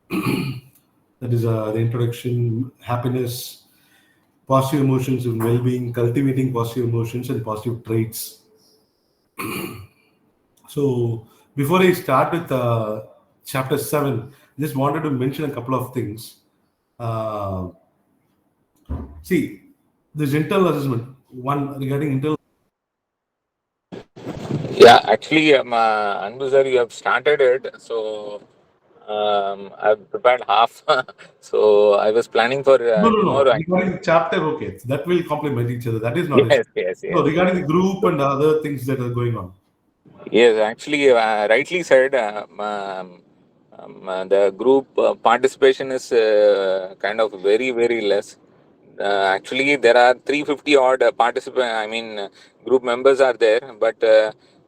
That is the introduction, happiness, positive emotions and well-being, cultivating positive emotions and positive traits. So before I start with chapter 7, just wanted to mention a couple of things. Uh, See, this internal assessment, one regarding internal. Yeah, actually, Anbu sir, you have started it. So I've prepared half. So I was planning for No, no, tomorrow, no. actually. Regarding the chapter, okay, that will complement each other. That is not issue. Yes, yes, No, yes. regarding the group and other things that are going on. Yes, actually, rightly said. The group participation is kind of very, very less. Actually, there are 350 odd participant. I mean, group members are there, but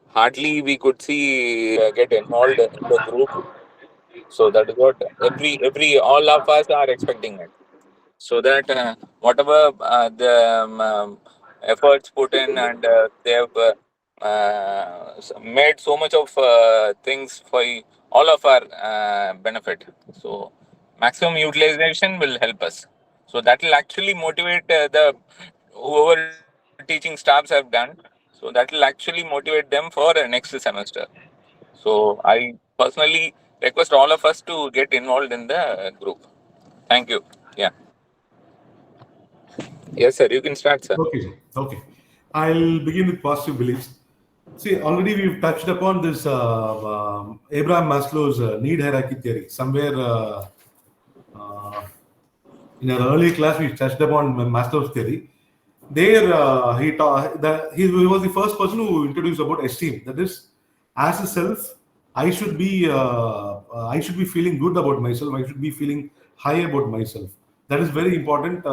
hardly we could see get involved in the group. So that is what every all of us are expecting it. So that whatever the efforts put in, and they have made so much of things for all of our benefit. So maximum utilization will help us. So that will actually motivate the whoever teaching staffs have done. So that will actually motivate them for next semester. So I personally request all of us to get involved in the group. Thank you. Yeah. Yes, sir. You can start, sir. Okay, sir. Okay. I'll begin with positive beliefs. See, already we've touched upon this Abraham Maslow's need hierarchy theory. Somewhere uh, in our early class, we touched upon Maslow's theory. There, he was the first person who introduced about esteem. That is, as a self, I should be feeling good about myself. I should be feeling high about myself. That is very important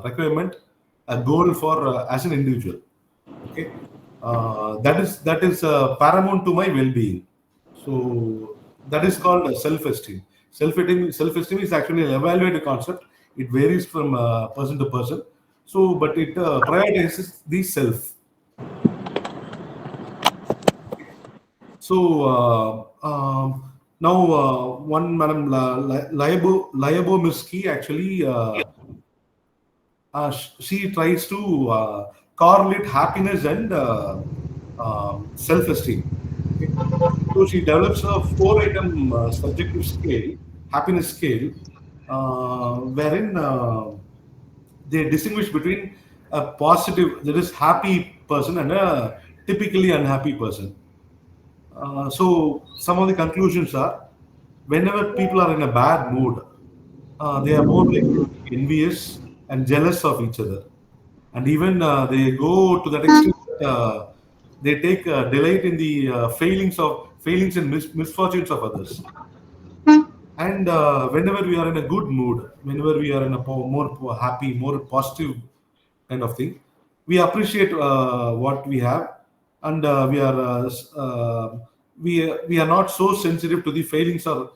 requirement, a goal for as an individual. Okay, that is paramount to my well-being. So that is called self-esteem. Self-esteem is actually an evaluated concept. It varies from person to person. So, but it prioritizes the self. So now, one Madam Liabo actually she tries to correlate happiness and self-esteem. Okay, so she develops a four-item subjective scale, happiness scale, wherein they distinguish between a positive, that is happy person, and a typically unhappy person. So some of the conclusions are: whenever people are in a bad mood, they are more likely to be envious and jealous of each other, and even they go to that extent that they take delight in the failings and misfortunes of others. And whenever we are in a good mood, whenever we are in a happy, more positive kind of thing, we appreciate what we have, and we are not so sensitive to the failings or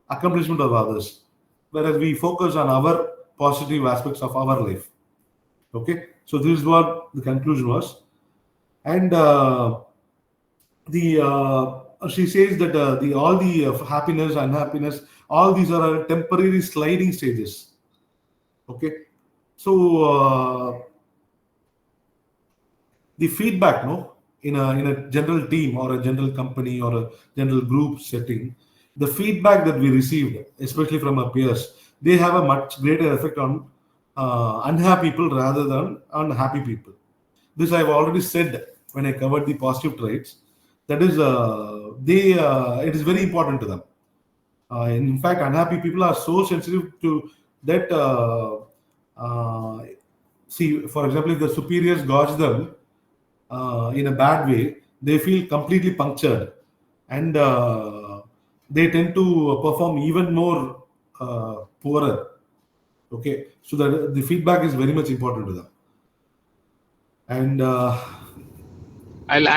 accomplishment of others, whereas we focus on our positive aspects of our life. Okay, so this is what the conclusion was, and the she says that the all the happiness, unhappiness, all these are temporary sliding stages. Okay, so the feedback, no, in a general team or a general company or a general group setting, the feedback that we received, especially from our peers, they have a much greater effect on unhappy people rather than on happy people. This I've already said when I covered the positive traits. That is, they it is very important to them. In fact, unhappy people are so sensitive to that. Uh, See, for example, if the superiors gauge them in a bad way, they feel completely punctured, and they tend to perform even more poorer. Okay, so that the feedback is very much important to them, and I'll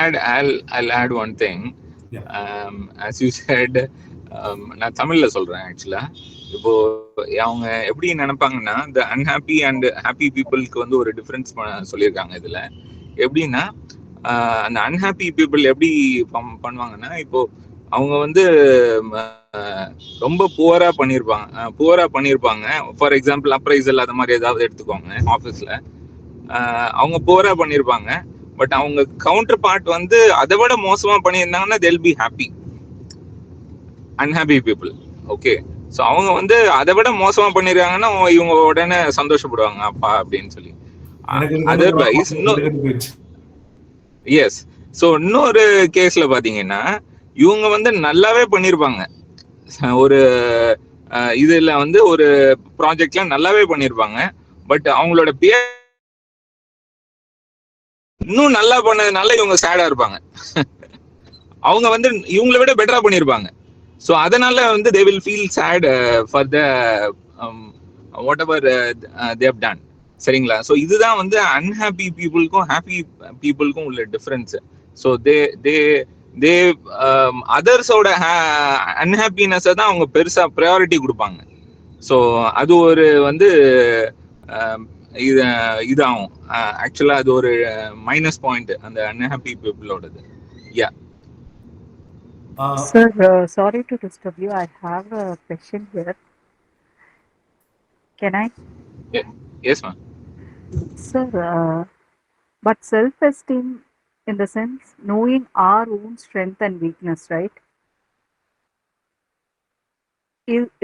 add one thing. yeah. As you said, நான் தமிழ்ல சொல்றேன் ஆக்சுவலா. இப்போ அவங்க எப்படி நினைப்பாங்கன்னா, இந்த unhappy and happy பீப்புளுக்கு வந்து ஒரு டிஃபரன்ஸ் சொல்லியிருக்காங்க இதுல. எப்படின்னா, அந்த அன்ஹாப்பி பீப்புள் எப்படி பண்ணுவாங்கன்னா, இப்போ அவங்க வந்து ரொம்ப புவரா பண்ணியிருப்பாங்க. ஃபார் எக்ஸாம்பிள் அப்ரைசல் அது மாதிரி ஏதாவது எடுத்துக்கோங்க ஆஃபீஸில். அவங்க புவரா பண்ணியிருப்பாங்க. பட் அவங்க கவுண்டர் பார்ட் வந்து அதை விட மோசமாக பண்ணியிருந்தாங்கன்னா they'll be happy. Unhappy people. Okay, so அவங்க வந்து அதை விட மோசமாக பண்ணியிருக்காங்கன்னா இவங்க உடனே சந்தோஷப்படுவாங்க அப்பா அப்படின்னு சொல்லி. Otherwise S. ஸோ இன்னொரு கேஸ்ல பாத்தீங்கன்னா இவங்க வந்து நல்லாவே பண்ணியிருப்பாங்க. ஒரு இதுல வந்து ஒரு ப்ராஜெக்ட்ல நல்லாவே பண்ணியிருப்பாங்க. பட் அவங்களோட பேர் இன்னும் நல்லா பண்ணதுனால இவங்க சேடா இருப்பாங்க. அவங்க வந்து இவங்களை விட பெட்டரா பண்ணியிருப்பாங்க. ஸோ அதனால வந்து they will feel sad for the whatever they've done. சரிங்களா? ஸோ இதுதான் வந்து அன்ஹாப்பி பீப்புளுக்கும் ஹாப்பி பீப்புளுக்கும் உள்ள டிஃபரன்ஸ். ஸோ தே தே தே அதர்ஸோட அன்ஹாப்பினஸை தான் அவங்க பெருசா ப்ரையாரிட்டி கொடுப்பாங்க. ஸோ அது ஒரு வந்து இது இதாகும். ஆக்சுவலா அது ஒரு மைனஸ் பாயிண்ட் அந்த அன்ஹாப்பி பீப்புளோடது. Yeah Sir, sorry to disturb you. I have a question here. Can I? Yes, ma'am. Sir, but self-esteem in the sense knowing our own strength and weakness, right?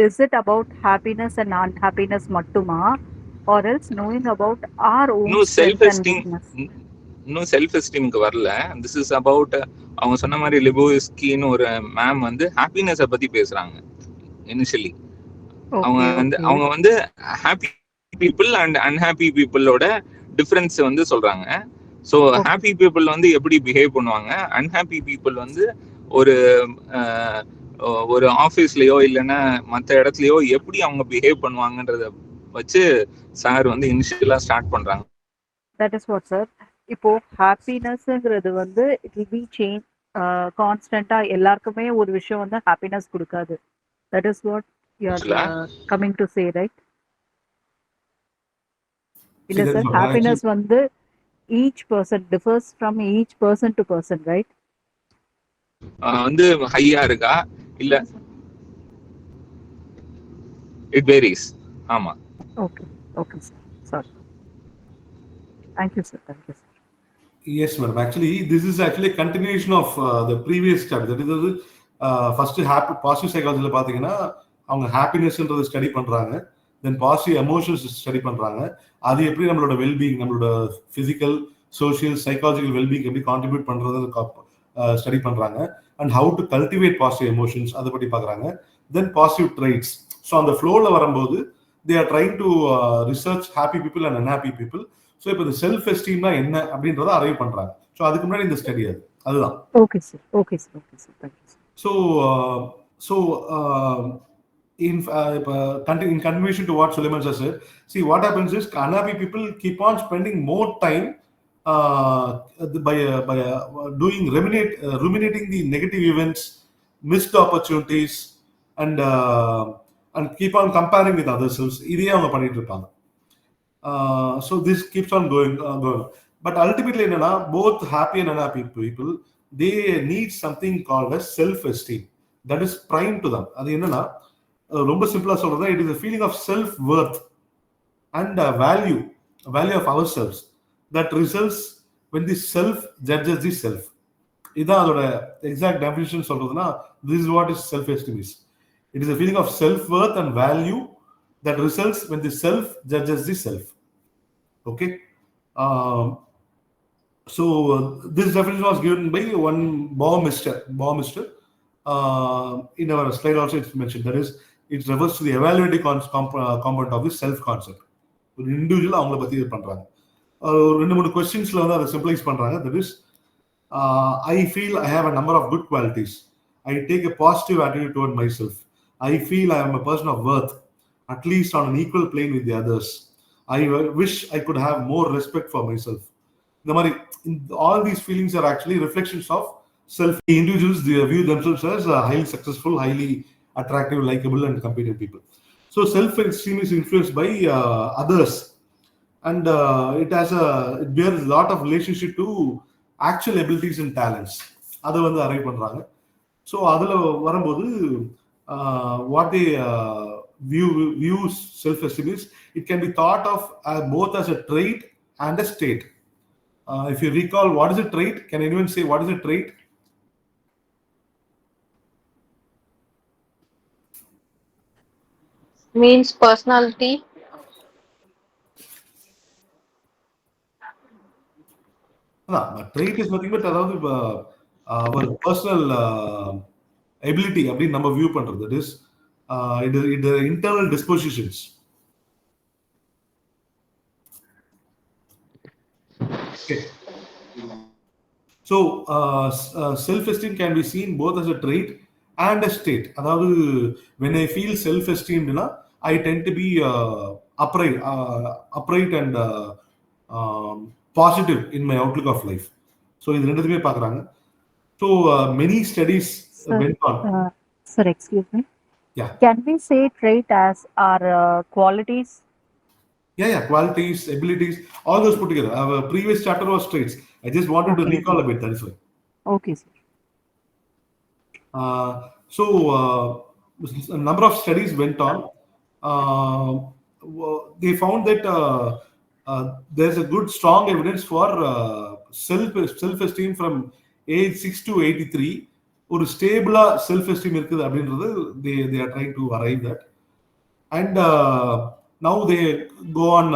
Is it about happiness and unhappiness mattuma, or else knowing about our own No strength and self-esteem. weakness? இன்னும் self எஸ்டீமுக்கு வரல. This is about அவங்க சொன்ன மாதிரி லிபோவிஸ்கின்னு ஒரு ma'am வந்து ஹாப்பினஸை பத்தி பேசுறாங்க initially. அவங்க வந்து ஹாப்பி பீப்புள் அண்ட் அன்ஹாப்பி பீப்புளோட டிஃபரன்ஸ் வந்து சொல்றாங்க. ஸோ ஹாப்பி பீப்புள் வந்து எப்படி பிஹேவ் பண்ணுவாங்க, அன்ஹாப்பி பீப்புள் வந்து ஒரு ஒரு ஆஃபீஸ்லயோ இல்லைன்னா மற்ற இடத்துலயோ எப்படி அவங்க பிஹேவ் பண்ணுவாங்கன்றத வச்சு சார் வந்து இனிஷியலா ஸ்டார்ட் பண்றாங்க. That is what, sir. இப்போ ஹாப்பினஸ்ங்கிறது வந்து இட் வில் பி சேஞ்ச் கான்ஸ்டன்டா. எல்லாருக்குமே ஒரு விஷயம் வந்து ஹாப்பினஸ் கொடுக்காது. That is what you are coming to say, right? இல்ல சார், ஹாப்பினஸ் வந்து each person differs from each person to person, right? வந்து ஹையா இருக்கா இல்ல இட் வேரிஸ். ஆமா. Okay okay sir, sorry. Thank you, sir. Thank you, sir. Yes, madam. Actually, this is actually a continuation of the previous chapter. That is first happy positive psychology பாத்தீங்கன்னா அவங்க ஹாப்பினஸ்ன்றதை study பண்றாங்க. தென் positive emotions study பண்றாங்க. அது எப்படி நம்மளோட wellbeing, நம்மளோட physical, social, psychological wellbeing எப்படி contribute பண்றது ஸ்டடி பண்றாங்க. And how to cultivate positive emotions அதை பற்றி பார்க்குறாங்க. தென் பாசிட்டிவ் ட்ரைட்ஸ். ஸோ அந்த ஃப்ளோவில் வரும்போது they are trying to research happy people and unhappy people. So இப்போ இந்த செல்ஃப் எஸ்டீம்னா என்ன அப்படின்றத அரைவ் பண்றாங்க. ஸோ அதுக்கு முன்னாடி இந்த ஸ்டடி அதுதான். Okay sir, okay sir, okay sir, thank you sir. So in continuation to what Suleiman has said, see what happens is unhappy people keep on spending more time by ruminating the negative events, missed opportunities, and keep on comparing with others. இதே அவங்க பண்ணிட்டு இருப்பாங்க. So this keeps on going. But ultimately, both happy and unhappy people, they need something called as self-esteem. That is prime to them. அது என்னன்னா ரொம்ப சிம்பிளா சொல்றதா, it is a feeling of self-worth and value of ourselves that results when the self judges the self. இதான் அதோட exact definition சொல்றதுன்னா, this is what is self-esteem is. It is a feeling of self-worth and value that results when the self judges the self. Okay. So this definition was given by one Baumeister. In our slide also it's mentioned. That is, it refers to the evaluative component of the self concept. ஒரு individual அவங்கள பத்தி இது பண்றாங்க. ஒரு 2-3 கொஸ்டின்ஸ்ல வந்து அதை symbolises பண்றாங்க. That is, I feel I have a number of good qualities. I take a positive attitude toward myself. I feel I am a person of worth, at least on an equal plane with the others. I wish I could have more respect for myself. The மாதிரி all these feelings are actually reflections of self. Individuals, they view themselves as highly successful, highly attractive, likable, and competent people. So self-esteem is influenced by others, and it bears a lot of relationship to actual abilities and talents. அதை வந்து arrive பண்றாங்க. So அதில் வரும்போது what they view self-esteem is, it can be thought of both as a trait and a state. If you recall, what is a trait? Can anyone say what is a trait? Means personality. Trait is nothing but அதாவது our personal ability அப்படின்னு நம்ம view பண்றது. That is it internal dispositions. Okay. So self-esteem can be seen both as a trait and a state. அதாவது when I feel self-esteemed, I tend to be upright and positive in my outlook of life. So இது ரெண்டுமே பார்க்குறாங்க. So many studies went on. Sir, excuse me. Yeah. Can we say trait as our qualities? Yeah, qualities, abilities, all those put together. Our previous chapter was traits. I just wanted to recall a bit, that is why. Okay, sir. So a number of studies went on. They found that there's a good strong evidence for self-esteem from age 6 to 83. ஒரு ஸ்டேபிளா self esteem இருக்குது அப்படின்றது they are trying to arrive that. And now they go on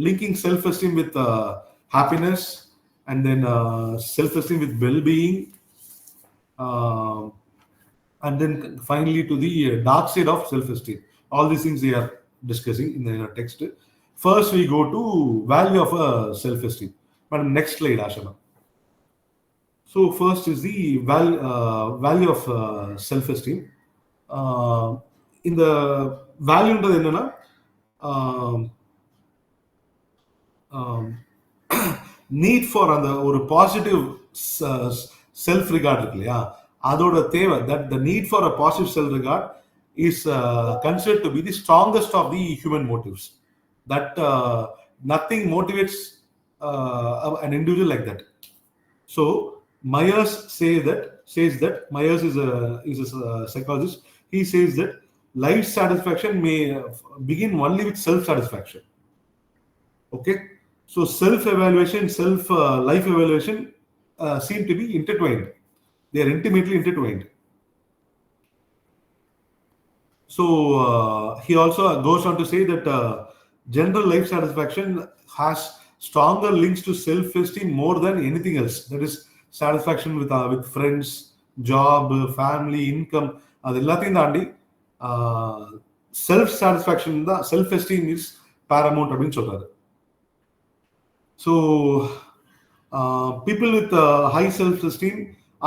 linking self-esteem with happiness, and then self-esteem with well-being, and then finally to the dark side of self-esteem. All these things they are discussing in the text. First we go to value of self-esteem. Madam, next slide, Ashana. So first is the value of self-esteem. இந்த வேல்யூன்றது என்னன்னா need for அந்த ஒரு positive self regard இருக்கு இல்லையா, அதோட தேவை, that the need for a positive self regard is considered to be the strongest of the human motives. That nothing motivates an individual like that. So Myers says that Myers is a psychologist. He says that life satisfaction may begin only with self-satisfaction. Okay, so self-evaluation, life evaluation seem to be intertwined. They are intimately intertwined. So he also goes on to say that general life satisfaction has stronger links to self-esteem more than anything else. That is satisfaction with friends, job, family, income. அது எல்லாத்தையும் தாண்டி self satisfaction தான், self esteem is paramount அப்படின்னு சொல்றாரு. So people with high self-esteem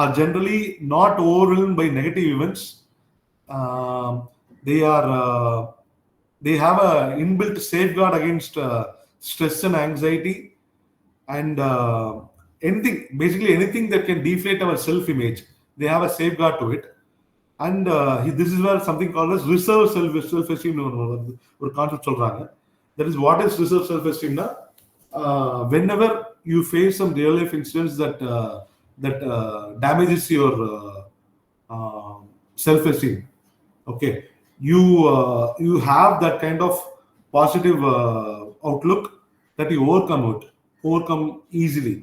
are generally not overwhelmed by negative events. They have a inbuilt safeguard against stress and anxiety, and anything that can deflate our self-image, they have a safeguard to it. And this is where something called as reserve self-esteem or concept சொல்றாங்க. That is, what is reserve self-esteem na? Whenever you face some real life incidents that damages your self-esteem, okay, you have that kind of positive outlook that you overcome easily.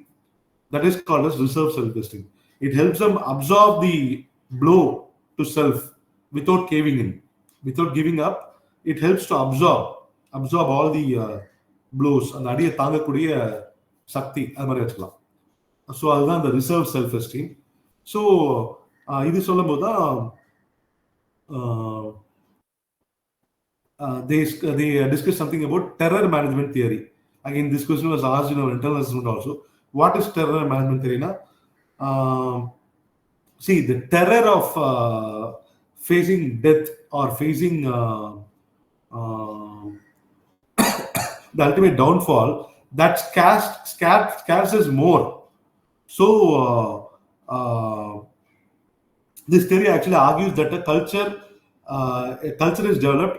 That is called as reserve self-esteem. It helps them absorb the blow to self without caving in, without giving up. It helps to absorb all the blows, and அடியை தாங்கக்கூடிய சக்தி அது மாதிரி வச்சுக்கலாம். So அதுதான் இந்த reserve self esteem. So இது சொல்லும் போது தான் they discuss something about terror management theory. Again, this question was asked in our internal assessment also. What is terror management theory? See, the terror of facing death or facing the ultimate downfall, that scares us more. So this theory actually argues that a culture is developed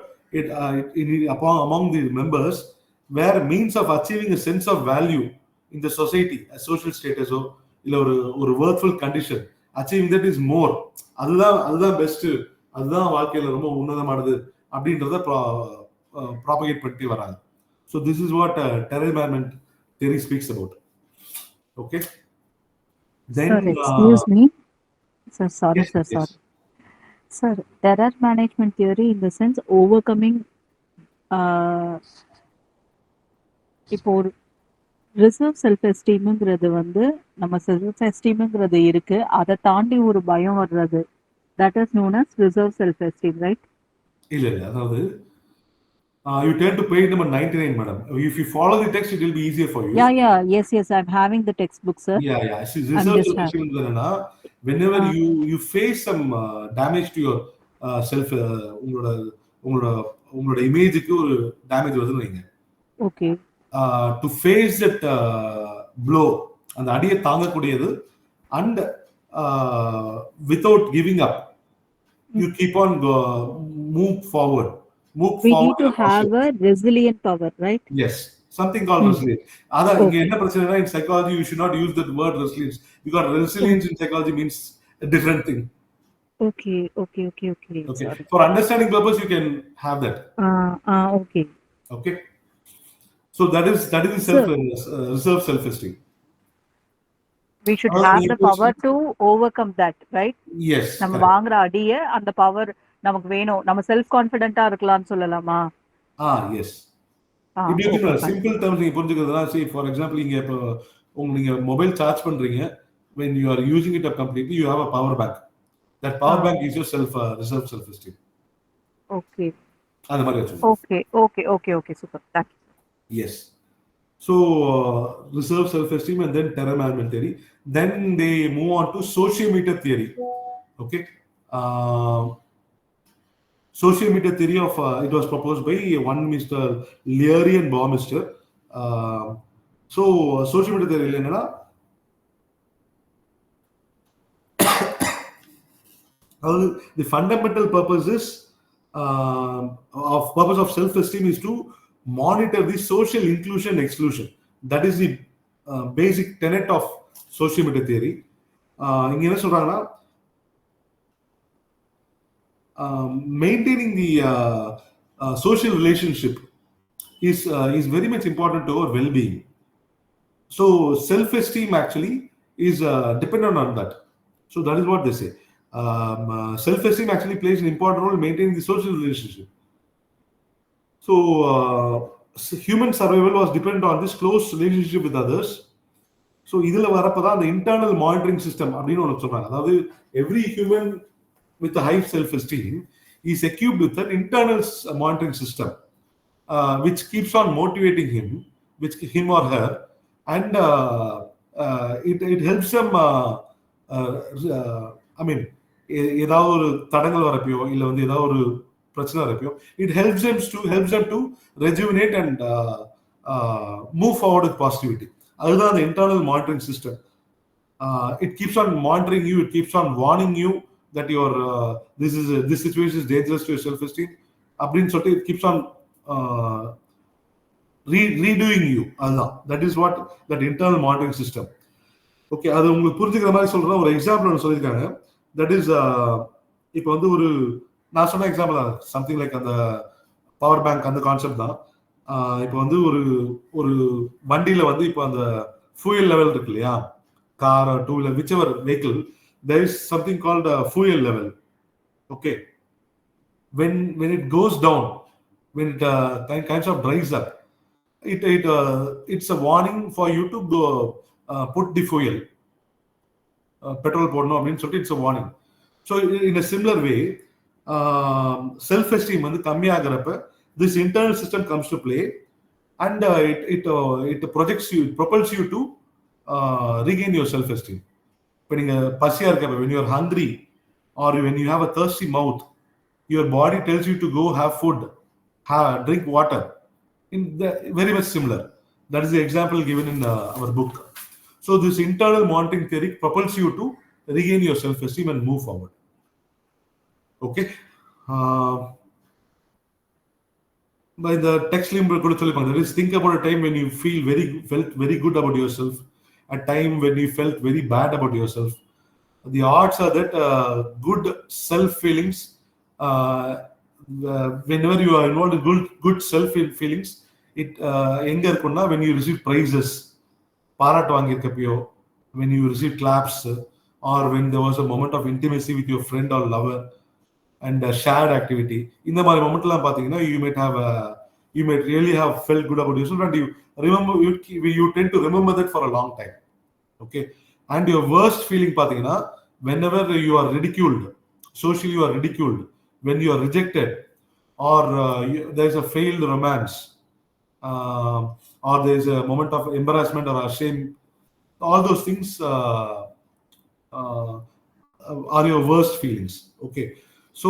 among the members where means of achieving a sense of value in the society, a social status, இல்ல ஒரு ஒரு workful condition, achieving that is more, அதுதான் best, அதுதான் வாழ்க்கையில ரொம்ப உன்னதமானது அப்படின்றத propagate பண்ணிட்டு வராங்க. So this is what terror management theory speaks about. Okay, Sir, then excuse me. Sir, sorry, yes, sir, yes. sorry. Sir, terror management theory in the sense overcoming இப்போ ஒரு reserve self எஸ்டீம்ங்கிறது வந்து நம்ம self எஸ்டீம்ங்கிறது இருக்கு, அதை தாண்டி ஒரு பயம் வர்றது, that is known as reserve self esteem, right? இல்ல அதாவது you turn to page number 99, madam. If you follow the text, it will be easier for you. Yeah, yes, I'm having the textbook, sir. Yeah. See, I'm research just solution என்னன்னா, whenever you face some damage to your self, உங்களோட இமேஜுக்கு ஒரு damage வருதுன்னு வைங்க. Okay. To face that blow, அந்த அடியை தாங்கக்கூடியது, and without giving up you keep on move forward. We need to have a resilient power, right? Yes, something called resilience. அதான் இங்க என்ன பிரச்சனைனா, in psychology you should not use that word resilience, because resilience in psychology means a different thing. Okay. Sorry. For understanding purpose you can have that. Okay. So that is reserve self-esteem. We should have the power to overcome that, right? Yes. நம்ம வாங்குற அடிய அந்த power நமக்கு வேணும், நம்ம self கான்ஃபிடென்ட்டா இருக்கலாம்னு சொல்லலாமா? Yes. இப்படி இருக்கு, சிம்பிள் டர்ம்ஸ் நீங்க புரிஞ்சுக்கிறதுனா, see for example, நீங்க இப்போ நீங்க மொபைல் சார்ஜ் பண்றீங்க, when you are using it up completely, you have a power bank. That power bank is your reserve self-esteem. Okay. அது மாதிரி வச்சுக்கோங்க. Okay, super. Thank you. Yes. So reserve self-esteem and then terror management theory. Then they move on to sociometer theory. Okay. Sociometer theory of it was proposed by one Mr. Leary and Baumeister. So sociometer theory என்னன்னா, the fundamental purpose of self-esteem is to monitor the social inclusion and exclusion. That is the basic tenet of sociometer theory. இங்க என்ன சொல்றாங்கன்னா, maintaining the social relationship is very much important to our well-being. So self-esteem actually is dependent on that. So that is what they say. Self-esteem actually plays an important role in maintaining the social relationship. So human survival was dependent on this close relationship with others. So இதுல வரப்பதான் அந்த internal monitoring system அப்படின்னு ஒன்று சொல்றாங்க. அதாவது every human with a high self-esteem is equipped with an internal monitoring system, which keeps on motivating him or her, and it helps them. I mean, ஏதாவது ஒரு தடங்கள் வரப்போ இல்லை வந்து ஏதாவது ஒரு பிரச்சனை வரப்போ, it helps them to rejuvenate and move forward with positivity. அதுதான் அந்த internal monitoring system. It keeps on monitoring you, it keeps on warning you that your this situation is dangerous to your self-esteem. அப்படின்னு சொல்லிட்டு it keeps on redoing you. அதுதான், that is what that internal monitoring system. Okay, அது உங்களுக்கு புரிஞ்சுக்கிற மாதிரி சொல்றேன். ஒரு example ஒன்று சொல்லியிருக்காங்க. தட் இஸ் இப்போ வந்து ஒரு நான் சொன்ன எக்ஸாம்பிள் தான், சம்திங் லைக் அந்த பவர் பேங்க் அந்த கான்செப்ட் தான். இப்போ வந்து ஒரு வண்டியில வந்து இப்போ அந்த ஃபியூயல் லெவல் இருக்கு இல்லையா, car, two wheeler, whichever vehicle, there is something called fuel level. Okay, when it goes down, when it kinds of dries up, it's a warning for you to go put the fuel, petrol போடணும் அப்படின்னு சொல்லிட்டு it's a warning. So in a similar way, self esteem வந்து கம்மியாகிறப்ப this internal system comes to play, and it projects you, it propels you to regain your self esteem. இப்போ நீங்க பசியா இருக்கப்ப, when you are hungry or when you have a thirsty mouth, your body tells you to go have food, drink water. Very much similar. That is the example given in our book. So this internal monitoring theory propels you to regain your self-esteem and move forward. Okay. By the text limb, think about a time when you felt very good about yourself a time when you felt very bad about yourself. The odds are that good self feelings, whenever you are involved in good self feelings, it எங்க இருக்கும்னா when you receive prizes, பாராட்டு வாங்கியிருக்கப்பயோ, when you receive claps, or when there was a moment of intimacy with your friend or lover and a shared activity. இந்த மாதிரி மொமெண்ட்லாம் பார்த்தீங்கன்னா you might really have felt good about yourself, and you tend to remember that for a long time. Okay, and your worst feeling பார்த்தீங்கன்னா whenever you are ridiculed, socially you are ridiculed, when you are rejected, or there is a failed romance, or there is a moment of embarrassment or shame. All those things are your worst feelings. Okay, so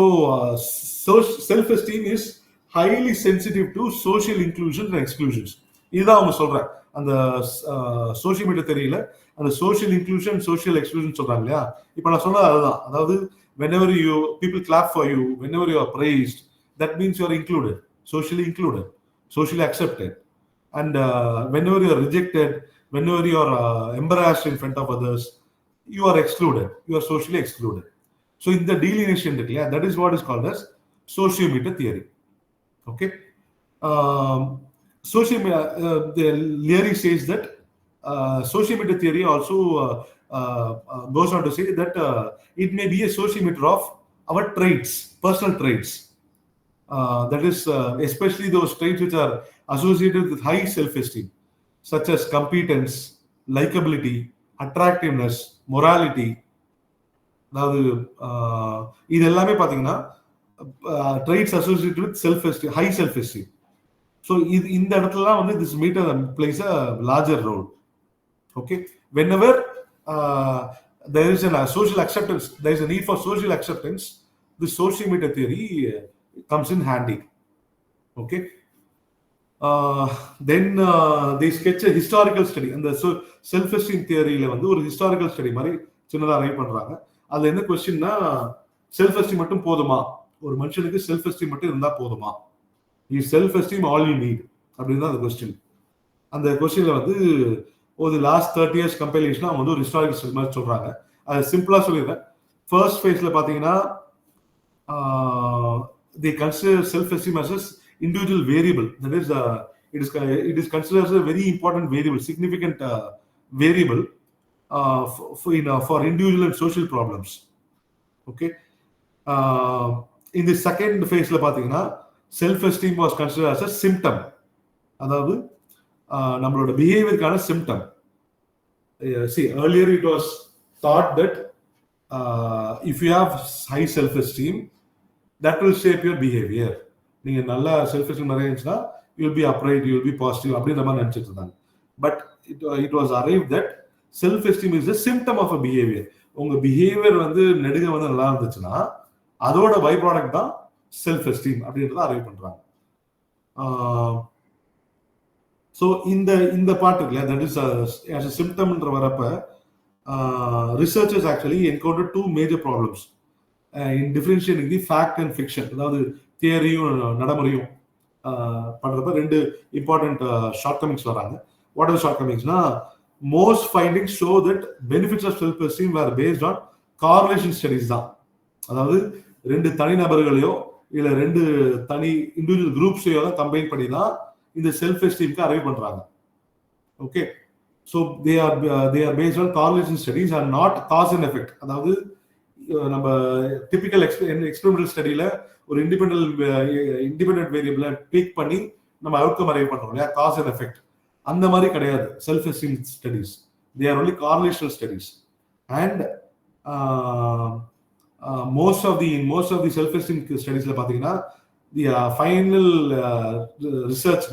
self-esteem is highly sensitive to social inclusion and exclusions. இதுதான் அவங்க சொல்றேன். அந்த social media தெரியல, அந்த social inclusion social exclusion சொல்றாங்க இல்லையா? இப்போ நான் சொன்னது அதுதான். அதாவது whenever people clap for you, whenever you are praised, that means you are included, socially accepted. And whenever you are rejected, whenever you are embarrassed in front of others, you are excluded, you are socially excluded. So in the delineation, that is what is called as sociometer theory. Okay, the Leary says that sociometer theory also goes on to say that it may be a sociometer of our traits, personal traits. That is especially those traits which are associated with high self-esteem, such as competence, likability, attractiveness, morality. அதாவது இது எல்லாமே பார்த்தீங்கன்னா traits associated with self-esteem, high self-esteem. So இந்த இடத்துலலாம் வந்து this meter plays a larger role. Okay, whenever there is a social acceptance, there is a need for social acceptance, the sociometer theory comes in handy. Okay, then they sketch a historical study. And the self-esteem theory-ல வந்து ஒரு historical study மாதிரி சின்னதா arrive பண்றாங்க. அதுல என்ன கொஸ்டின்னா, self-esteem மட்டும் போதுமா, ஒரு மனுஷனுக்கு செல்ஃப்-எஸ்டீம் மட்டும் இருந்தா போதுமா, is self-esteem all you need அப்படின்னு தான் அந்த கொஸ்டின். அந்த கொஸ்டின்ல வந்து ஒரு லாஸ்ட் 30 years கம்பைலேஷன் அவங்க வந்து ஒரு ஹிஸ்டாரிக்கல் ஸ்டடி மாதிரி சொல்றாங்க. அது சிம்பிளா சொல்லிடுறேன். ஃபர்ஸ்ட் ஃபேஸ்ல பாத்தீங்கன்னா they consider self-esteem as an individual variable. That is, it is considered as a very important variable, significant variable for individual and social problems. Okay, in the second phase la pathina, self-esteem was considered as a symptom. அதாவது நம்மளோட behavior-கான symptom. See, earlier it was thought that if you have high self-esteem, that will shape your behavior. நீங்க நல்ல self-esteem நிறைய இருந்துச்சுன்னா you will be upright, you will be positive அப்படின்ற மாதிரி நினைச்சிட்டு இருந்தாங்க. But it was arrived that self-esteem is a symptom of a behavior. உங்க behavior வந்து நெடுக வந்து நல்லா இருந்துச்சுன்னா அதோட பை ப்ராடக்ட் தான் self-esteem அப்படின்றத அரைவ் பண்றாங்க. ஸோ இந்த பார்ட் இருக்குல்ல, தட் இஸ் as a symptomன்ற வரப்ப researchers actually encountered two major problems in differentiating the fact and fiction. அதாவது தியரியும் நடைமுறையும் பண்றப்ப ரெண்டு இம்பார்ட்டன்ட் ஷார்ட் கமிங்ஸ் வராங்க. வாட் ஆர் ஷார்ட் கமிங்ஸ்னா, most findings show that benefits of self-esteem were based on correlation studies தான். அதாவது ரெண்டு தனி நபர்களையோ இல்ல ரெண்டு தனி இண்டிவிஜுவல் குரூப்ஸையோ தான் கம்பைன் பண்ணி தான் இந்த செல்ஃப் எஸ்டீம்க்கு அரைவ் பண்றாங்க. Okay, so they are based on correlation studies and not cause and effect. அதாவது நம்ம டிபிக்கல் எக்ஸ்பெரிமெண்டல் ஸ்டடியில ஒரு இண்டிபெண்டன்ட் வேரியபிளை பிக் பண்ணி நம்ம அவுட்கம் அரைவ் பண்றோம் இல்லையா, காஸ் அண்ட் எஃபெக்ட். அந்த மாதிரி கிடையாது self esteem studies. They are only correlational studies. And most of the self-esteem studies பாத்தீங்கன்னா the final research,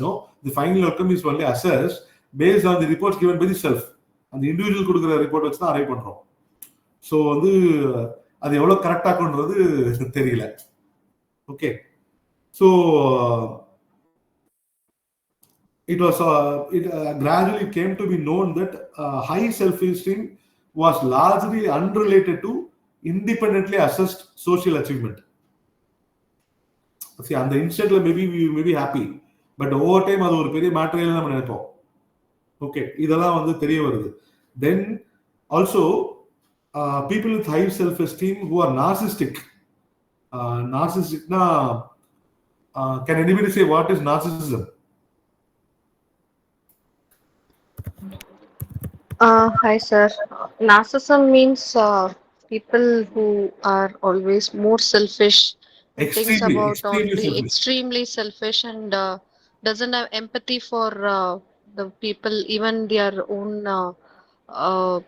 the final outcome is only assessed based on the reports given by the self. அந்த individual கொடுக்குற report வச்சு தான் arrive பண்றோம். So வந்து அது எவ்வளவு கரெக்டா கொண்டது தெரியல. Okay, so it gradually came to be known that high self-esteem was largely unrelated to independently assessed social achievement. See, அந்த இன்ஸ்டன்ட்ல maybe we may be happy, but over time அது ஒரு பெரிய மேட்டர் நம்ம நினைப்போம். ஓகே, இதெல்லாம் வந்து தெரிய வருது. Then also people with high self-esteem who are narcissistic. Narcissistic can anybody say what is narcissism? Hi, sir. Narcissism means people who are always more selfish and thinks about Extremely only selfish. extremely selfish and doesn't have empathy for the people, even their own uh,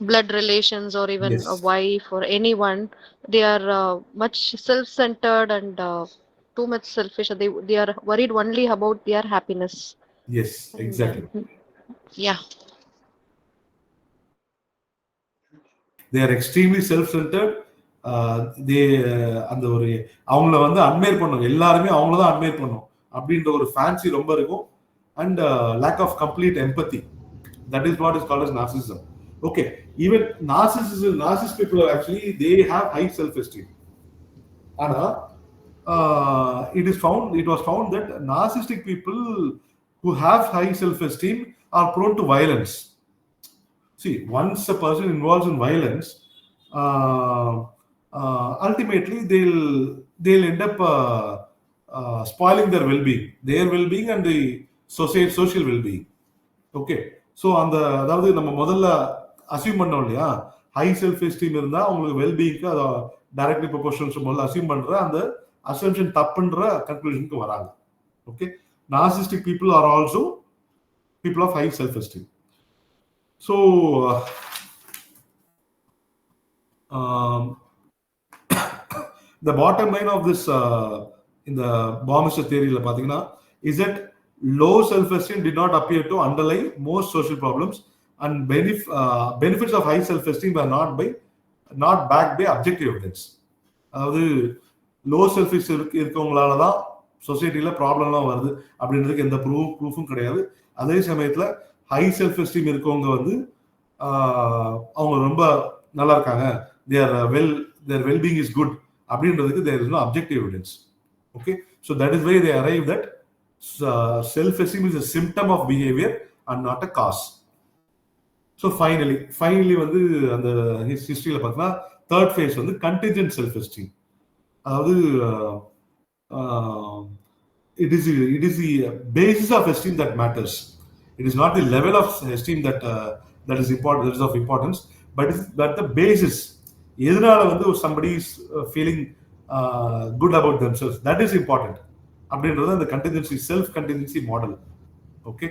blood relations or even a Yes, wife or anyone. They are much self-centered and too much selfish. They are worried only about their happiness. yes, And exactly. yeah. They are extremely self-centered. they அந்த ஒரு அவங்கள வந்து admire பண்ணும், எல்லாருமே அவங்கள தான் admire பண்ணும் அப்படின்ற ஒரு ஃபேன்சி ரொம்ப இருக்கும். And lack of complete empathy. That is what is called as narcissism. Okay, even narcissist people are actually they have high self-esteem. Ana, it was found that narcissistic people who have high self-esteem are prone to violence. See, once a person involves in violence, ultimately they'll end up spoiling their well-being and the social well-being. Okay, so அந்த அதாவது நம்ம முதல்ல assume பண்ணோம் இல்லையா, high self esteem இருந்தால் அவங்களுக்கு வெல்பீயிங்க்கு அதை directly ப்ரொபோஷனல்ஸ் முதல்ல அசியூம் பண்ற அந்த அசம்ஷன் தப்புன்ற கன்க்ளூஷனுக்கு வராங்க. Okay, narcissistic people are also people of high self esteem. So the bottom line of this இந்த பாமிஸ்டர் தியரியில் பார்த்தீங்கன்னா is that low self-esteem did not appear to underlie most social problems, and benefits of high self-esteem were not backed by objective evidence. அதாவது low self இருக்கவங்களால தான் சொசைட்டியில் ப்ராப்ளம்லாம் வருது அப்படின்றதுக்கு எந்த ப்ரூஃபும் கிடையாது. அதே சமயத்தில் ஹை செல்ஃப் எஸ்டீம் இருக்கவங்க வந்து அவங்க ரொம்ப நல்லா இருக்காங்க, their well-being is good அப்படின்றதுக்கு there is no objective evidence. Okay, so that is why they arrive that self-esteem is a symptom of behavior and not a cause. So finally வந்து அந்த ஹிஸ்டரியில் பார்த்தீங்கன்னா தேர்ட் ஃபேஸ் வந்து contingent self-esteem. அதாவது it is the basis of esteem that matters. It is not the level of esteem that is important, that is of importance, but the basis. எதனால வந்து somebody is feeling good about themselves, that is important அப்படின்றது அந்த contingency self contingency model. Okay,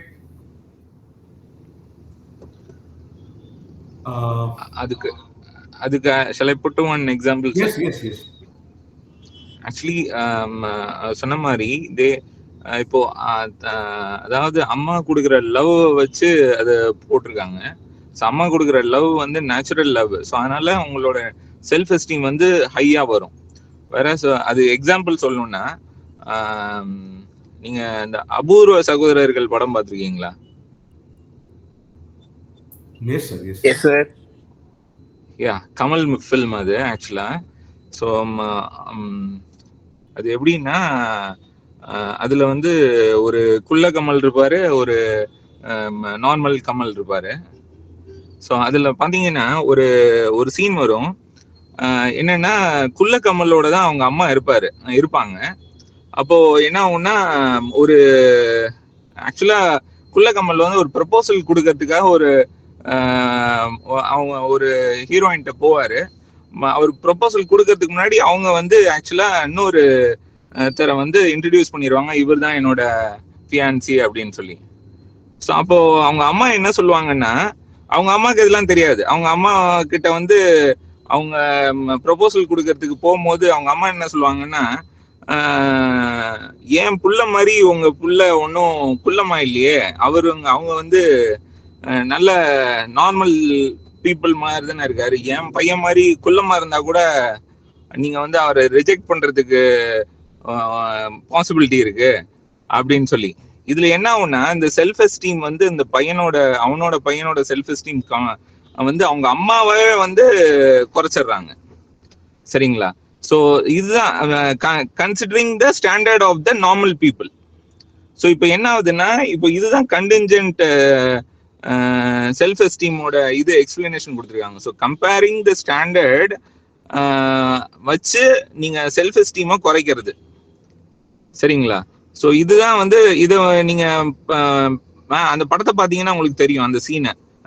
அதுக்கு shall I put one example, sir? yes. Actually சொன்ன மாதிரி இப்போ அதாவது அம்மா கொடுக்குற லவ் வச்சு அதை போட்டிருக்காங்க. ஸோ அம்மா கொடுக்குற லவ் வந்து நேச்சுரல் லவ். ஸோ அதனால உங்களோட செல்ஃப் எஸ்டீம் வந்து ஹையா வரும். வேற அது எக்ஸாம்பிள் சொல்லணும்னா நீங்க இந்த அபூர்வ சகோதரர்கள் படம் பார்த்துருக்கீங்களா? Yes sir. யா, கமல் ஃபில்ம் அது ஆக்சுவலா. ஸோ அது எப்படின்னா அதுல வந்து ஒரு குள்ள கமல் இருப்பாரு, ஒரு நார்மல் கமல் இருப்பாரு. ஸோ அதுல பாத்தீங்கன்னா ஒரு சீன் வரும். என்னன்னா குள்ள கமலோட தான் அவங்க அம்மா இருப்பாங்க. அப்போ என்ன ஆகும்னா ஒரு ஆக்சுவலா குள்ள கமல் வந்து ஒரு ப்ரப்போசல் கொடுக்கறதுக்காக அவங்க ஒரு ஹீரோயின்ட்ட போவாரு. அவர் ப்ரொபோசல் கொடுக்கறதுக்கு முன்னாடி அவங்க வந்து ஆக்சுவலா இன்னொரு தர வந்து இன்ட்ரடியூஸ் பண்ணிடுவாங்க, இவர் தான் என்னோட ஃபியான்சி அப்படின்னு சொல்லி. ஸோ அப்போ அவங்க அம்மா என்ன சொல்லுவாங்கன்னா, அவங்க அம்மாவுக்கு இதெல்லாம் தெரியாது. அவங்க அம்மா கிட்ட வந்து அவங்க ப்ரொபோசல் கொடுக்கறதுக்கு போகும்போது அவங்க அம்மா என்ன சொல்லுவாங்கன்னா, ஏன் புள்ள மாதிரி உங்க புள்ள ஒன்றும் குள்ளமா இல்லையே, அவங்க வந்து நல்ல நார்மல் பீப்புள் மாதிரி தானே இருக்காரு, என் பையன் மாதிரி குள்ளமா இருந்தா கூட நீங்க வந்து அவரை ரிஜெக்ட் பண்றதுக்கு பாசிபிலிட்டி இருக்கு அப்படின்னு சொல்லி. இதுல என்ன ஆகும்னா இந்த செல்ஃப் எஸ்டீம் வந்து இந்த அவனோட பையனோட செல்ஃப் எஸ்டீம் வந்து அவங்க அம்மாவே வந்து குறைச்சிடுறாங்க. சரிங்களா? ஸோ இதுதான் considering the standard of the normal people. So இப்போ என்ன ஆகுதுன்னா, இப்போ இதுதான் கண்டிஞ்சன்ட் செல்ஃப் எஸ்டீமோட இது எக்ஸ்பிளனேஷன் கொடுத்துருக்காங்க. ஸோ கம்பேரிங் த ஸ்டாண்டர்ட் வச்சு நீங்க செல்ஃப் எஸ்டீமை குறைக்கிறது, சரிங்களா? ஸோ இதுதான் வந்து இதை நீங்க அந்த படத்தை பார்த்தீங்கன்னா உங்களுக்கு தெரியும்.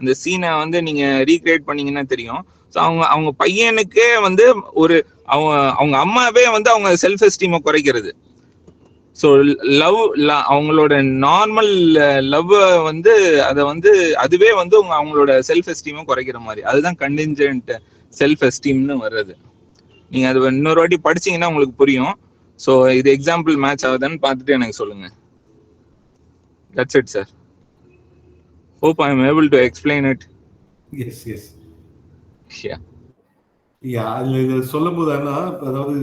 அந்த சீனை வந்து நீங்க ரீக்ரியேட் பண்ணீங்கன்னா தெரியும். ஸோ அவங்க பையனுக்கே வந்து ஒரு அவங்க அம்மாவே வந்து அவங்க செல்ஃப் எஸ்டீமை குறைக்கிறது. ஸோ அவங்களோட நார்மல் லவ் வந்து அதை வந்து அதுவே வந்து அவங்களோட செல்ஃப் எஸ்டீமை குறைக்கிற மாதிரி, அதுதான் கண்டின்ஜென்ட் செல்ஃப் எஸ்டீம்னு வர்றது. நீங்க அது இன்னொரு வாட்டி படிச்சீங்கன்னா உங்களுக்கு புரியும். ஸோ இது எக்ஸாம்பிள் மேட்ச் ஆகுதுன்னு பார்த்துட்டு எனக்கு சொல்லுங்க. That's it sir. Hope I am able to explain it. Yes. Yeah. இது சொல்லும் போது அதாவது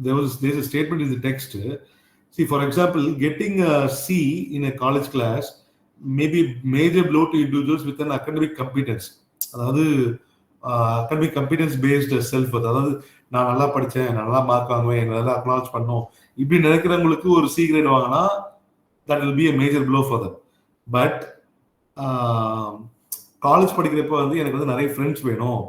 there's a statement in the text. See, for example, getting a C in a college class may be major blow to individuals with an academic competence. அதாவது academic competence based self worth. அதாவது நான் நல்லா படிச்சேன், நல்லா mark வாங்குவேன், நல்லா acknowledge பண்ணோம், இப்படி நினைக்கிறவங்களுக்கு ஒரு C கிரேட் வாங்கினா that will be a major blow for them. But college படிக்கிறப்ப வந்து எனக்கு வந்து நிறைய ஃப்ரெண்ட்ஸ் வேணும்,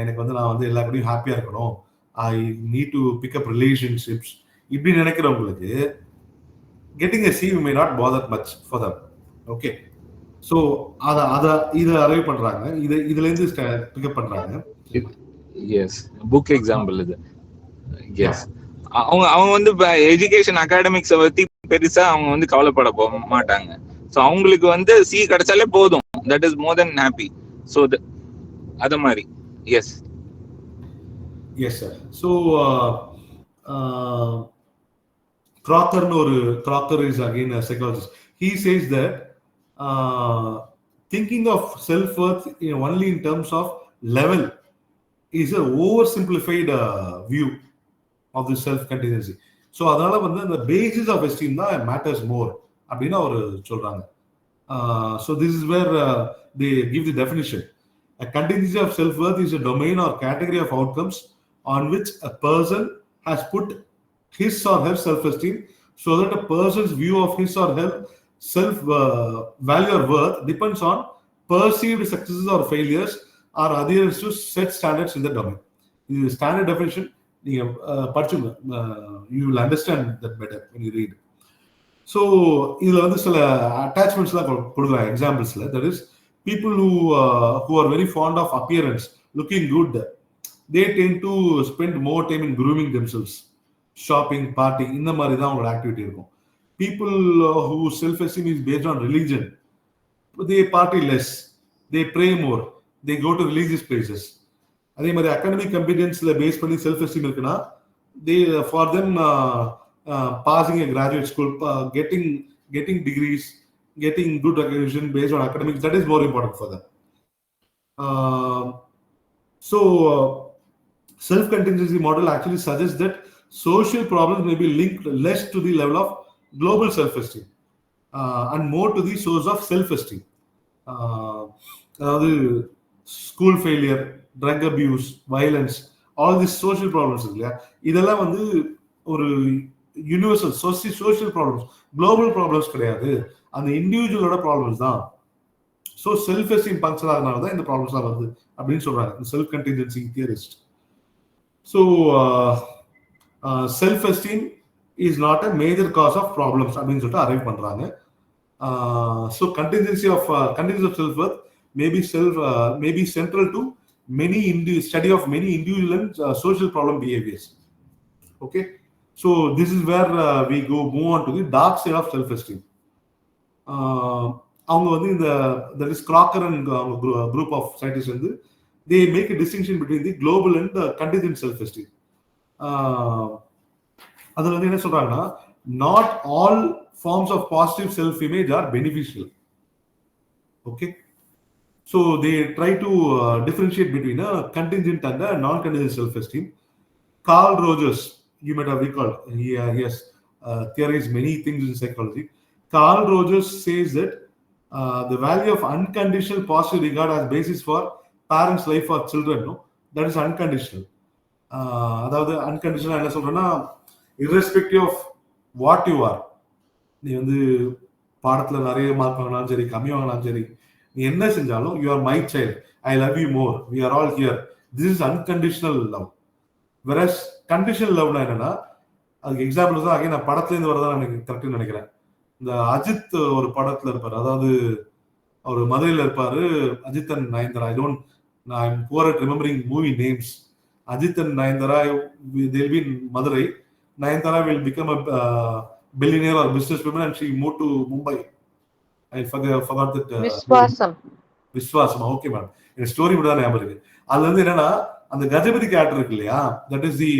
எனக்கு வந்து நான் வந்து எல்லா கூடயும் ஹாப்பியா இருக்கணும், I need to pick up relationships, இப்படி நினைக்கிறவங்களுக்கு getting a C may not bother much for them. Okay, so இதை அரைவ் பண்றாங்க, இதுல இருந்து பிக்கப் பண்றாங்க. எஸ், புக் எக்ஸாம்பிள் இது. எஸ், அவங்க வந்து எஜுகேஷன் அகாடமிக்ஸை பத்தி பெருசா அவங்க வந்து கவலைப்பட மாட்டாங்க. ஸோ அவங்களுக்கு வந்து சி கிடைச்சாலே போதும், that is more then happy. So அத மாதிரி. Yes sir. So Crocker is again a psychologist. He says that thinking of self-worth only in terms of level is an oversimplified view of the self-contingency. So அதனால வந்து the basis of esteem தான் matters more அப்படின்னு அவர் சொல்றாங்க. So this is where they give the definition. A contingency of self-worth is a domain or category of outcomes on which a person has put his or her self-esteem, so that a person's view of his or her self-value or worth depends on perceived successes or failures or adherence to set standards in the domain. This is standard definition. You will understand that better when you read. So இதுல வந்து சில அட்டாச்மெண்ட்ஸ்லாம் கொடுக்குறாங்க எக்ஸாம்பிள்ஸ்ல. That is people who are very fond of appearance, looking good, they tend to spend more time in grooming themselves, shopping, partying, இந்த மாதிரி தான் அவங்களோட ஆக்டிவிட்டி இருக்கும். People whose self-esteem is based on religion, they party less, they pray more, they go to religious places. அதே மாதிரி academic கம்பீட்டன்ஸ்ல base பண்ணி self esteem இருக்குன்னா, they for them passing a graduate school, getting degrees, getting good recognition based on academics, that is more important for them. So self-contingency model actually suggests that social problems may be linked less to the level of global self-esteem and more to the source of self-esteem. அதாவது school failure, drug abuse, violence, all this social problems இருக்கு இல்லையா, இதெல்லாம் வந்து ஒரு universal social problems, global problems கிடையாது, அந்த இண்டிவிஜுவலோட problems தான். ஸோ செல்ஃப் எஸ்டீம் பங்க்ஷன் ஆகிறதுனால தான் இந்த ப்ராப்ளம்ஸ்லாம் வருது அப்படின்னு சொல்றாங்க self contingency theorist. So self esteem is not a major cause of problems அப்படின்னு சொல்லிட்டு அரைவ் பண்றாங்க. So contingency of self worth may be central to study of many individual and social problem behaviors. Okay, so this is where we move on to the dark side of self-esteem. அவங்க வந்து இந்த that is Crocker and group of scientists வந்து they make a distinction between the global and the contingent self-esteem. அதுல வந்து என்ன சொல்றாங்கன்னா, not all forms of positive self-image are beneficial. Okay, so they try to differentiate between a contingent and a non-contingent self-esteem. Carl Rogers, you might have recalled, he has theorized many things in psychology. Carl Rogers says that the value of unconditional positive regard as basis for parents' life for children, that is unconditional. அதாவது unconditional என்ன சொல்றேன்னா, irrespective of what you are, நீ வந்து பாடத்துல நிறைய mark வாங்கினாலும் சரி, கம்மி வாங்கினாலும் சரி, நீ என்ன செஞ்சாலும் you are my child, I love you more, we are all here. This is unconditional love. Versus conditional லவ்னா என்னன்னா, அதுக்கு எக்ஸாம்பிள் தான் அகைன் நான் படத்துலேருந்து வரதான் எனக்கு கரெக்டுன்னு நினைக்கிறேன். இந்த அஜித் ஒரு படத்துல இருப்பாரு, அதாவது அவர் மதுரையில் இருப்பாரு, Ajith and Nayanthara. I'm poor at remembering movie names. Ajit and Nayandara, they'll be in Madurai. Nayandara will become a billionaire or businesswoman and she moved to Mumbai. I forgot that. Viswasam. விஸ்வாசமா, ஓகே மேடம். எனக்கு story மட்டும் தான் ஞாபகம் இருக்கு. அதுல வந்து என்னன்னா, அந்த கஜபதி கேரக்டர் இருக்கு இல்லையா, that is the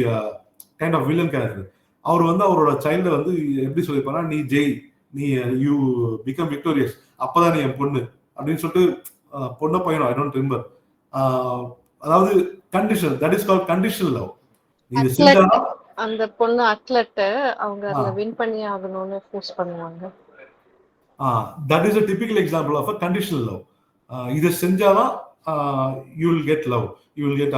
kind of villain character. அவர் வந்து அவரோட சைல்ட வந்து எப்படி சொல்லியிருப்பாரா, நீ ஜெய், நீ யூ பிகம் விக்டோரியஸ், அப்பதான் நீ என் பொண்ணு அப்படின்னு சொல்லிட்டு பொண்ணை பையனும், ஐ டோன்ட் ரிமெம்பர். அதாவது condition, that is called conditional love. நீங்க செஞ்சாலும் அந்த பொண்ணு அத்லெட், அவங்க அதுல வின் பண்ணி ஆகணும்னு ஃபோர்ஸ் பண்ணுவாங்க. That is a typical example of a conditional love. இதை செஞ்சாதான் you will get love, you will get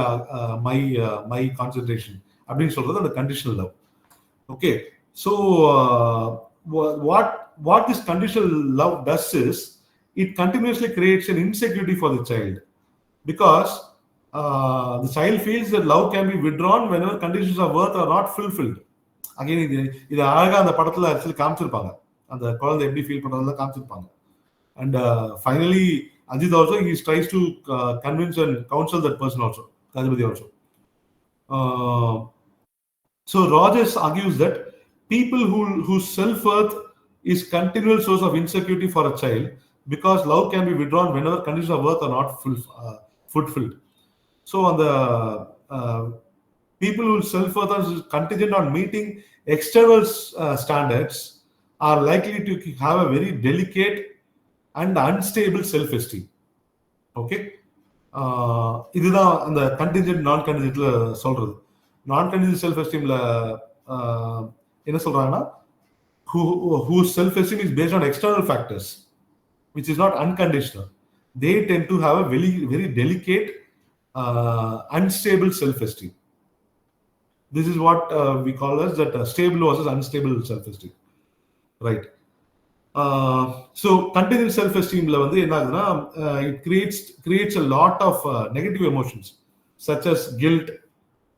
my concentration அப்படின்னு சொல்றது அந்த conditional love. Okay, so what this conditional love does is it continuously creates an insecurity for the child, because the child feels that love can be withdrawn whenever conditions of worth are not fulfilled. Again, இது அழகா அந்த படத்துல actually காமிச்சிருப்பாங்க, அந்த குழந்தை எப்படி feel பண்றதுல காமிச்சிருப்பாங்க. And finally Ajit also, he tries to convince and counsel that person also, Kajapati also. So Rogers argues that people whose self-worth is continual source of insecurity for a child, because love can be withdrawn whenever conditions of worth are not fulfilled. So on the people whose self-worth is contingent on meeting external standards are likely to have a very delicate and unstable self-esteem. Okay, இதுதான் அந்த contingent நான் கண்டிஜென்ட்ல சொல்றது. நான் contingent self எஸ்டீம்ல என்ன சொல்றாங்கன்னா, whose self-esteem is based on external factors, which is not unconditional, they tend to have a very, very delicate, unstable self-esteem. This is what we call as that stable versus unstable self-esteem, right? So contingent self-esteemல வந்து என்ன ஆகுதுன்னா, it creates a lot of negative emotions such as guilt,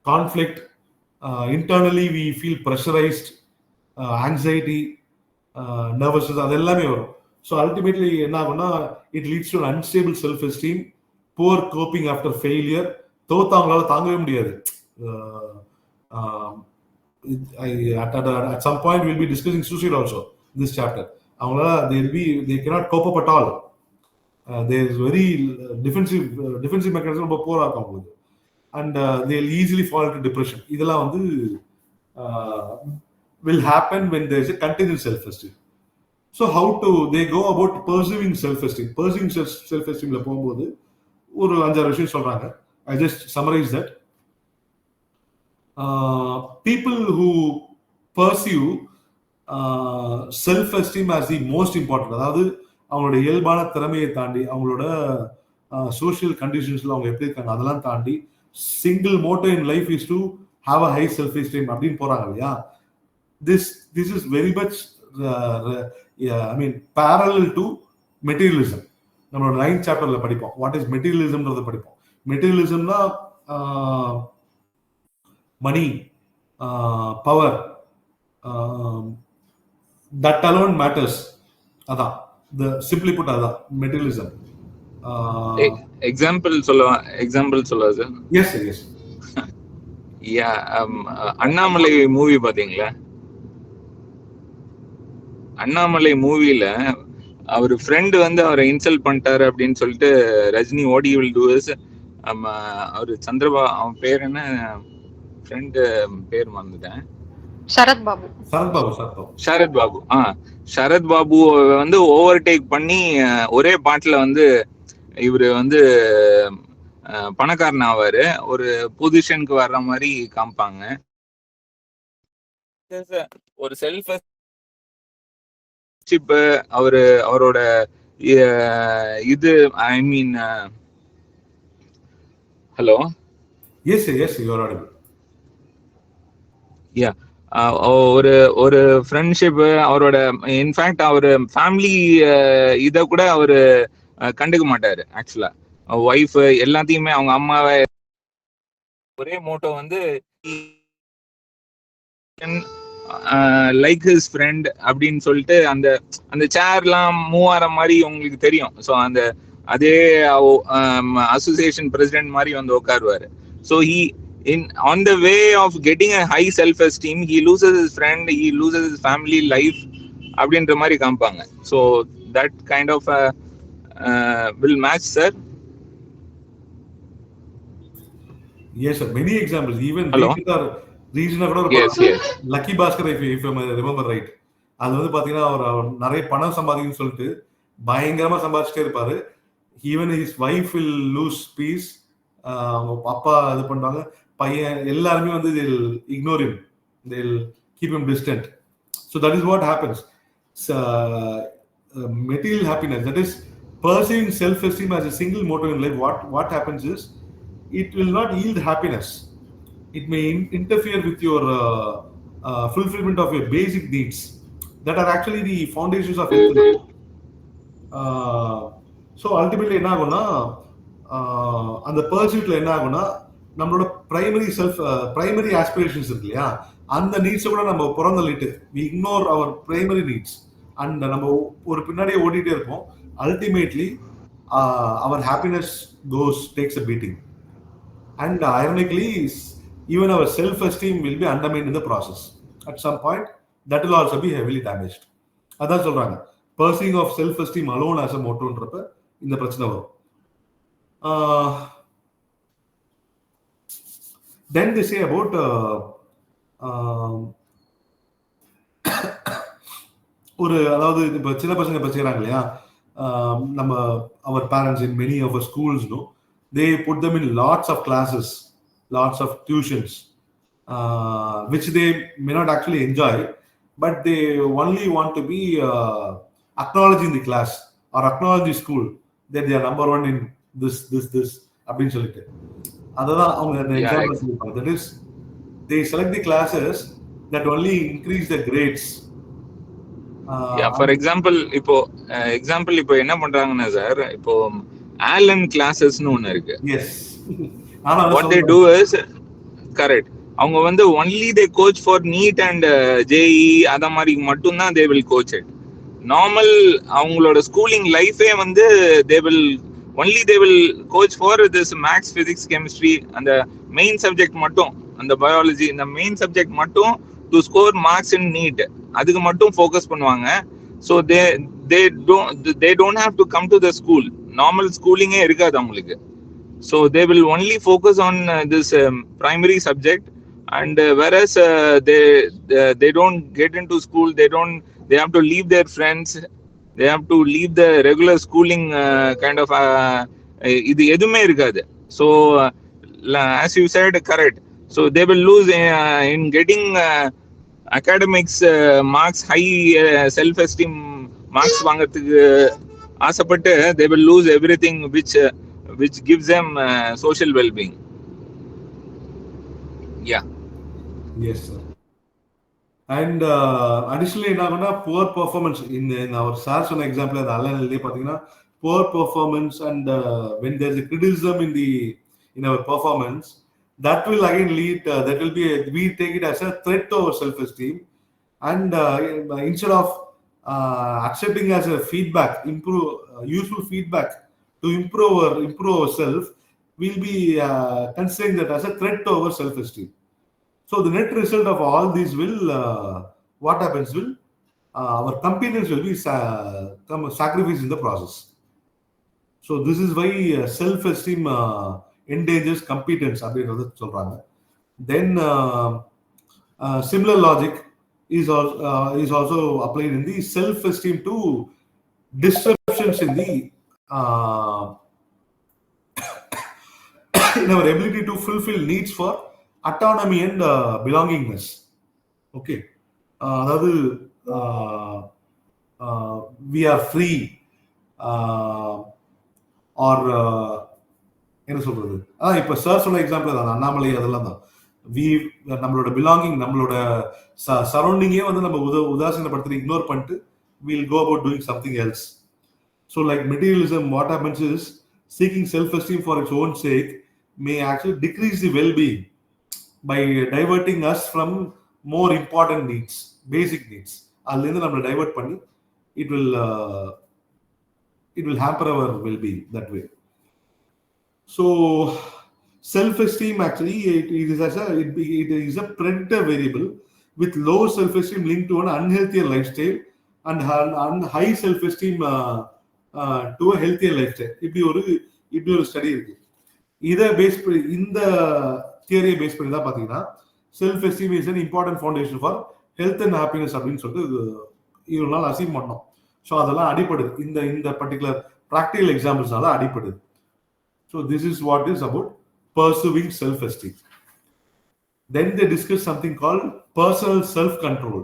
conflict, internally we feel pressurized, anxiety, nervousness, அது எல்லாமே வரும். So ultimately என்ன ஆகும்னா, it leads to unstable self esteem, poor coping after failure. தோத்து அவங்களால தாங்கவே முடியாது. At some point we'll be discussing suicide also in this chapter. அவங்களால they cannot cope up at all. There is very defensive mechanism ரொம்ப போரா இருக்கும் அவங்களுக்கு, and they'll easily fall into depression. இதெல்லாம் வந்து will happen when there is a contingent self-esteem. So how to they go about pursuing self-esteem? Pursuing self-esteemல போகும்போது ஒரு 5-6 விஷயம் சொல்றாங்க. I just summarize that. People who pursue self-esteem as the most important, அதாவது அவங்களோட இயல்பான திறமையை தாண்டி, அவங்களோட சோஷியல் கண்டிஷன்ஸ்ல அவங்க எப்படி இருக்காங்க அதெல்லாம் தாண்டி, single motto in life is to have a high self-esteem அப்படின்னு போறாங்க இல்லையா. This is very much parallel to materialism. நம்மளோட 9th chapterல படிப்போம். வாட் இஸ் மெட்டீரியலிசம்ன்றத படிப்போம். மெட்டீரியலிசம்னா money, power, that alone matters. அதான் சிம்பிளி புட், அதான் மெட்டீரியலிசம். எக்ஸாம்பிள் சொல்லுவா sir. Yes sir, yes. Annamalai movie பாத்தீங்களா? அண்ணாமலை மூவில அவர் ஃப்ரெண்டு வந்து அவரை இன்சல்ட் பண்ணிட்டாரு அப்படின்னு சொல்லிட்டு ரஜினி ஓடி வில் டூ இஸ், அவரு அவன் பேர் என்ன, ஃப்ரெண்டு பேர் மறந்துட்டேன், சரத் பாபு வந்து ஓவர்டேக் பண்ணி ஒரே பாட்டுல வந்து இவரு வந்து பணக்காரன் ஆவாரு, ஒரு பொசிஷனுக்கு வர்ற மாதிரி காமிப்பாங்க. ஒரு செல்ஃப் அவரோட இது, I mean, hello, yes yes, you are audible. Yeah, ஒரு ஃப்ரெண்ட்ஷிப், அவரோட இன்ஃபேக்ட் அவரு ஃபேமிலி இத கூட அவரு கண்டுக்க மாட்டாரு. ஆக்சுவலா ஒய்ஃப் எல்லாத்தையுமே அவங்க அம்மாவை ஒரே மோட்டோ வந்து லைக் ஹிஸ் ஃப்ரெண்ட் அப்படின்னு சொல்லிட்டு அந்த அந்த சேர்லாம் மூவ் ஆகிற மாதிரி உங்களுக்கு தெரியும். ஸோ அந்த அதே அசோசியேஷன் பிரசிடென்ட் மாதிரி வந்து உட்காருவாரு. So he in on the way of getting a high self esteem he loses his friend, he loses his family life அப்படின்ற மாதிரி காமிப்பாங்க. So that kind of will match sir. Yes, sir. Many examples. Even Hello. ரீசனா கூட Yes, yes. Lucky Bhaskar if remember right, அது வந்து பாத்தீங்கன்னா அவர் நிறைய பணம் சம்பாதிக்குன்னு சொல்லிட்டு பயங்கரமா சம்பாதிச்சுட்டே இருப்பாரு. Even his wife will lose peace. அவங்க அப்பா இது பண்றாங்க, பையன் எல்லாருமே வந்து ignore him, they'll keep him distant. So that is what happens. Material happiness, that is pursuing self-esteem as a single motive in life, what happens is it will not yield happiness. It may interfere with your fulfillment of your basic needs that are actually the foundations of health. So ultimately என்ன ஆகும்னா, அந்த பர்சூட்ல என்ன ஆகும்னா நம்மளோட primary aspirations இருக்கு இல்லையா, அந்த நீட்ஸை கூட நம்ம புறந்தள்ளிட்டு we ignore our primary needs and நம்ம ஒரு பின்னாடியே ஓடிட்டே இருப்போம். Ultimately our happiness takes a beating. And ironically, even our self-esteem will be undermined in the process. At some point, that will also be heavily damaged. அதான் சொல்றாங்க, pursuing of self-esteem alone as a mottoன்றப்ப இந்த பிரச்சனை வரும். Then they say about ஒரு அதாவது இப்போ சின்ன பசங்க இப்போ செய்கிறாங்க இல்லையா, நம்ம our parents in many of our schools no, they put them in lots of classes, lots of tuitions, which they may not actually enjoy, but they only want to be acknowledged in the class or acknowledged in school that they are number one in this அப்படின்னு சொல்லிட்டு அததான் அவங்க அந்த example சொல்லிருப்பாங்க. That is, they select the classes that only increase the grades. For example இப்போ என்ன பண்றாங்கன்னா sir, இப்போ ஆலன் கிளாஸஸ்னு ஒண்ணு இருக்கு. What they do is correct, அவங்க வந்து only they coach for NEET and JEE அத மாதிரி மட்டும் தான் they will coach it. Normal அவங்களோட ஸ்கூலிங் லைஃபே வந்து they will coach for this maths, physics, chemistry அந்த மெயின் சப்ஜெக்ட் மட்டும், அந்த பயாலஜி இந்த மெயின் சப்ஜெக்ட் மட்டும் to score marks in NEET அதுக்கு மட்டும் ஃபோக்கஸ் பண்ணுவாங்க. So they don't have to come to the school. Normal ஸ்கூலிங்கே இருக்காது அவங்களுக்கு. So they will only focus on this primary subject, and whereas they don't get into school, they have to leave their friends, they have to leave the regular schooling kind of இது எதுவுமே இருக்காது. So as you said, correct, so they will lose in getting academics marks, high self esteem marks வாங்கிறதுக்கு ஆசைப்பட்டு they will lose everything which gives them social well-being. Yeah. Yes, sir. And additionally என்ன ஆகும்னா poor performance in our SARS one example அது அலனிலே பாத்தீங்கன்னா poor performance and when there is a criticism in our performance, that will again lead we take it as a threat to our self-esteem, and instead of accepting as a feedback, useful feedback to improve ourselves, we'll be considering that as a threat to our self-esteem. So the net result of all these will what happens will our competence will be sacrificed in the process. So this is why self-esteem endangers competence அப்படின்றத சொல்றாங்க. Then similar logic is also applied in the self-esteem to disruptions in the in our ability to fulfill needs for autonomy and belongingness. Okay, அதாவது we are free or என்ன சொல்றது, இப்ப sir சொன்ன example தான் அண்ணாமலை, அதெல்லாம் தான் நம்மளோட பிலாங்கிங், நம்மளோட சரௌண்டிங்கே வந்து நம்ம உதாசீனப்படுத்தி இக்னோர் பண்ணிட்டு we'll go about doing something else. So, like materialism, what happens is seeking self-esteem for its own sake may actually decrease the well-being by diverting us from more important needs, basic needs. I'll divert panni. It will uh, it will hamper our well-being that way. So, self-esteem actually it is a predictor variable with low self-esteem linked to an unhealthier lifestyle and high self-esteem to a healthier lifestyle. இப்படி ஒரு study இருக்கு. இதை base பண்ணி இந்த தியரியை base பண்ணி தான் பார்த்தீங்கன்னா self esteem is an important foundation for health and happiness அப்படின்னு சொல்லிட்டு இவ்வளோ நாள் அசீவ் பண்ணோம். ஸோ அதெல்லாம் அடிப்படுது இந்த பர்டிகுலர் ப்ராக்டிகல் எக்ஸாம்பிள்ஸ்னால அடிப்படுது. So this is what is about pursuing self-esteem. Then they discuss something called personal self-control.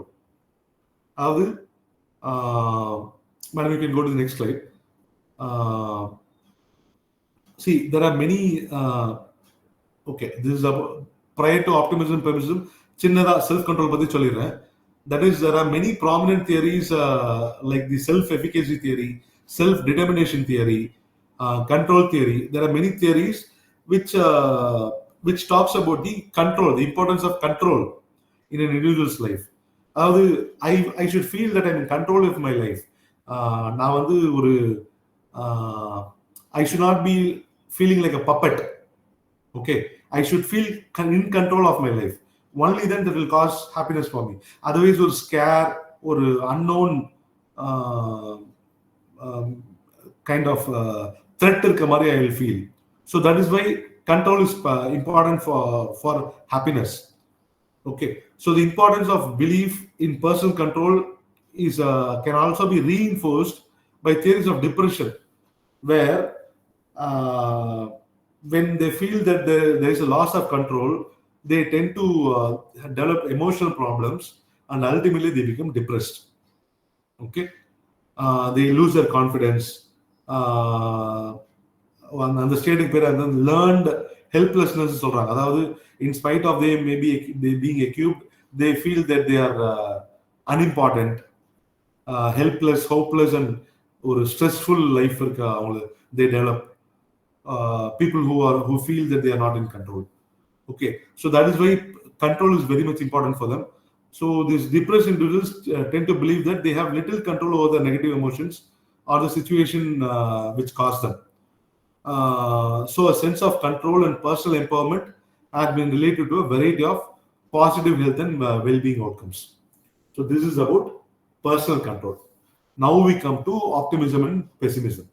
Madam, you can go to the next slide. See, there are many. Okay, this is about prior to optimism, pessimism. Chinnada self-control பத்தி சொல்லிடுறேன். That is, there are many prominent theories like the self-efficacy theory, self-determination theory, control theory. There are many theories which talks about the control, the importance of control in an individual's life. I should feel that I'm in control of my life. நான் வந்து ஒரு I should not be feeling like a puppet. Okay, I should feel in control of my life. Only then that will cause happiness for me. Otherwise, ஒரு scare, ஒரு unknown kind of threat இருக்க மாதிரி I will feel. So that is why control is important for happiness. Okay, so the importance of belief in personal control is can also be reinforced by theories of depression, where when they feel that there is a loss of control, they tend to develop emotional problems and ultimately they become depressed. Okay, they lose their confidence. அந்த ஸ்டேட்டுக்கு பேர் அந்த learnt helplessness சொல்றாங்க. அதாவது in spite of they being accused, they feel that they are unimportant, helpless, hopeless and ஒரு stressful life இருக்கு அவங்களுக்கு. they develop people who feel that they are not in control. Okay, so that is why control is very much important for them. So these depressed individuals tend to believe that they have little control over the negative emotions or the situation which caused them. So a sense of control and personal empowerment has been related to a variety of positive health and well-being outcomes. So this is about personal control. Now we come to optimism and pessimism.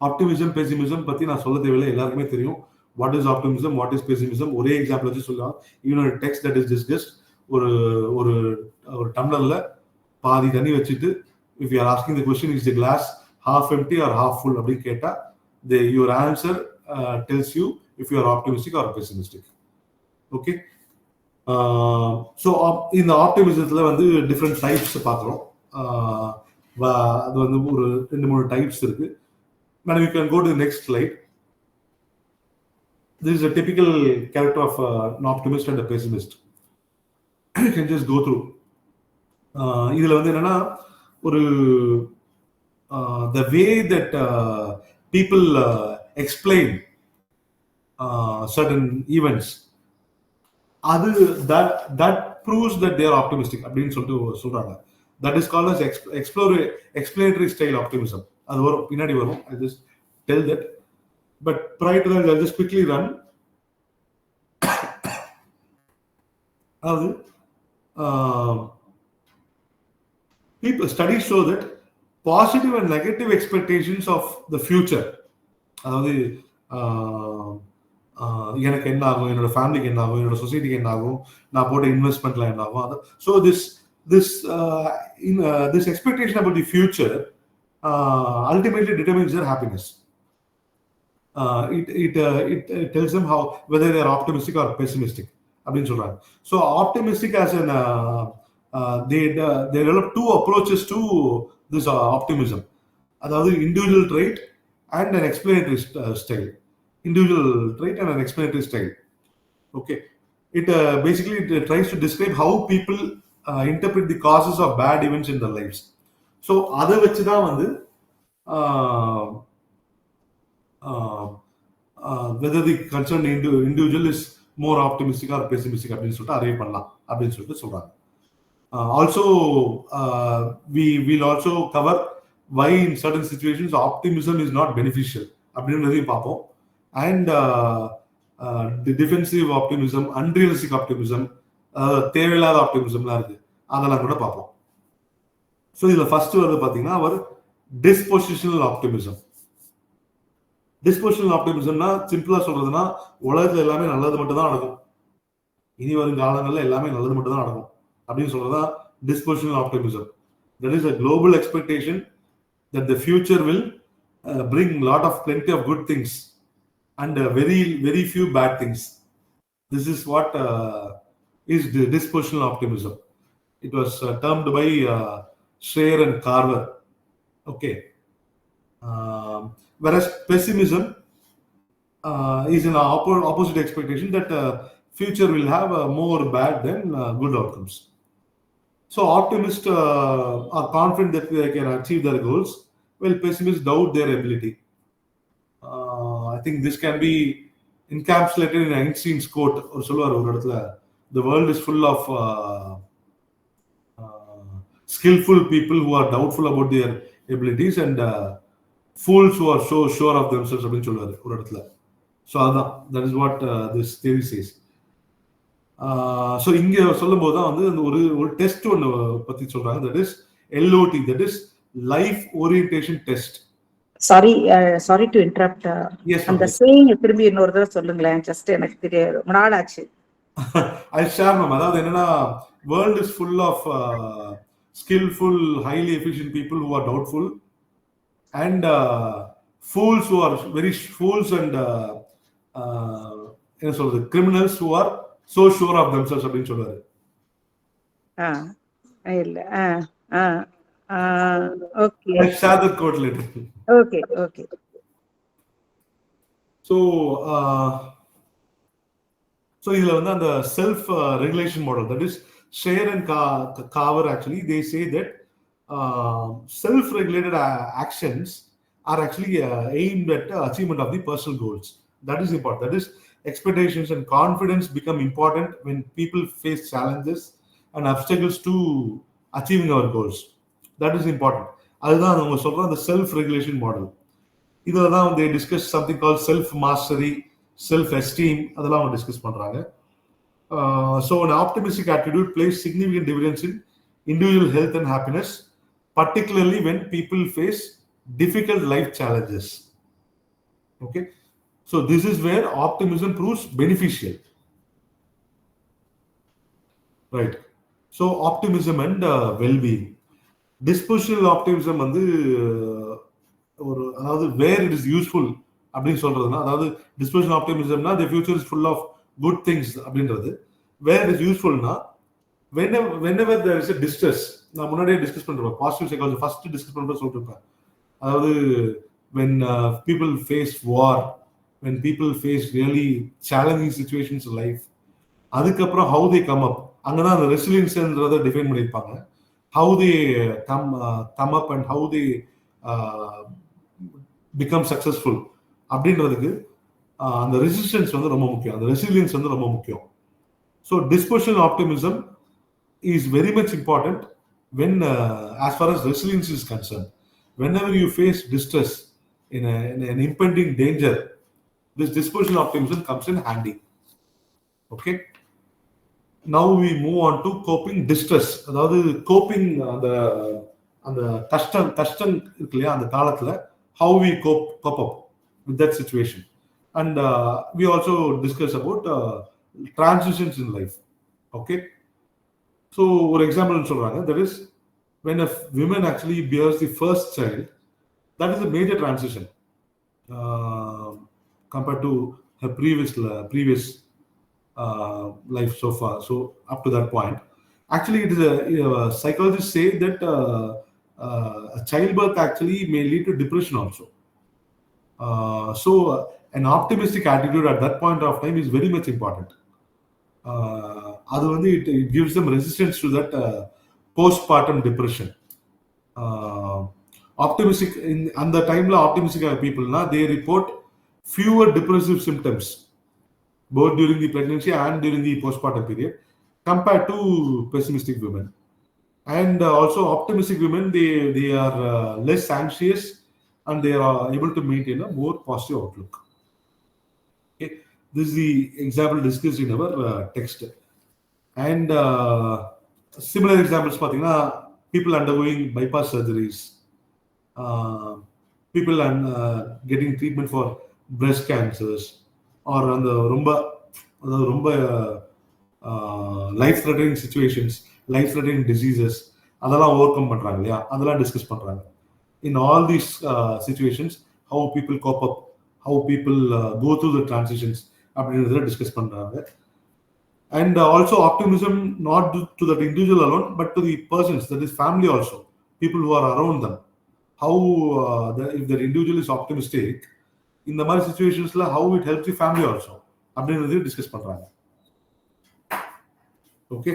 Optimism, pessimism பத்தி நான் சொல்ல தேவையில்லை, எல்லாருக்குமே தெரியும். What is optimism, what is pessimism? ஒரே example வச்சு சொல்லலாம். Even a text that is discussed, ஒரு டம்ளர்ல பாதி தண்ணி வச்சுட்டு if you are asking the question, is the glass half empty or half full அப்படின்னு கேட்டா your answer tells you if you are optimistic or pessimistic. Okay, so இந்த ஆப்டிமிசத்துல வந்து different types பார்க்குறோம். அது வந்து ஒரு 2-3 டைப்ஸ் இருக்கு. Now you can go to the next slide. This is a typical character of an optimist and a pessimist. You can just go through. இதுல வந்து என்னன்னா ஒரு the way that people explain certain events, that proves that they are optimistic அப்படின்னு சொல்லிட்டு சொல்றாங்க. That is called as explanatory style optimism. அது வரும், பின்னாடி வரும். I just tell that. But prior to that, I'll just quickly run. Studies show that positive and negative expectations of the future, அதாவது எனக்கு என்ன ஆகும், என்னோட ஃபேமிலிக்கு என்ன ஆகும், என்னோட சொசைட்டிக்கு என்ன ஆகும், நான் போட்ட இன்வெஸ்ட்மெண்ட்ல என்ன ஆகும். So this expectation about the future ultimately determines their happiness. It tells them how whether they are optimistic or pessimistic அப்படின்னு சொல்றாங்க. So optimistic as an they develop two approaches to this optimism. அதாவது individual trait and an explanatory style. Individual trait and an explanatory style. Okay, it basically it tries to describe how people interpret the causes of bad events in their lives. So அதை வச்சுதான் வந்து uh, uh, whether the concerned individual is more optimistic or pessimistic அப்படின்னு சொல்லிட்டு arrive பண்ணலாம் அப்படின்னு சொல்லிட்டு சொல்றாங்க. Also, we will also cover why in certain situations optimism is not beneficial அப்படின்றதையும் பார்ப்போம். And the defensive optimism, unrealistic optimism, தேவையில்லாத ஆப்டிமிசம்லாம் இருக்கு, அதெல்லாம் கூட பார்ப்போம். ஸோ இதுல ஃபர்ஸ்ட் வந்து பாத்தீங்கன்னா அவர் டிஸ்பொசிஷனல் ஆப்டிமிசம். டிஸ்பொசிஷனல் ஆப்டிமிசம்னா சிம்பிளா சொல்றதுன்னா உலகத்துல எல்லாமே நல்லது மட்டும் தான் நடக்கும், இனி வரும் காலங்கள்ல எல்லாமே நல்லது மட்டும் தான் நடக்கும் அப்படின்னு சொல்றதா dispositional optimism. That is a global expectation that the future will bring lot of plenty of good things and very few bad things. This is what is the dispositional optimism. It was termed by Schreier and Carver. Okay. Whereas pessimism is an opposite expectation that future will have more bad than good outcomes. So optimists are confident that they can achieve their goals, while pessimists doubt their ability. I think this can be encapsulated in Einstein's quote. The world is full of skillful people who are doubtful about their abilities and fools who are so sure of themselves. So that is what this theory says. So இங்கே சொல்லும் போது தான் வந்து ஒரு test ஒன்று பற்றி சொல்றாங்க, that is LOT, that is life orientation test. Sorry to interrupt. அந்த சேயிங் திரும்பி இன்னொரு தடவை சொல்லுங்களேன், ஜஸ்ட் எனக்கு தெரியாது, ரொம்ப நாள் ஆச்சு. I share ma'am. அதாவது என்னன்னா, world is full of skillful highly efficient people who are doubtful and fools who are very fools and என்ன சொல்றது, criminals who are so sure of themselves அப்படின்னு சொல்றாரு. இல்ல okay, I share the quote later. Okay. So இதுல வந்து அந்த self regulation model, that is Schreier and Carver, actually they say that self regulated actions are actually aimed at achievement of the personal goals. That is important. That is, expectations and confidence become important when people face challenges and obstacles to achieving our goals. That is important. அதுதான் அவங்க சொல்ற அந்த self regulation model. இதில் தான் வந்து discuss something கால் self mastery, self esteem, அதெல்லாம் அவங்க discuss பண்றாங்க. So an optimistic attitude plays significant dividends in individual health and happiness, particularly when people face difficult life challenges. Okay. So this is where optimism proves beneficial, right? So optimism and well-being. Dispositional optimism வந்து ஒரு, அதாவது where it is useful அப்படின்னு சொல்றதுன்னா, அதாவது dispositional optimismனா the future is full of good things அப்படின்றது. Where it is usefulனா whenever there is a distress. நான் முன்னாடியே discuss பண்றேன், பாசிட்டிவ் சைக்காலஜி ஃபர்ஸ்ட் டிஸ்கஸ் பண்றேன் சொல்லிருப்பேன். அதாவது when people face war, when people face really challenging situations in life, அதுக்கப்புறம் how they come up, அங்கதான் அந்த ரெசிலியன்ஸ்ன்றதை define பண்ணியிருப்பாங்க. how they come up and how they become successful அப்படின்றதுக்கு அந்த resistance வந்து ரொம்ப முக்கியம், அந்த ரெசிலியன்ஸ் வந்து ரொம்ப முக்கியம். So dispositional optimism is very much important when as far as resilience is concerned. Whenever you face distress, in an impending danger, this dispositional optimism comes in handy. Okay. Now we move on to coping distress. அதாவது coping, அந்த கஷ்டம் இருக்கு இல்லையா அந்த காலத்துல, how we cope up with that situation. And we also discuss about transitions in life. Okay. So ஒரு example சொல்றாங்க, that is when a woman actually bears the first child, that is a major transition compared to her previous life so far. So up to that point, actually it is psychologists say that a childbirth actually may lead to depression also. So an optimistic attitude at that point of time is very much important. அது வந்து it gives them resistance to that postpartum depression. optimistic in அந்த டைம்ல optimistic peopleனா they report fewer depressive symptoms both during the pregnancy and during the postpartum period compared to pessimistic women. And also optimistic women, they are less anxious and they are able to maintain a more positive outlook. Okay, this is the example discussed in our text. And similar examples, people undergoing bypass surgeries, people getting treatment for breast cancers, or on the rumba life threatening situations, life threatening diseases, அதெல்லாம் overcome பண்றாங்க இல்லையா, அதெல்லாம் discuss பண்றாங்க. In all these situations, how people cope up, how people go through the transitions அப்படின்றத discuss பண்றாங்க. And also optimism not to that individual alone, but to the persons, that is family also, people who are around them. How if the individual is optimistic, in the மாதிரி situations how it helps the family also அப்படின்றதையும் discuss பண்றாங்க. Okay,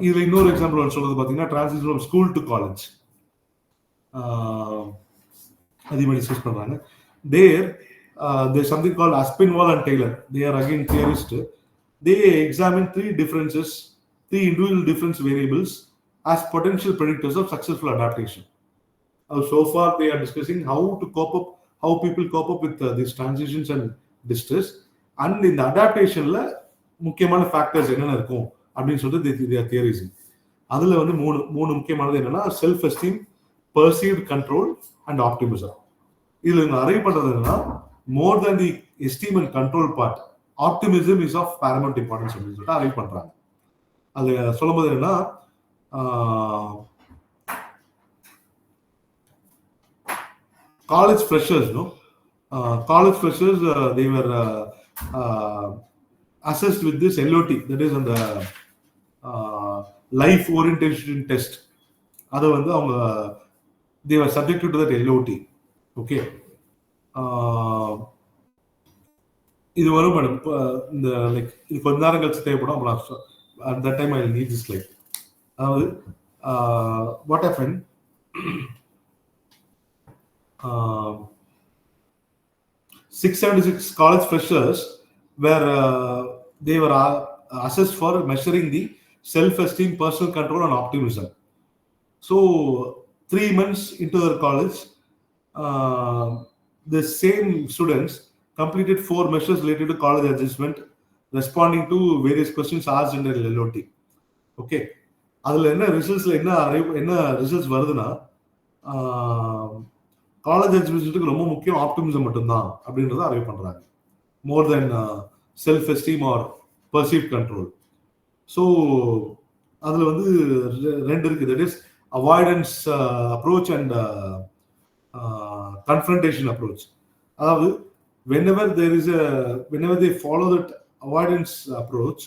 இதுல இன்னொரு example சொல்றது பார்த்தீங்கன்னா transition from school to college, அதிகமாக discuss பண்றாங்க. There's something called Aspinwall and Taylor. They are again theorists. They examine three individual difference variables as potential predictors of successful adaptation. So far they are discussing how people cope up with these transitions and distress, and in the adaptation la முக்கியமான factors என்னென்ன இருக்கும் அப்படின்னு சொல்லிட்டு they are theorizing. அதுல வந்து மூணு முக்கியமானது என்னன்னா self esteem, perceived control and optimism. இதுல இவங்க அரைவ் பண்றது என்னன்னா more than the esteem and control part, optimism is of paramount importance அப்படின்னு சொல்லிட்டு அரைவ் பண்றாங்க. அது சொல்லும்போது என்னன்னா college freshers, they were assessed with this LOT, that is on the life orientation test. அது வந்து அவங்க they were subjected to that LOT. Okay, இது வரும் இந்த லைக் இது கொஞ்ச நேரம் கழிச்சு தேவைப்படும். at that time I will need this slide. அதாவது what happened, 676 college freshers where they were assessed for measuring the self-esteem, personal control and optimism. So 3 months into their college, the same students completed 4 measures related to college adjustment, responding to various questions asked in their LOT. Okay, அதுல என்ன results வருதுன்னா college அட்மிஷனுக்கு ரொம்ப முக்கியம் optimism மட்டும்தான் அப்படின்றத arrive பண்றாங்க, more then self esteem or perceive control. So அதுல வந்து ரெண்டு இருக்கு, that is avoidance approach and confrontation approach. அதாவது whenever they follow that avoidance approach,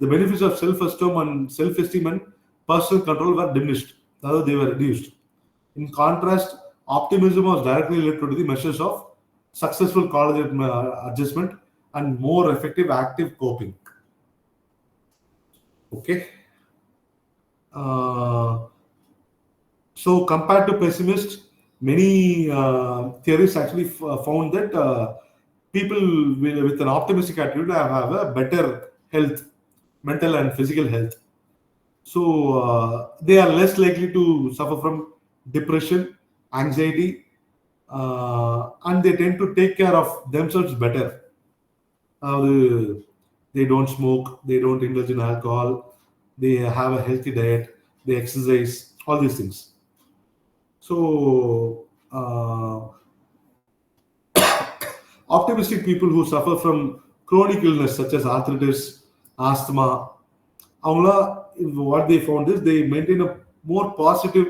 the benefits of self-esteem and personal control were diminished, அதாவது they were reduced. In contrast, optimism was directly related to the measures of successful college adjustment and more effective active coping. Okay, so compared to pessimists, many theorists actually found that people with an optimistic attitude have a better health, mental and physical health. So they are less likely to suffer from depression, anxiety, and they tend to take care of themselves better. They don't smoke, they don't indulge in alcohol, they have a healthy diet, they exercise, all these things. So optimistic people who suffer from chronic illness such as arthritis, asthma, what they found is they maintain a more positive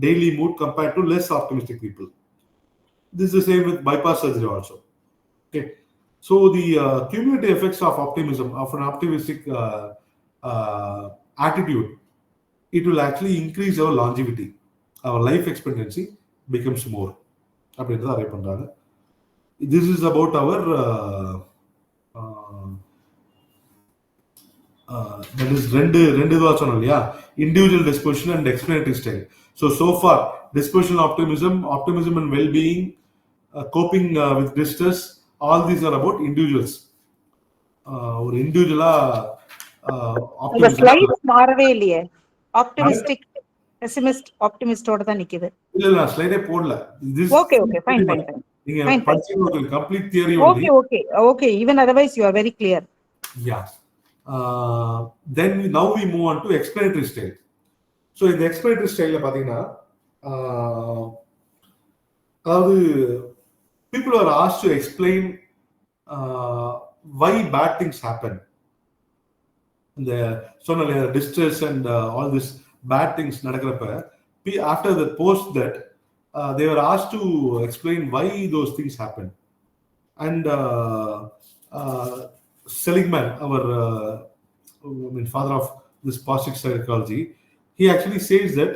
daily mood compared to less optimistic people. This is the same with bypass surgery also. Okay, so the cumulative effects of optimism, of an optimistic attitude, it will actually increase our longevity, our life expectancy becomes more. அப்படின்றத arrive பண்றாங்க. This is about our that is ரெண்டு இதுவா சொன்னோம் இல்லையா, individual disposition and explanatory style. So far dispositional optimism and well-being, coping with distress, all these are about individuals. ஒரு இண்டிவிஜுவலா உங்க slides மாறவே இல்லையே. ஆப்டிமிஸ்டிக் பெசிமிஸ்ட் ஆப்டிமிஸ்டோட தான் நிக்குது. இல்ல ஸ்லைடே போடல. ஓகே ஃபைன் நீங்க படிச்சீங்க ஒரு complete theory only. Okay even otherwise you are very clear. Yeah. Then now we move on to explanatory style. So in the explanatory style பாத்தீங்கன்னா அதாவது people are asked to explain why bad things happen. The சொன்ன distress and all this bad things நடக்கிறப்ப after the post that they were asked to explain why those things happen. And Seligman, our father of this positive psychology, he actually says that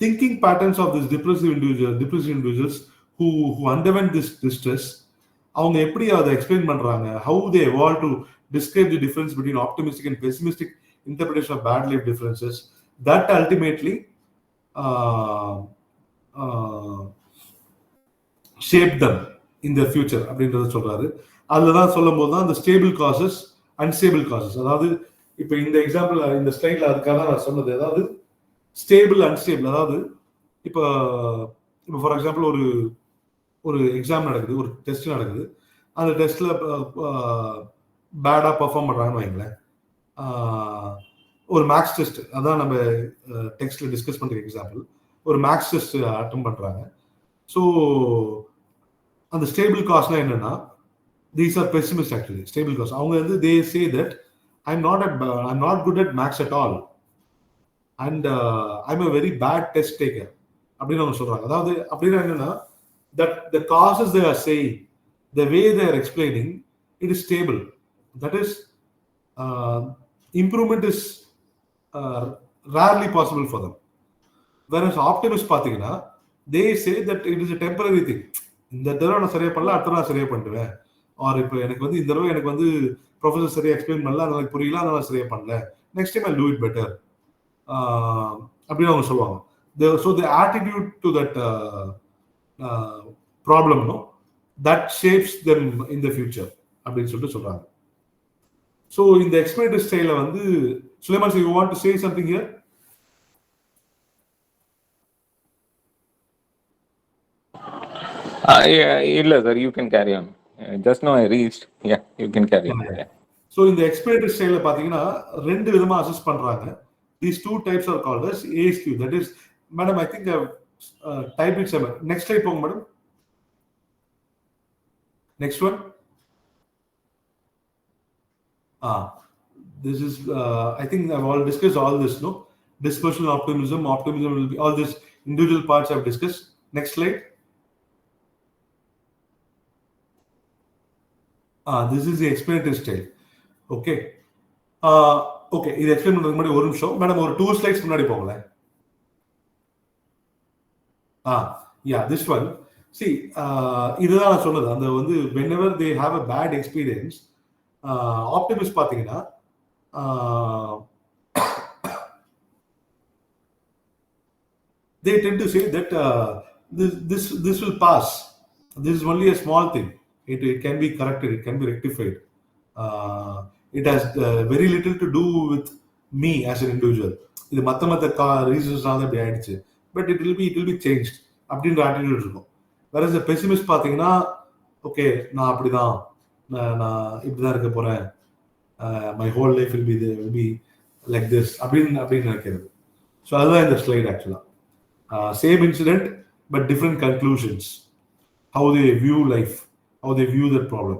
thinking patterns of these depressive individuals who underwent this distress, அவங்க எப்படி அதை explain பண்றாங்க, how they evolved to describe the difference between optimistic and pessimistic interpretation of bad life differences, that ultimately shape them in the future அப்படின்றத சொல்றாரு. அதுலதான் சொல்லும் போது தான் அந்த ஸ்டேபிள் காசஸ் அன்ஸ்டேபிள் காசஸ், அதாவது இப்போ இந்த எக்ஸாம்பிள் இந்த ஸ்லைட்ல அதுக்காக நான் சொன்னது, அதாவது ஸ்டேபிள் அன்ஸ்டேபிள். அதாவது இப்போ ஃபார் எக்ஸாம்பிள் ஒரு எக்ஸாம் நடக்குது, ஒரு டெஸ்ட் நடக்குது, அந்த டெஸ்ட்ல பேடா பர்ஃபார்ம் பண்றாங்கன்னு வைங்களேன். ஒரு மேக்ஸ் டெஸ்ட், அதான் நம்ம டெக்ஸ்ட்ல டிஸ்கஸ் பண்ற எக்ஸாம்பிள், ஒரு மேக்ஸ் டெஸ்ட் அட்டன் பண்றாங்க. ஸோ அந்த ஸ்டேபிள் காஸ்ட்னா என்னன்னா, these are pessimists actually. Stable cost, அவங்க வந்து they say that I'm not good at maths at all and I'm a very bad test taker அப்படின்னு அவங்க சொல்றாங்க. அதாவது அப்படின்னா என்னன்னா, that the causes they are saying, the way they are explaining, it is stable. That is improvement is rarely possible for them. Whereas optimists பாத்தீங்கன்னா, they say that it is a temporary thing. இந்த தடவை நான் சரியா பண்ணல, அடுத்த நான் சரியா பண்ணிடுவேன். ஆர் இப்போ எனக்கு வந்து இந்த தடவை எனக்கு வந்து ப்ரொஃபஸர் சரியா எக்ஸ்பிளைன் பண்ணல, அதனால எனக்கு புரியல, அதனால சரியா பண்ணல, next time I do it better அப்படின்னு அவங்க சொல்லுவாங்க. So the attitude to that problem no that shapes them in the future அப்படின்னு சொல்லிட்டு சொல்றாங்க. ஸோ இந்த எக்ஸ்பிளேட்டரி ஸ்டைல வந்து Sulaiman sir, you want to say something here? இல்ல sir, you can carry on. Just now I reached. Yeah, you can carry on. Yeah. So in the explanatory style பாத்தீங்கன்னா ரெண்டு விதமா அசஸ் பண்றாங்க. These two types are called as ASQ. That is, madam, I think I've typed it somewhere. Next slide போங்க madam. Next one. This is I think I've all discussed all this, no? Dispersional optimism will be all these individual parts I've discussed. Next slide. This is the explanatory style. Okay. Okay, இது explain பண்றதுக்கு முன்னாடி ஒரு நிமிஷம் madam, ஒரு 2 slides முன்னாடி போங்களேன். Yeah, this one. See, இதுதான் நான் சொன்னது, அந்த வந்து whenever they have a bad experience, optimist பாத்தீங்கன்னா they tend to say that this will pass. This is only a small thing. It can be corrected, it can be rectified. It has very little to do with me as an individual. இது மத்த ரீசன்ஸ்னால அப்படி ஆயிடுச்சு, but it will be changed அப்படின்ற attitude இருக்கும். வேற இந்த pessimist பாத்தீங்கன்னா, okay நான் அப்படிதான், நான் இப்படிதான் இருக்க போறேன், my whole life will be like this அப்படின்னு நினைக்கிறது. ஸோ அதுதான் இந்த ஸ்லைட் ஆக்சுவலா. Same incident but different conclusions, how they view life, how they view that problem.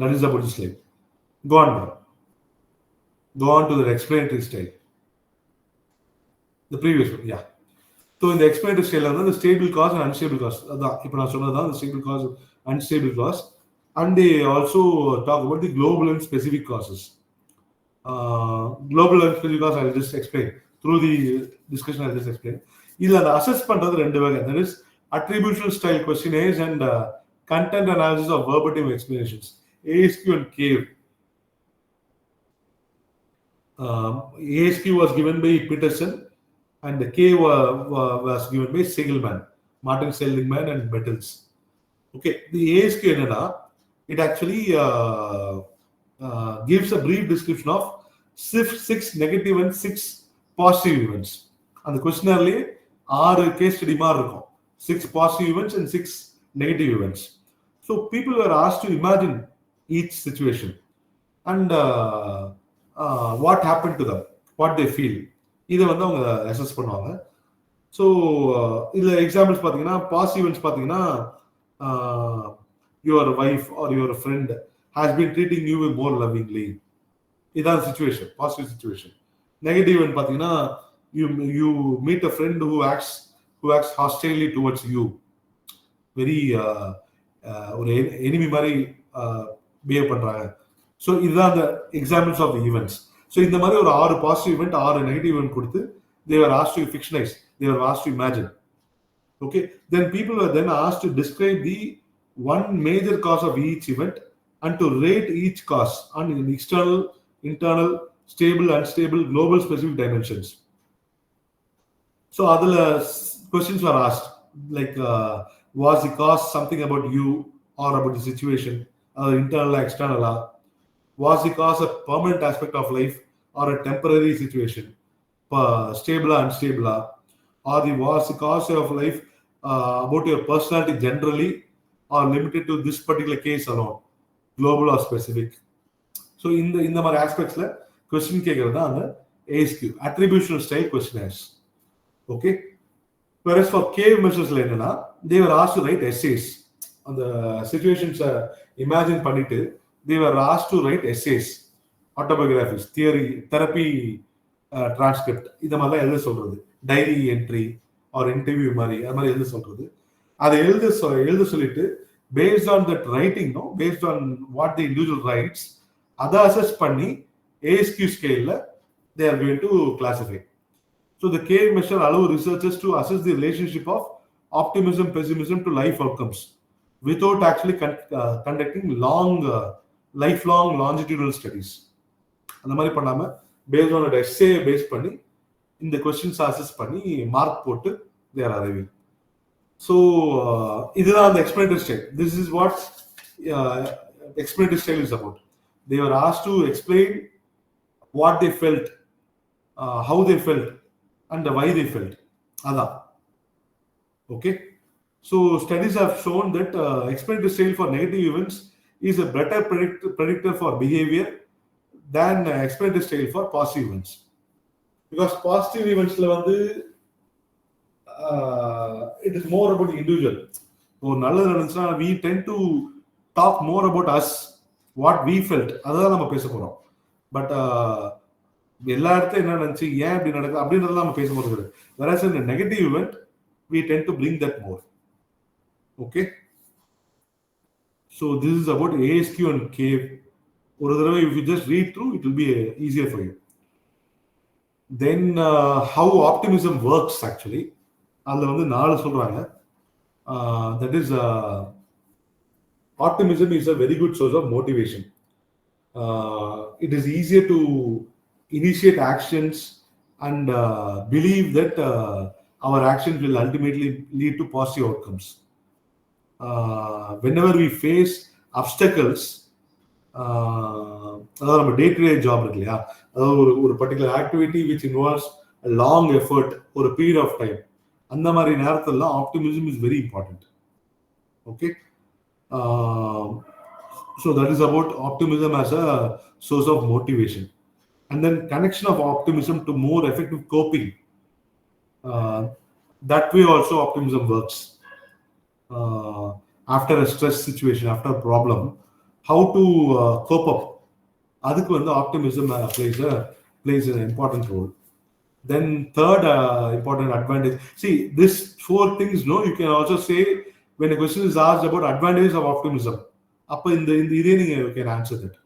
That is about the slide. Go on, madam. Go on to the explanatory style. The previous one, yeah. So in the explanatory style, the stable cause and unstable cause. இப்போ நான் சொன்னது the stable cause, unstable cause, and they also talk about the global and specific causes. Global and specific cause I'll just explain through the discussion. I'll just explain. இதுல அந்த assess பண்றது ரெண்டு வகை. That is attributional style questionnaires and content analysis of verbatim explanations. ASQ and CAVE. ASQ was given by Peterson, and the CAVE was given by Seligman, Martin Seligman and Bettels. Okay, the ASQ it actually gives a brief description of 6 negative and 6 positive events. அந்த கொஸ்டினர்லயே 6 case study மாதிரி இருக்கும். 6 positive events and 6 negative events. So people were asked to imagine each situation and what happened to them, what they feel. இதை வந்து அவங்க assess பண்ணுவாங்க. So இதில் examples பார்த்தீங்கன்னா positive events பார்த்தீங்கன்னா your wife or your friend has been treating you more lovingly. இதான் situation, positive situation. Negative event பார்த்தீங்கன்னா you meet a friend who acts hostilely towards you, very ஒரு enemy மாதிரி behave பண்றாங்க. So இதுதான் the examples of the events. So இந்த மாதிரி ஒரு 6 positive event 6 negative event கொடுத்து they were asked to fictionize, they were asked to imagine. Okay, then people were then asked to describe the one major cause of each event and to rate each cause on external, internal, stable, unstable, global specific dimensions. So other questions were asked like was the cause something about you or about the situation, internal or external? Was the cause a permanent aspect of life or a temporary situation, stable or unstable? Or was the cause of life about your personality generally or limited to this particular case alone, global or specific? So in the மாதிரி aspectsல question கேக்குறது தான் அந்த ASQ, attributional style questionnaires. Okay, whereas for CAVE measuresல என்னன்னா they were asked to write essays. அந்த situations imagine பண்ணிட்டு they were asked to write essays, autobiographies, theory, therapy, transcript, இத மாதிரி எழுத சொல்றது, டைரி என்ட்ரி ஆர் இன்டர்வியூ மாதிரி அது மாதிரி எழுத சொல்றது. அதை எழுத சொல்லிட்டு based on that writing, based on what the individual writes, அதை அசஸ் பண்ணி ASQ scale they are going to classify. So the CAVE measure allow researchers to assess the relationship of optimism, pessimism to life outcomes without actually conducting lifelong longitudinal studies. அந்த மாதிரி பண்ணாம based on an essay base பண்ணி இந்த questions assess பண்ணி mark போட்டு they are arriving. So இதுதான் அந்த explanatory style. This is what explanatory style is about. They were asked to explain what they felt, how they felt, and why they felt. Adha. Okay. So studies have shown that explanatory style for negative events is a better predictor for behavior than explanatory style for positive events. Because positive events it is more about the individual. ஒரு நல்லது நடந்துச்சுன்னா we tend to talk more about us, what we felt, அதான் நம்ம பேச போறோம். But எல்லா இடத்துல என்ன நடந்துச்சு, ஏன் அப்படி நடக்குது அப்படின்றத நம்ம பேச போறது. whereas in a negative event we tend to bring that more. Okay, so this is about ASQ and CAVE. ஒரு தடவை if you just read through it will be easier for you. Then how optimism works actually, அதுல 4 சொல்றாங்க. That is optimism is a very good source of motivation. It is easier to initiate actions and believe that our actions will ultimately lead to positive outcomes. Whenever we face obstacles, அதாவது நம்ம day to day job இருக்கு இல்லையா, அதாவது ஒரு particular activity which involves long effort, ஒரு period of time, அந்த மாதிரி நேரத்திலலாம் optimism is very important. Okay, so that is about optimism as a source of motivation. And then connection of optimism to more effective coping. That way also optimism works. After a stress situation, after a problem, how to cope up, adukku optimism plays an important role. Then third important advantage, see this 4 things, you can also say when a question is asked about advantages of optimism, appo in the you can answer that.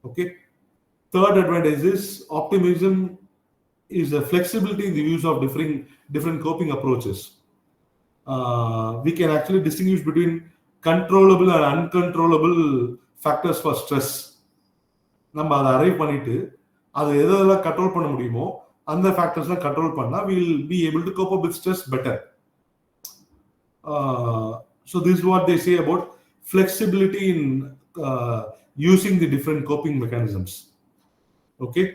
Okay, third advantage is optimism is a flexibility in the use of different coping approaches. We can actually distinguish between controllable and uncontrollable factors for stress. நம்ம அதை arrive பண்ணிட்டு அது எதெல்லாம் control பண்ண முடியுமோ அந்த ஃபேக்டர்ஸ்லாம் control பண்ணா we will be able to cope up with stress better. So this is what they say about flexibility in using the different coping mechanisms. Okay,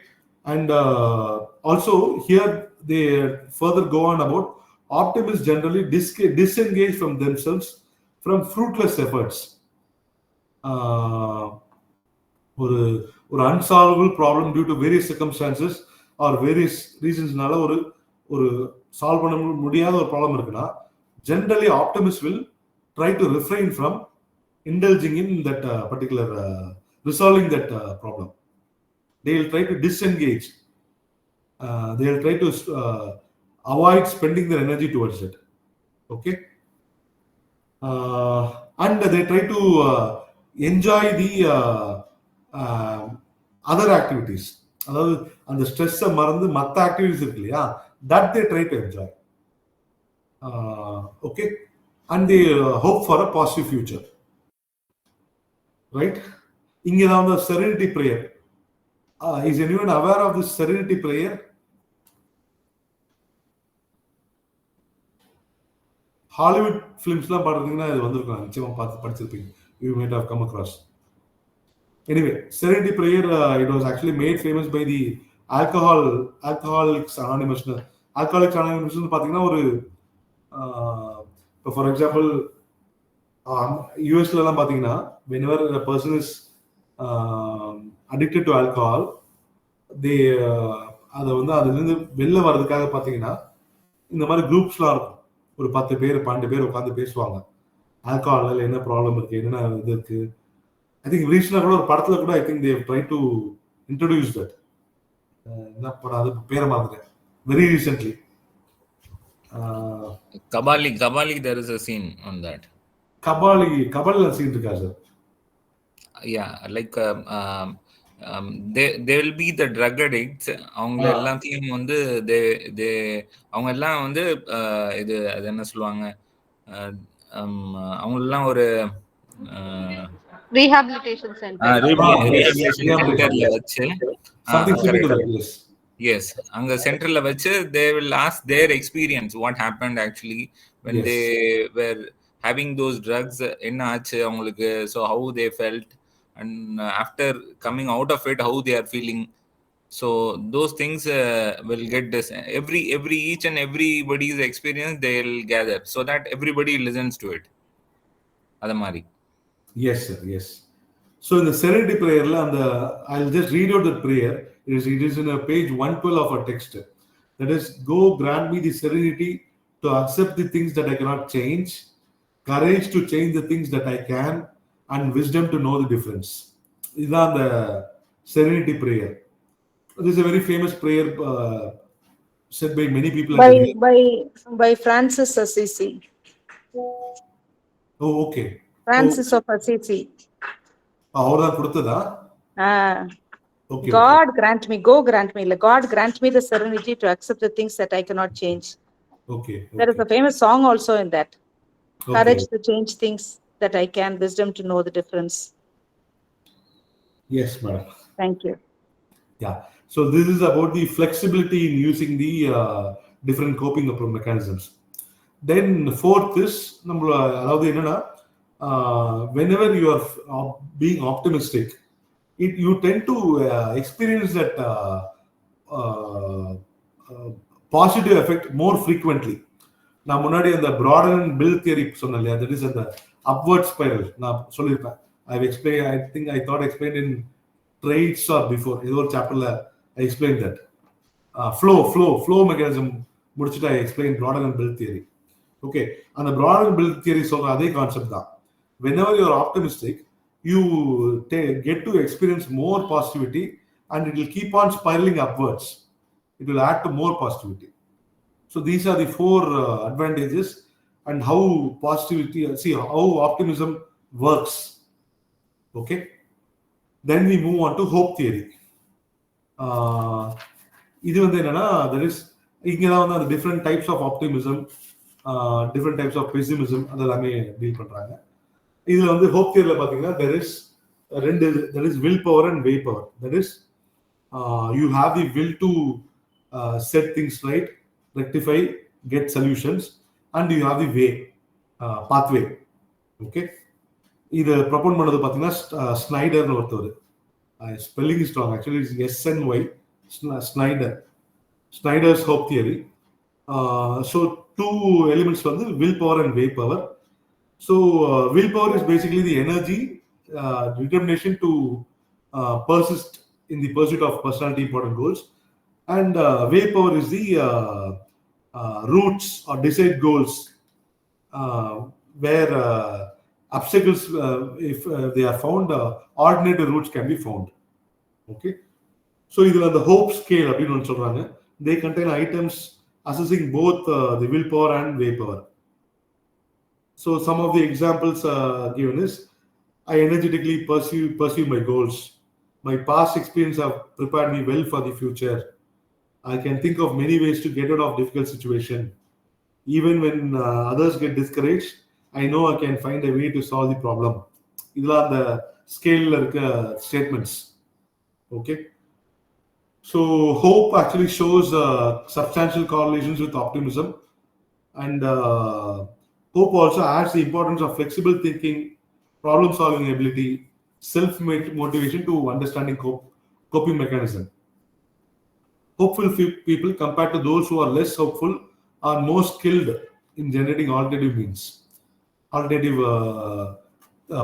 and also here they further go on about optimists generally disengage from themselves from fruitless efforts. ஒரு unsolvable problem due to various circumstances or various reasonsனால ஒரு solve பண்ண முடியாத ஒரு problem இருக்குன்னா generally optimists will try to refrain from indulging in that particular resolving that problem. They will try to disengage. They will try to avoid spending their energy towards it. Okay, and they try to enjoy the other activities. அதாவது அந்த ஸ்ட்ரெஸ்ஸை மறந்து மற்ற activities இருக்கு இல்லையா, that they try to enjoy. Okay, and they hope for a positive future. Right? இங்க தான் the serenity prayer. Is anyone aware of this serenity prayer? Hollywood ஃபிலிம்ஸ்லாம் பாடுறீங்கன்னா இது வந்திருக்கும், நிச்சயமா பார்த்து படிச்சிருப்பீங்க. You might have come across. Anyway, serenity prayer, it was actually made famous by the Alcoholics Anonymous. Alcoholics Anonymous பார்த்தீங்கன்னா ஒரு இப்போ ஃபார் எக்ஸாம்பிள் யூஎஸ்லாம் பார்த்தீங்கன்னா whenever a person is addicted to alcohol, they அதை வந்து அதுலேருந்து வெளில வர்றதுக்காக பார்த்தீங்கன்னா இந்த மாதிரி குரூப்ஸ்லாம் இருக்கும். ஒரு 10 பேர் 12 பேர் உட்காந்து பேசுவாங்க, ஆல்கஹாலில் என்ன ப்ராப்ளம் இருக்கு, என்னென்ன இது இருக்கு. I think ரீசெண்டாக கூட ஒரு படத்தில் கூட I think they have tried to introduce that. என்ன படம் அது பேரை மறந்துட்டேன், very recently. Kabali, there is a scene on that. Kabali scene இருக்கா sir? Yeah, like they will be the drug addicts. அவங்க எல்லாத்தையும் வந்து அவங்க எல்லாம் வந்து இது அது என்ன சொல்லுவாங்க, அவங்க எல்லாம் ஒரு rehabilitation center சென்டர்ல வச்சு yes அங்க சென்டர்ல வச்சு they will ask their experience, what happened actually when they were having those drugs, என்ன ஆச்சு அவங்களுக்கு, so how they felt, and after coming out of it how they are feeling. So those things will get this each and everybody's experience they'll gather so that everybody listens to it. Adha mari. Yes sir, yes. So in the serenity prayer la and I'll just read out the prayer. It is in a page 112 of our text. That is, go grant me the serenity to accept the things that I cannot change, courage to change the things that I can, and wisdom to know the difference. This is the serenity prayer. This is a very famous prayer said by many people. By Francis Assisi. Oh, okay. Francis of Assisi. அவர்தான் கொடுத்ததா? Okay. God grant me, go grant me. God grant me the serenity to accept the things that I cannot change. Okay. There is a famous song also in that. Courage to change things that I can, wisdom to know the difference. Yes, madam. Thank you. Yeah. So this is about the flexibility in using the different coping mechanisms. Then fourth is, அதாவது என்னன்னா, whenever you are being optimistic, you tend to experience that positive effect more frequently. நான் முன்னாடி அந்த broaden and build theory சொன்னேன் இல்லையா, that is அந்த upward spiral நான் சொல்லியிருப்பேன். I've explained, I think I thought I explained in traits or before ஏதோ ஒரு சாப்டர்ல I explained that flow mechanism முடிச்சுட்டு I explained broaden and build theory. Okay, அந்த broaden and build theory சொல்ற அதே கான்செப்ட் தான். Whenever you are optimistic, you get to experience more positivity and it will keep on spiraling upwards. It will add to more positivity. So these are the four advantages and how positivity, how optimism works. Okay, then we move on to hope theory. இது வந்து என்னன்னா, there is இங்கதான் வந்து அந்த different types of optimism, different types of pessimism அதெல்லாமே deal பண்றாங்க. இதுல வந்து ஹோப் தியரில பாத்தீங்கன்னா there is will power and way power. That is, you have the will to set things right, rectify, get solutions, and you have the way, pathway. Okay, இதை ப்ரொபோன் பண்ணது பார்த்தீங்கன்னா ஸ்னைடர்னு ஒருத்தவர். Spelling is wrong, actually it's SNY, Snyder's hope theory. So 2 elements வந்து will power and way power. So will power is basically the energy, determination to persist in the pursuit of personality important goals, and way power is the roots or desired goals, where obstacles, if they are found, alternative routes can be found. Okay, so இதுல the hope scale அப்படின்னு ஒன்று சொல்றாங்க. They contain items assessing both the willpower and way power. So some of the examples given is, I energetically pursue my goals. My past experience have prepared me well for the future. I can think of many ways to get out of difficult situation. Even when others get discouraged, I know I can find a way to solve the problem. இதெல்லாம் அந்த ஸ்கேல்ல இருக்க statements. Okay, so hope actually shows substantial correlations with optimism, and hope also adds the importance of flexible thinking, problem solving ability, self motivation to understanding coping mechanism. Hopeful people compared to those who are less hopeful are more skilled in generating alternative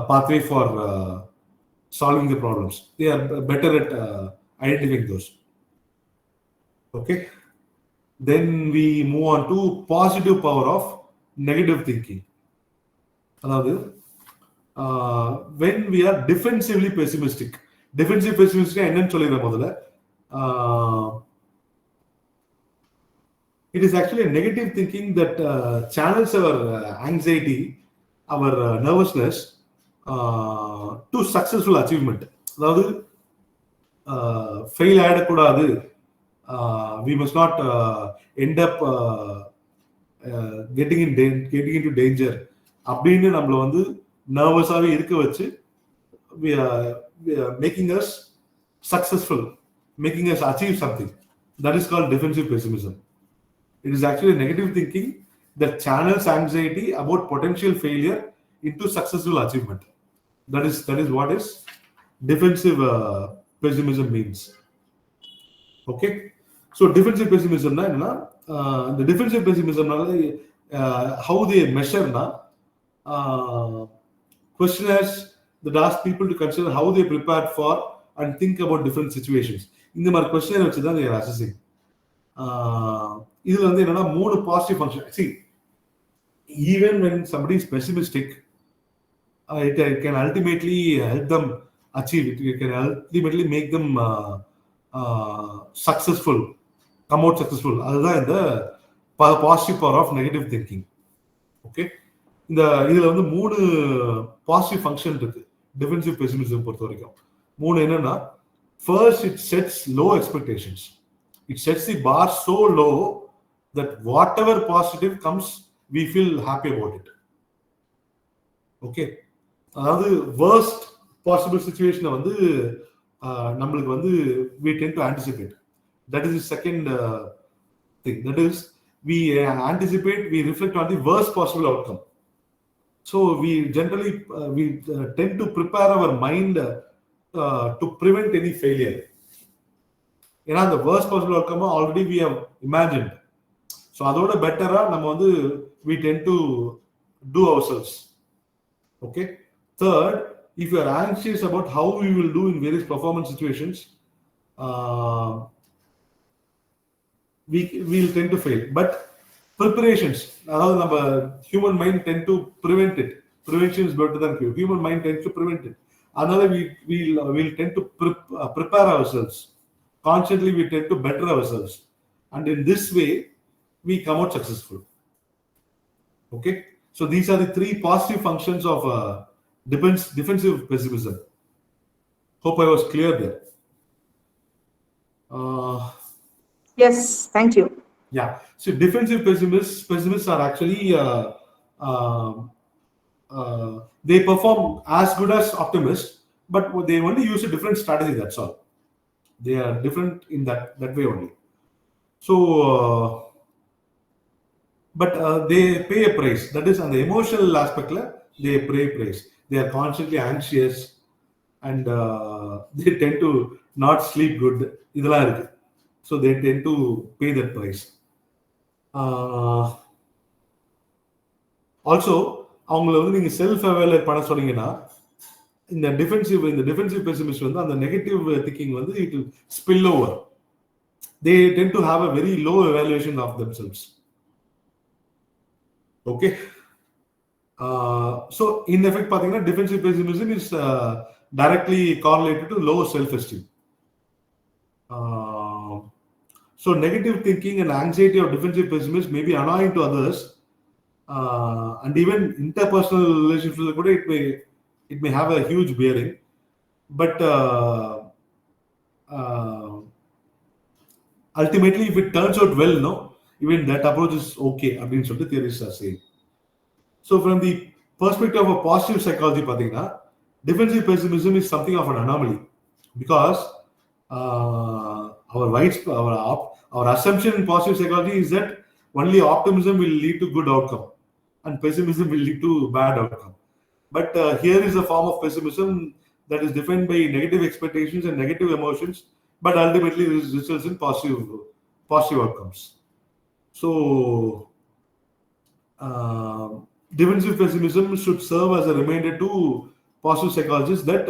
pathway for solving the problems. They are better at identifying those. Okay, then we move on to positive power of negative thinking. அதாவது when we are defensively pessimistic. Defensive pessimistic என்னன்னு சொல்லிடுறேன் முதல்ல. It is actually a negative thinking that channels our anxiety, our nervousness to successful achievement. அதாவது fail ஆயிடக்கூடாது, we must not end up getting into danger அப்படின்னு நம்மள வந்து நர்வஸாவே இருக்க வச்சு we are making us successful, making us achieve something. That is called defensive pessimism. It is actually negative thinking that channels anxiety about potential failure into successful achievement. That is what is defensive pessimism means. Okay, so defensive pessimism na enna, the defensive pessimism how they measure na, questionnaires that ask people to consider how they prepared for and think about different situations. இந்த மாதிரி questionnaire வச்சு தான் they are assessing. இதுல வந்து என்னன்னா 3 positive function. See, even when somebody is pessimistic, it can ultimately help them achieve it. It can ultimately make them successful, come out successful. அதுதான் இந்த positive power of negative thinking. Okay, இந்த இதுல வந்து 3 positive function இருக்கு defensive pessimism பொறுத்த வரைக்கும். 3 என்னன்னா, first it sets low expectations. It sets the bar so low that whatever positive comes, we feel happy about it. Okay, அதாவது worst possible situation வந்து நம்மளுக்கு வந்து we tend to anticipate. That is the second thing. That is, we anticipate, we reflect on the worst possible outcome. So we generally tend to prepare our mind to prevent any failure. ஏன்னா the worst possible outcome already we have imagined. So அதோட பெட்டரா நம்ம வந்து we tend to do ourselves. Okay, third, if you are anxious about how we will do in various performance situations, we will tend to fail. But preparations, அதாவது நம்ம human mind tend to prevent it. Prevention is better than cure. Human mind tends to prevent it. Another, we'll tend to prepare ourselves. Constantly we tend to better ourselves, and in this way we come out successful. Okay, so these are the 3 positive functions of defensive pessimism. Hope I was clear there. Yes, thank you. Yeah, so defensive pessimists are actually they perform as good as optimists, but they only use a different strategy. That's all. They are different in that way only. So, but they pay a price. That is on the emotional aspect. They pay price. They are constantly anxious, and they tend to not sleep good. So they tend to pay that price. Also, அவங்கள வந்து நீங்க self evaluate பண்ண சொன்னீங்கன்னா, இந்த defensive pessimist வந்து அந்த negative thinking வந்து it will spill over. They tend to have a very low evaluation of themselves. Okay. So in effect, பாத்தீங்கன்னா defensive pessimism is directly correlated to low self-esteem. So negative thinking and anxiety of defensive pessimists may be annoying to others, and even interpersonal relationships it may have a huge bearing. But ultimately, if it turns out well, even that approach is okay. அப்படின்னு சொல்லிட்டு theorists are saying. So from the perspective of a positive psychology, பாத்தீங்கன்னா defensive pessimism is something of an anomaly, because our assumption in positive psychology is that only optimism will lead to good outcome and pessimism will lead to bad outcome. But here is a form of pessimism that is defined by negative expectations and negative emotions, but ultimately results in positive outcomes. So defensive pessimism should serve as a reminder to positive psychologists that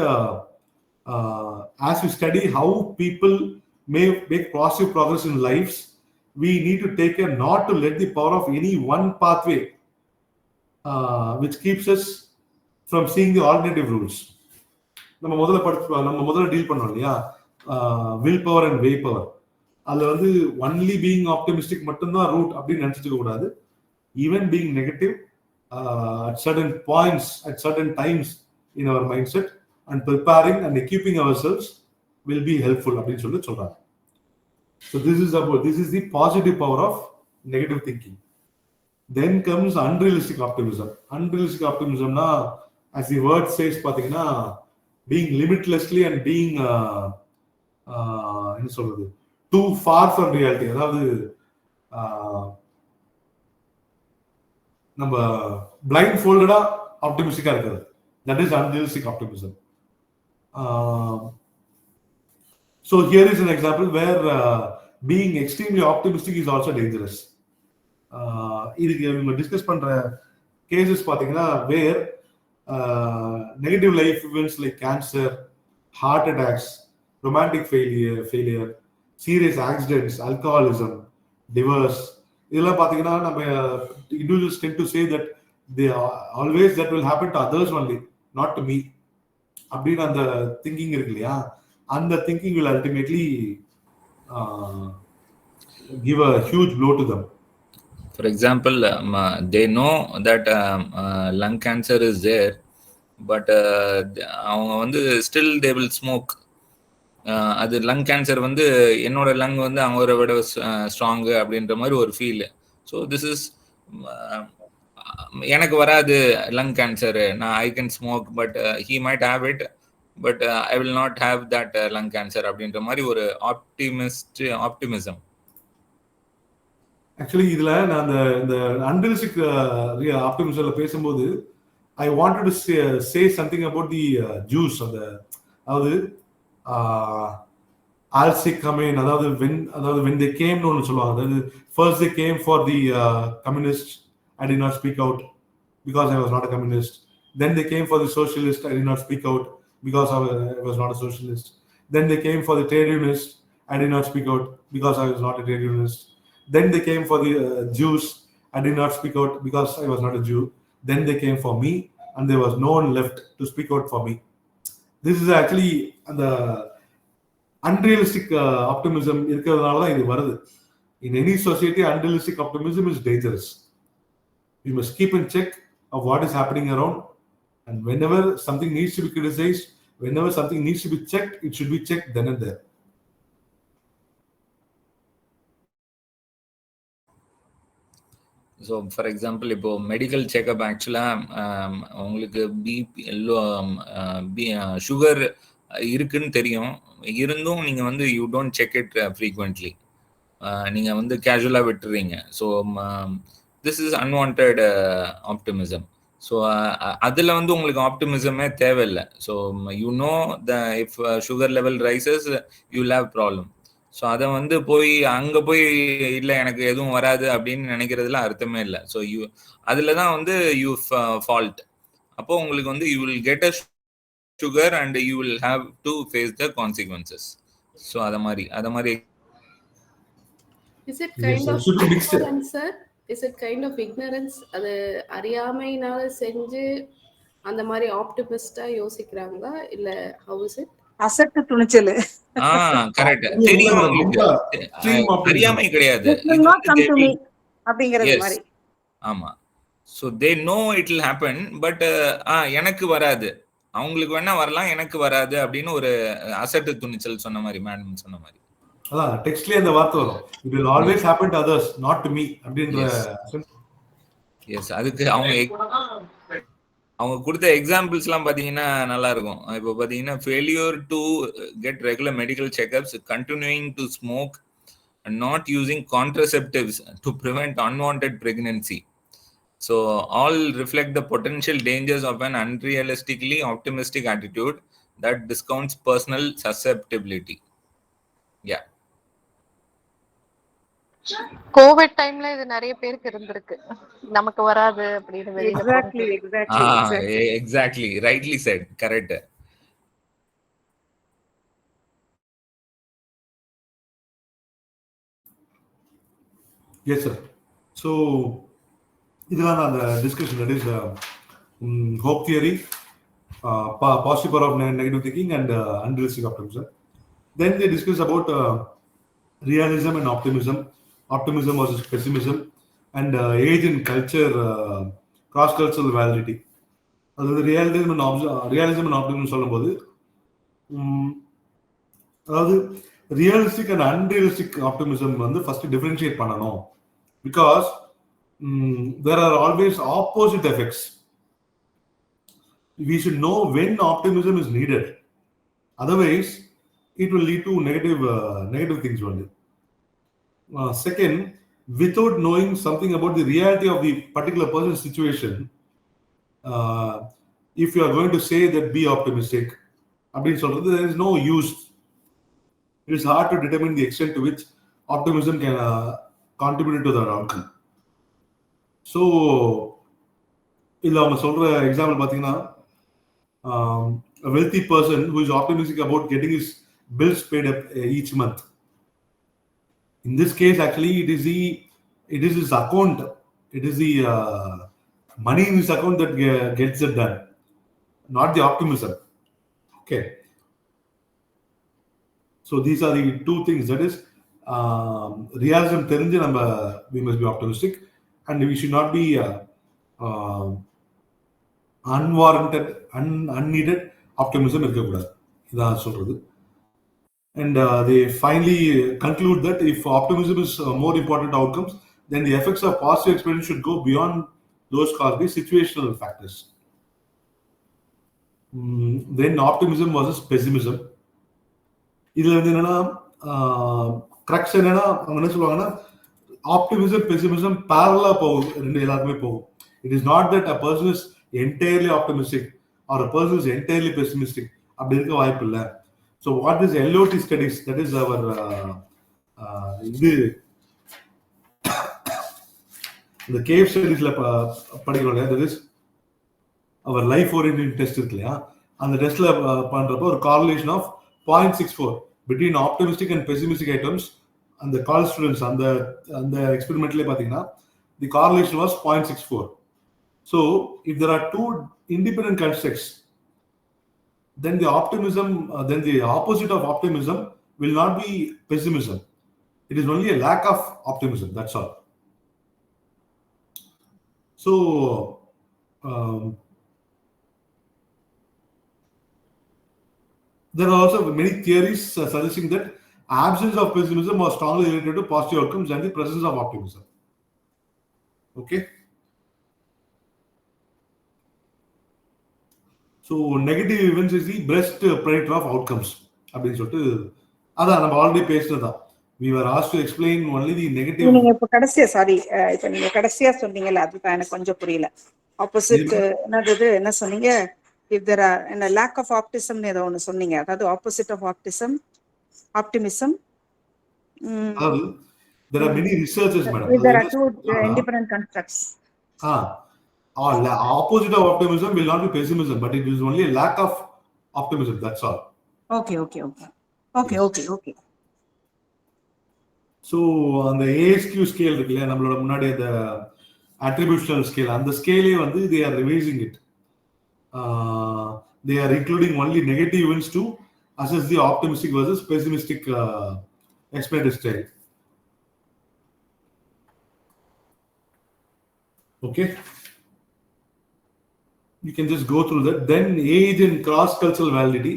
as we study how people may make positive progress in lives, we need to take care not to let the power of any one pathway which keeps us from seeing the alternative rules. நம்ம முதல்ல deal பண்ணோம் இல்லையா, will power and way power. அதுல வந்து only being optimistic மட்டும்தான் root அப்படின்னு நினைச்சிக்க கூடாது. Even being negative at certain points, at certain times in our mindset, and preparing and equipping ourselves will be helpful அப்படின்னு சொல்லி சொல்றாங்க. So this is the positive power of negative thinking. Then comes unrealistic optimism. Unrealistic optimism na, as the word says, பாத்தீங்கன்னா being limitlessly and being என்ன சொல்றது, too far from reality. அதாவது நம்ம blind ஃபோல்டடா ஆப்டிமிஸ்டிக்கா இருக்கிறது, that is unrealistic optimism. So here is an example where being extremely optimistic is also dangerous. இதுக்கு இவங்க discuss பண்ற cases பாத்தீங்கன்னா where negative life events like cancer, heart attacks, romantic failure, serious accidents, alcoholism, divorce, இதெல்லாம் பாத்தீங்கன்னா நம்ம individuals tend to say that they always that will happen to others only, not to me அப்படின்னு அந்த thinking இருக்கு இல்லையா, அந்த thinking will ultimately give a huge blow to them. For example, they know that lung cancer is there, but அவங்க வந்து still they will smoke. அது lung cancer வந்து என்னோட லங் வந்து அவங்கள விட ஸ்ட்ராங்கு அப்படின்ற மாதிரி ஒரு ஃபீல். ஸோ திஸ் இஸ் எனக்கு வராது லங் கேன்சரு, நான் I can smoke, but he might have it, but I will not have that lung cancer அப்படின்ற மாதிரி ஒரு ஆப்டிமிசம். ஆக்சுவலி இதுல நான் இந்த அன்ரியலிஸ்டிக் ஆப்டிமிசம்ல பேசும்போது I wanted to say something about the juice. அதாவது ஆல்சிக் கமேன், அதாவது when they came னு ஒன்று சொல்லுவாங்க. அதாவது first they came for the communist, I did not speak out because I was not a communist. Then they came for the socialist, I did not speak out because I was not a socialist. Then they came for the trade unionist, I did not speak out because I was not a trade unionist. Then they came for the Jews, I did not speak out because I was not a Jew. Then they came for me and there was no one left to speak out for me. This is actually the unrealistic optimism இருக்கிறதுனால தான் இது வருது. In any society, unrealistic optimism is dangerous. We must keep in check of what is happening around, and whenever something needs to be criticized, whenever something needs to be checked, it should be checked then and there. So for example இப்போ medical checkup ஆக்சுவலாக உங்களுக்கு sugar இருக்குன்னு தெரியும், இருந்தும் நீங்கள் வந்து you don't check it frequently, நீங்கள் வந்து கேஷுவலாக விட்டுறீங்க. So this is unwanted optimism. So அதில் வந்து உங்களுக்கு ஆப்டிமிசமே தேவையில்லை. So you know the if sugar level rises you will have problem. So அதை வந்து போய் அங்கே போய் இல்லை எனக்கு எதுவும் வராது அப்படின்னு நினைக்கிறதுல அர்த்தமே இல்லை. ஸோ அதில் தான் வந்து யூ ஃபால்ட். அப்போ உங்களுக்கு வந்து you will get a sugar and you will have to face the consequences. So அதை மாதிரி Is it kind of ignorance, sir? Is it kind of ignorance? அது அறியாமையினால செஞ்சு அந்த மாதிரி ஆப்டிமிஸ்டா யோசிக்கிறாங்களா இல்ல how is it? அசட்டு துணிச்சல். கரெக்ட். தெரியும் உங்களுக்கு, அறியாமை கிடையாது, அப்படிங்கிறது மாதிரி. ஆமா. So they know it will happen, but எனக்கு வராது, அவங்களுக்கு வேணா வரலாம், எனக்கு வராது அப்படின்னு ஒரு அசட்டு துணிச்சல் சொன்ன மாதிரி, மேடம் சொன்ன மாதிரி. அதான் டெக்ஸ்ட்லயே அந்த வார்த்தை வரும், it will always happen to others not to me அப்படின்ற. எஸ், அதுக்கு அவங்க கொடுத்த எக்ஸாம்பிள்ஸ் எல்லாம் பாத்தீங்கன்னா நல்லா இருக்கும். இப்போ பாத்தீங்கன்னா failure to get regular medical check-ups, continuing to smoke and not using contraceptives to prevent unwanted pregnancy. So all reflect the potential dangers of an unrealistically optimistic attitude that discounts personal susceptibility. Yeah. Covid டைம்ல இது நிறைய பேருக்கு இருந்திருக்கு, நமக்கு வராது அப்படின்னு வெளியில. Exactly, rightly said, correct. Yes, sir. So, இதுதான் அந்த discussion, that is hope theory, positive power of negative thinking and unrealistic optimism. Then they discuss about realism and optimism, optimism versus pessimism, and age and culture, cross-cultural validity. அதாவது realism and optimism சொல்லும்போது அதாவது realistic and unrealistic optimism வந்து first differentiate பண்ணணும். Because there are always opposite effects. We should know when optimism is needed. Otherwise, it will lead to negative things only. Second, without knowing something about the reality of the particular person's situation, if you are going to say that be optimistic, அப்படின்னு சொல்றது, there is no use. It is hard to determine the extent to which optimism can contribute to that outcome. So, இதில் அவங்க சொல்ற example பார்த்தீங்கன்னா, a wealthy person who is optimistic about getting his bills paid up each month. In this case, actually, it is his account. It is the money in his account that gets it done, not the optimism. Okay. So these are the two things. That is, realism தெரிஞ்சு நம்ம we must be optimistic, and we should not be unwarranted, unneeded optimism இருக்கக்கூடாது. இதான் சொல்றது. And they finally conclude that if optimism is more important outcomes, then the effects of positive experience should go beyond those caused by situational factors. Then optimism versus pessimism. இதுல வந்து என்னன்னா, crux என்னன்னா, அவங்க என்ன சொல்லுவாங்கன்னா, ஆப்டிமிசம் பெசிமிசம் பேரலா போகும், ரெண்டு எல்லாருமே போகும். It is not that a person is entirely optimistic or a person is entirely pessimistic, அப்படி இருக்க வாய்ப்பு இல்லை. So what is LOT studies, that is our இது இந்த கேவ் ஸ்டடிஸ்ல படிக்கிறோம் இல்லையா, that is our life oriented test இருக்கு இல்லையா, அந்த டெஸ்ட்ல பண்றப்போ ஒரு correlation of 0.64 between optimistic and pessimistic items. And the college students அந்த எக்ஸ்பெரிமெண்ட்லேயே பார்த்தீங்கன்னா the correlation was 0.64. So if there are two independent constructs, then the optimism, then the opposite of optimism will not be pessimism. It is only a lack of optimism, that's all. So there are also many theories suggesting that absence of pessimism was strongly related to positive outcomes and the presence of optimism. Okay. So negative events is the best predictor of outcomes அப்படின்னு சொல்லிட்டு அதான் நம்ம already பேசுனதுதான். We were asked to explain only the negative. நீங்க இப்ப கடைசியா sorry இப்ப நீங்க கடைசியா சொன்னீங்கல்ல, அதுதான் எனக்கு கொஞ்சம் புரியல. ஆப்போசிட் என்னது என்ன சொன்னீங்க? இஃப் தேர் ஆர் என்ன லேக் ஆஃப் ஆப்டிசம் ஏதோ ஒன்று சொன்னீங்க. அதாவது opposite of optimism. There are many researchers, madam. There are two independent constructs. Opposite of optimism will not be pessimism, but it is only a lack of optimism. That's all. Okay. Yes. So on the ASQ scale இருக்குல்ல, நம்மளோட முன்னாடி அந்த attributional scale, அந்த ஸ்கேலே வந்து they are revising it. They are including only negative events to assess the optimistic versus pessimistic explanatory style. Okay. You can just go through that. Then age and cross-cultural validity.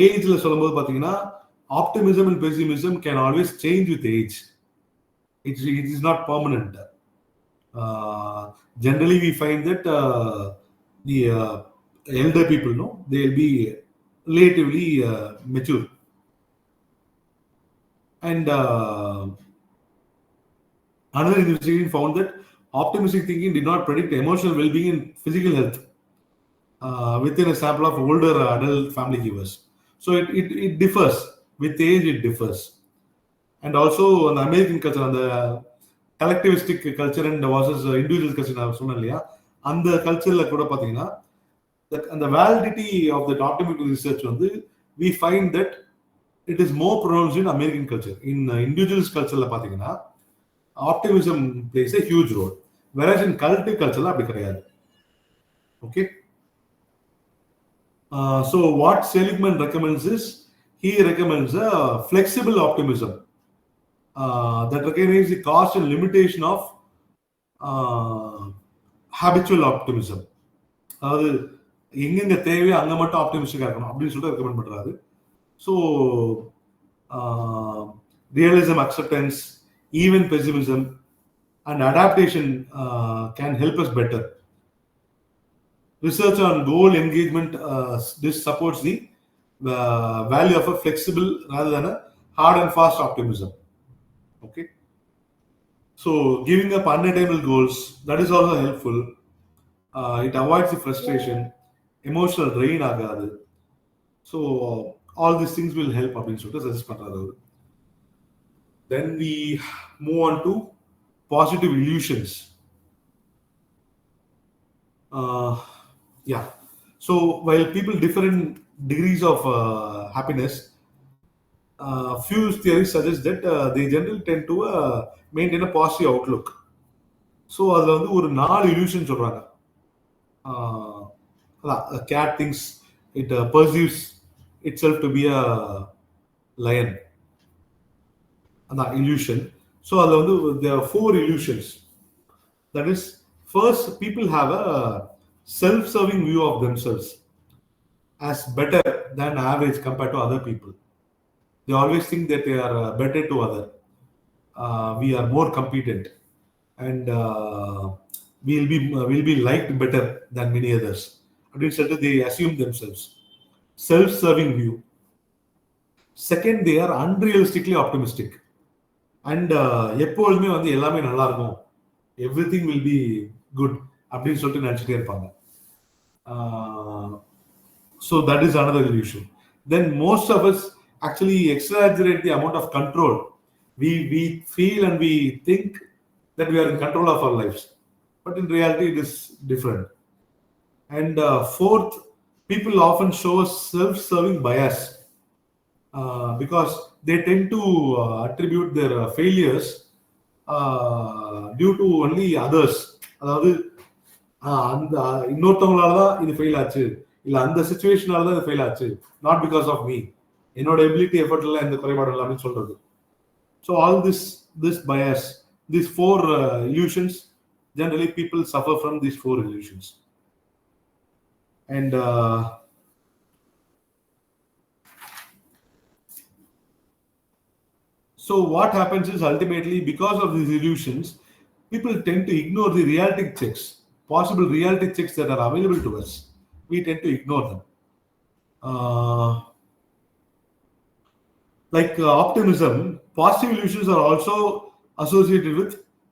Ageல சொல்லும்போது பார்த்தீங்கன்னா optimism and pessimism can always change with age. It is not permanent. Generally, we find that the elder people, they will be relatively mature. And another investigation found that optimistic thinking did not predict emotional well-being and physical health within a sample of older adult family givers. So it differs. With age, it differs. And also, on the American culture, on the collectivistic culture and versus individual culture, நான் சொன்னேன் இல்லையா, அந்த கல்ச்சரில் கூட பார்த்தீங்கன்னா அந்த validity of that optimistic research வந்து we find that it is more pronounced in American culture. In individuals cultureல பார்த்தீங்கன்னா optimism plays a huge role, whereas in collective culture அப்படி கிடையாது. Okay. So what Seligman recommends is, he recommends a flexible optimism that recognizes the cost and limitation of habitual optimism. அதாவது எங்கெங்க தேவையோ அங்கே மட்டும் ஆப்டிமிஸ்டிக்காக இருக்கணும் அப்படின்னு சொல்லிட்டு ரெக்கமெண்ட் பண்ணுறாரு. So realism, acceptance, even pessimism, and adaptation can help us better. Research on goal engagement, this supports the value of a flexible rather than a hard and fast optimism. Okay. So giving up unattainable goals, that is also helpful. It avoids the frustration, emotional drain agadu. So all these things will help அப்படின்னு சொல்லிட்டு suggest பண்றாரு. Then we move on to positive illusions. Yeah. So while people differ in degrees of happiness, few theories suggest that they generally tend to maintain a positive outlook. So அதில் வந்து ஒரு 4 illusion சொல்றாங்க. A cat thinks it perceives itself to be a lion. That illusion. So அதில் வந்து there are 4 illusions. That is, first, people have a self-serving view of themselves as better than average compared to other people. They always think that they are better to other. We are more competent, and we'll be liked better than many others. They assume themselves. Self-serving view. Second, they are unrealistically optimistic. And எப்பொழுதுமே வந்து எல்லாமே நல்லா இருக்கும், everything will be good அப்படின்னு சொல்லிட்டு நினைச்சிட்டே இருப்பாங்க. So that is another illusion. Then most of us actually exaggerate the amount of control. We feel and we think that we are in control of our lives, but in reality it is different. And fourth, people often show a self-serving bias because they tend to attribute their failures due to only others. அதாவது அந்த இன்னொருத்தவங்களால தான் இது fail ஆச்சு, இல்லை அந்த சிச்சுவேஷனால தான் இது fail ஆச்சு, நாட் பிகாஸ் ஆஃப் மீ, என்னோட எபிலிட்டி எஃபர்ட்ல எந்த குறைபாடு இல்லை அப்படின்னு சொல்றது. So all this bias, these 4 illusions, generally people suffer from these 4 illusions. And so what happens is, ultimately, because of these illusions, people tend to ignore the reality checks, possible reality checks that are available to us. We tend to ignore them. Optimism, positive illusions are also associated with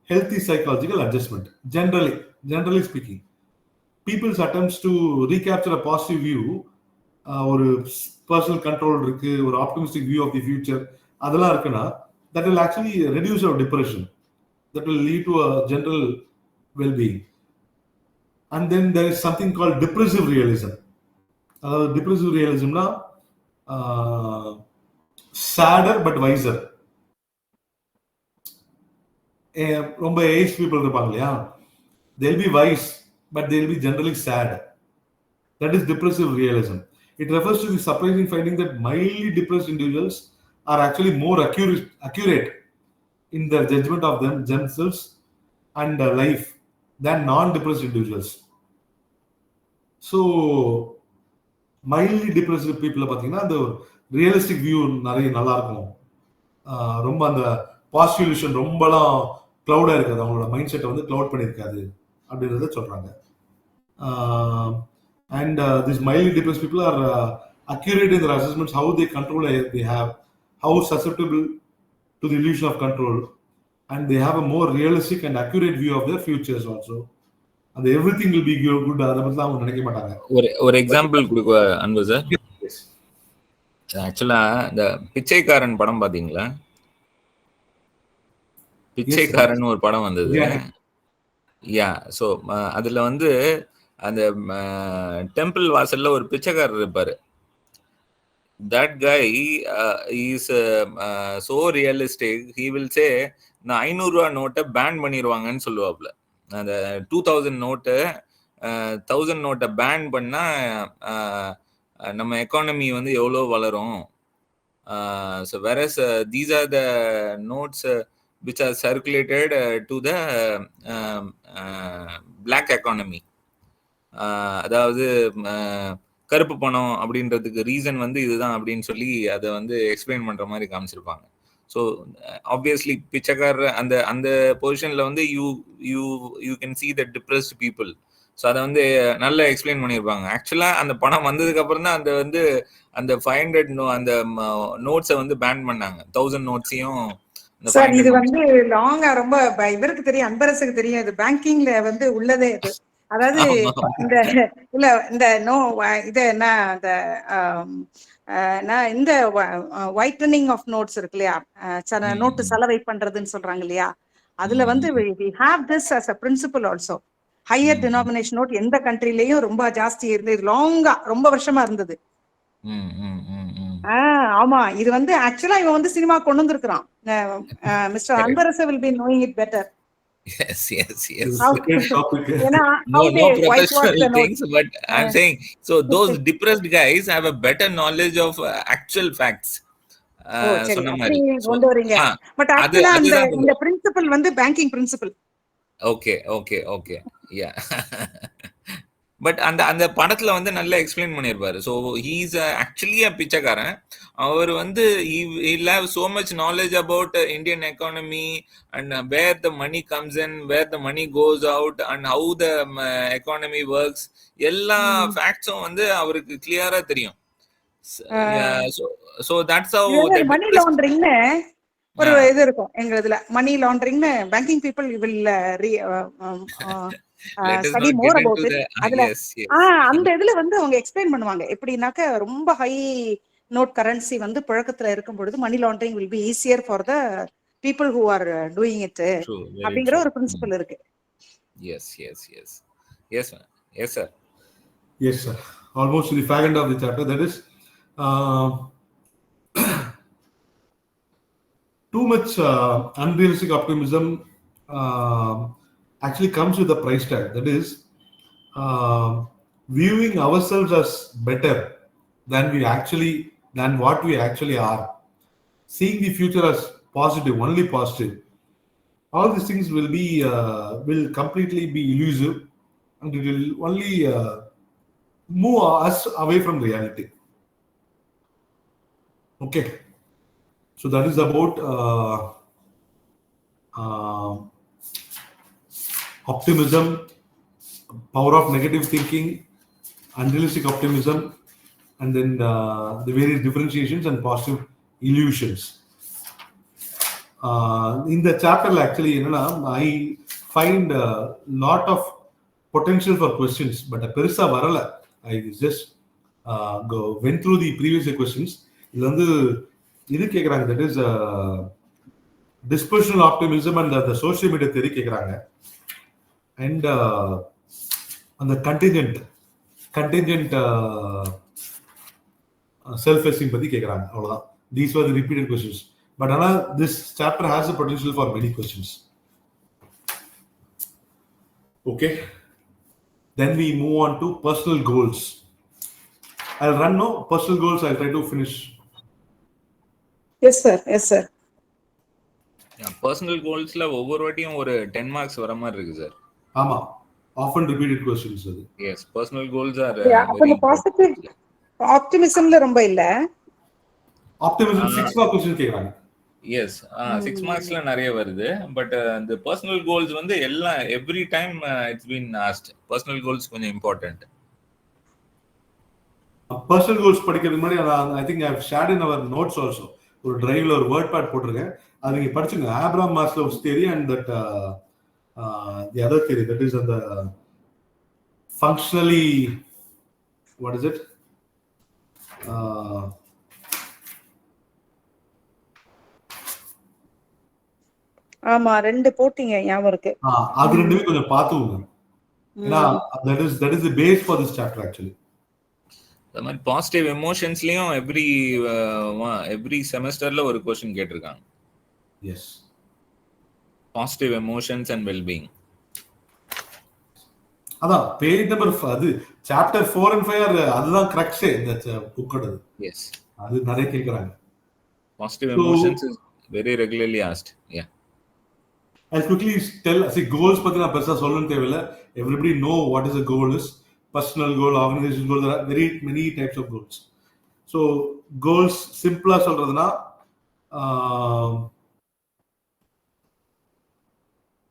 healthy psychological adjustment. Generally speaking, people's attempts to recapture a positive view, ஒரு personal control இருக்கு, ஒரு optimistic view of the future, அதெல்லாம் இருக்குன்னா that will actually reduce our depression. That will lead to a general well-being. And then there is something called depressive realism. Depressive realismனா sadder but wiser. ரொம்ப age people இருப்பாங்க இல்லையா, they'll be wise but they'll be generally sad. That is depressive realism. It refers to the surprising finding that mildly depressed individuals are actually more accurate in their judgment of themselves and life than non-depressed individuals. So mildly depressed பீப்புளை பார்த்தீங்கன்னா அந்த realistic view நிறைய நல்லா இருக்கும். ரொம்ப அந்த positive illusion ரொம்பலாம் க்ளவுடாக இருக்காது, அவங்களோட மைண்ட் செட்டை வந்து க்ளவுட் பண்ணியிருக்காது அப்படின்றத சொல்கிறாங்க. And this mildly depressed people are accurate in their assessments, how they control they have, how susceptible to the illusion of control, and they have a more realistic and accurate view of their futures also. And everything will be good. அதை பற்றி அவங்க நினைக்க மாட்டாங்க. ஒரு example கொடுக்க அன்பு sir. ஆக்சுவலா இந்த பிச்சைக்காரன் படம் பாத்தீங்களா? பிச்சைக்காரன் ஒரு படம் வந்தது. யா, ஸோ அதுல வந்து அந்த டெம்பிள் வாசல்ல ஒரு பிச்சைக்காரர் இருப்பாரு. That guy is so realistic. He will say நான் 500 ரூபா நோட்டை பேன் பண்ணிடுவாங்கன்னு சொல்லுவாப்ல. அந்த 2000 நோட்டு 1000 நோட்டை பேன் பண்ணா நம்ம எக்கானமி வந்து எவ்வளோ வளரும். So whereas these are the notes which are circulated to the black economy. அதாவது கருப்பு பணம் அப்படின்றதுக்கு ரீசன் வந்து இதுதான் அப்படின்னு சொல்லி அதை வந்து எக்ஸ்பிளைன் பண்ற மாதிரி காமிச்சிருப்பாங்க. ஸோ ஆப்வியஸ்லி பிச்சைக்காரர் அந்த அந்த பொசிஷன்ல வந்து you can see the depressed people. So அதை வந்து நல்லா எக்ஸ்பிளைன் பண்ணியிருப்பாங்க. ஆக்சுவலா அந்த பணம் வந்ததுக்கு அப்புறம் தான் அந்த வந்து அந்த 500 அந்த நோட்ஸை வந்து பேன் பண்ணாங்க. 1000 நோட்ஸையும். சார் இது வந்து லாங்கா ரொம்ப இவருக்கு தெரியும், அன்பரசுக்கு தெரியும், இது பேங்கிங்ல வந்து உள்ளதே இது. அதாவது இந்த இல்ல இந்த இது என்ன இந்த ஒயிட்டனிங் ஆஃப் நோட்ஸ் இருக்கு இல்லையா, நோட்டு சலவை பண்றதுன்னு சொல்றாங்க இல்லையா, அதுல வந்து we have this as a principle also. Higher denomination note எந்த கண்ட்ரிலயும் ரொம்ப ஜாஸ்தி இருந்தது, லாங்கா ரொம்ப வருஷமா இருந்தது. ஆமா, இது வந்து ஆக்சுவலா இவன் வந்து சினிமா கொண்டு வந்திருக்கான். Mister Anbarasu will be knowing it better. Yes. No professional things, but I'm saying, so those depressed guys have a better knowledge of actual facts. சொன்ன மாதிரி கொண்டு வரீங்க. பட் ஆக்சுவலா இந்த பிரின்சிபல் வந்து banking principle. Okay yeah. But அந்த அந்த படத்துல வந்து நல்லா எக்ஸ்பிளைன் பண்ணியிருப்பாரு. So he is actually a பிச்சைக்காரன். அவர் வந்து he'll have so much knowledge about Indian economy and where the money comes in, where the money goes out and how the economy works. எல்லா ஃபேக்ட்ஸும் வந்து அவருக்கு கிளியரா தெரியும். So that's how மணி லாண்டரிங்னு ஒரு இது இருக்கும் எங்க இதுல. மணி லாண்டரிங்னு banking people will study more about it. அதுல அந்த இதுல வந்து அவங்க எக்ஸ்பிளைன் பண்ணுவாங்க எப்படின்னாக்க ரொம்ப ஹை நோட் கரன்சி வந்து புழக்கத்துல இருக்கும் பொழுது money laundering will be easier for the people who are doing it அப்படிங்கிற ஒரு பிரின்சிபல் இருக்கு. Yes sir. Almost to the fag end of the chapter, that is too much unrealistic optimism actually comes with a price tag. That is viewing ourselves as better than what we actually are, seeing the future as positive, only positive. All these things will completely be illusive, and it will only move us away from reality. Okay, so that is about optimism, power of negative thinking, unrealistic optimism, and then the various differentiations and positive illusions. In the chapter actually I find a lot of potential for questions, but பெருசா வரல. I just went through the previous questions. இது வந்து இது கேக்குறாங்க, that is dispositional optimism and the social media theory கேக்குறாங்க, and அந்த contingent self esteem பத்தி கேக்குறாங்க. அவ்வளவுதான். These were the repeated questions, but this chapter has the potential for many questions. Okay, then we move on to personal goals. I'll run no personal goals. I'll try to finish. Yes sir, yes sir. Personal கோல்ஸ்ல ஒவ்வொரு வாட்டியும் ஒரு 10 marks வர மாதிரி இருக்கு sir. ஆமா, often repeated questions அது. Yes, personal goals are very positive. Optimismல ரொம்ப இல்ல. Optimism 6 mark question கேக்குறாங்க. Yes, 6 மார்க்ஸ்ல நிறைய வருது. பட் the personal goals வந்து எல்லாம் every time it's been asked. Personal goals கொஞ்சம் important. Personal goals படிக்கிறதுக்கு முன்னாடி I think I have shared in our notes also. ஒரு டிரைவ்ல ஒரு வேர்ட் பேட் போட்டிருக்கேன். அது நீங்க படிச்சுங்க. Abraham Maslow's theory and that the other theory, that is the functionally, what is it? ஆமா, ரெண்டு போட்டிங்க ஞாபகம் இருக்கு. அது ரெண்டுமே கொஞ்சம் பாத்துங்க. ஏன்னா that is the base for this chapter actually. The மாதிரி பாசிட்டிவ் எமோஷன்ஸ்லயும் எவ்ரி செமஸ்டர்ல ஒரு क्वेश्चन கேட்டிருக்காங்க. Yes, positive emotions and wellbeing. அதான் பேஜ் நம்பர் அது சாப்டர் 4 and 5 அதுதான் கிரக்ஸே இந்த புக்கோட. எஸ், அது நிறைய கேக்குறாங்க. Positive emotions is very regularly asked. Yeah, I'll quickly tell. See, goals பத்தி நான் பெருசா சொல்லணும் தேவையில்ல. Everybody know what is a goal is. Personal goal, organization goal, there are very many types of goals. So goals simple சொல்றதுனா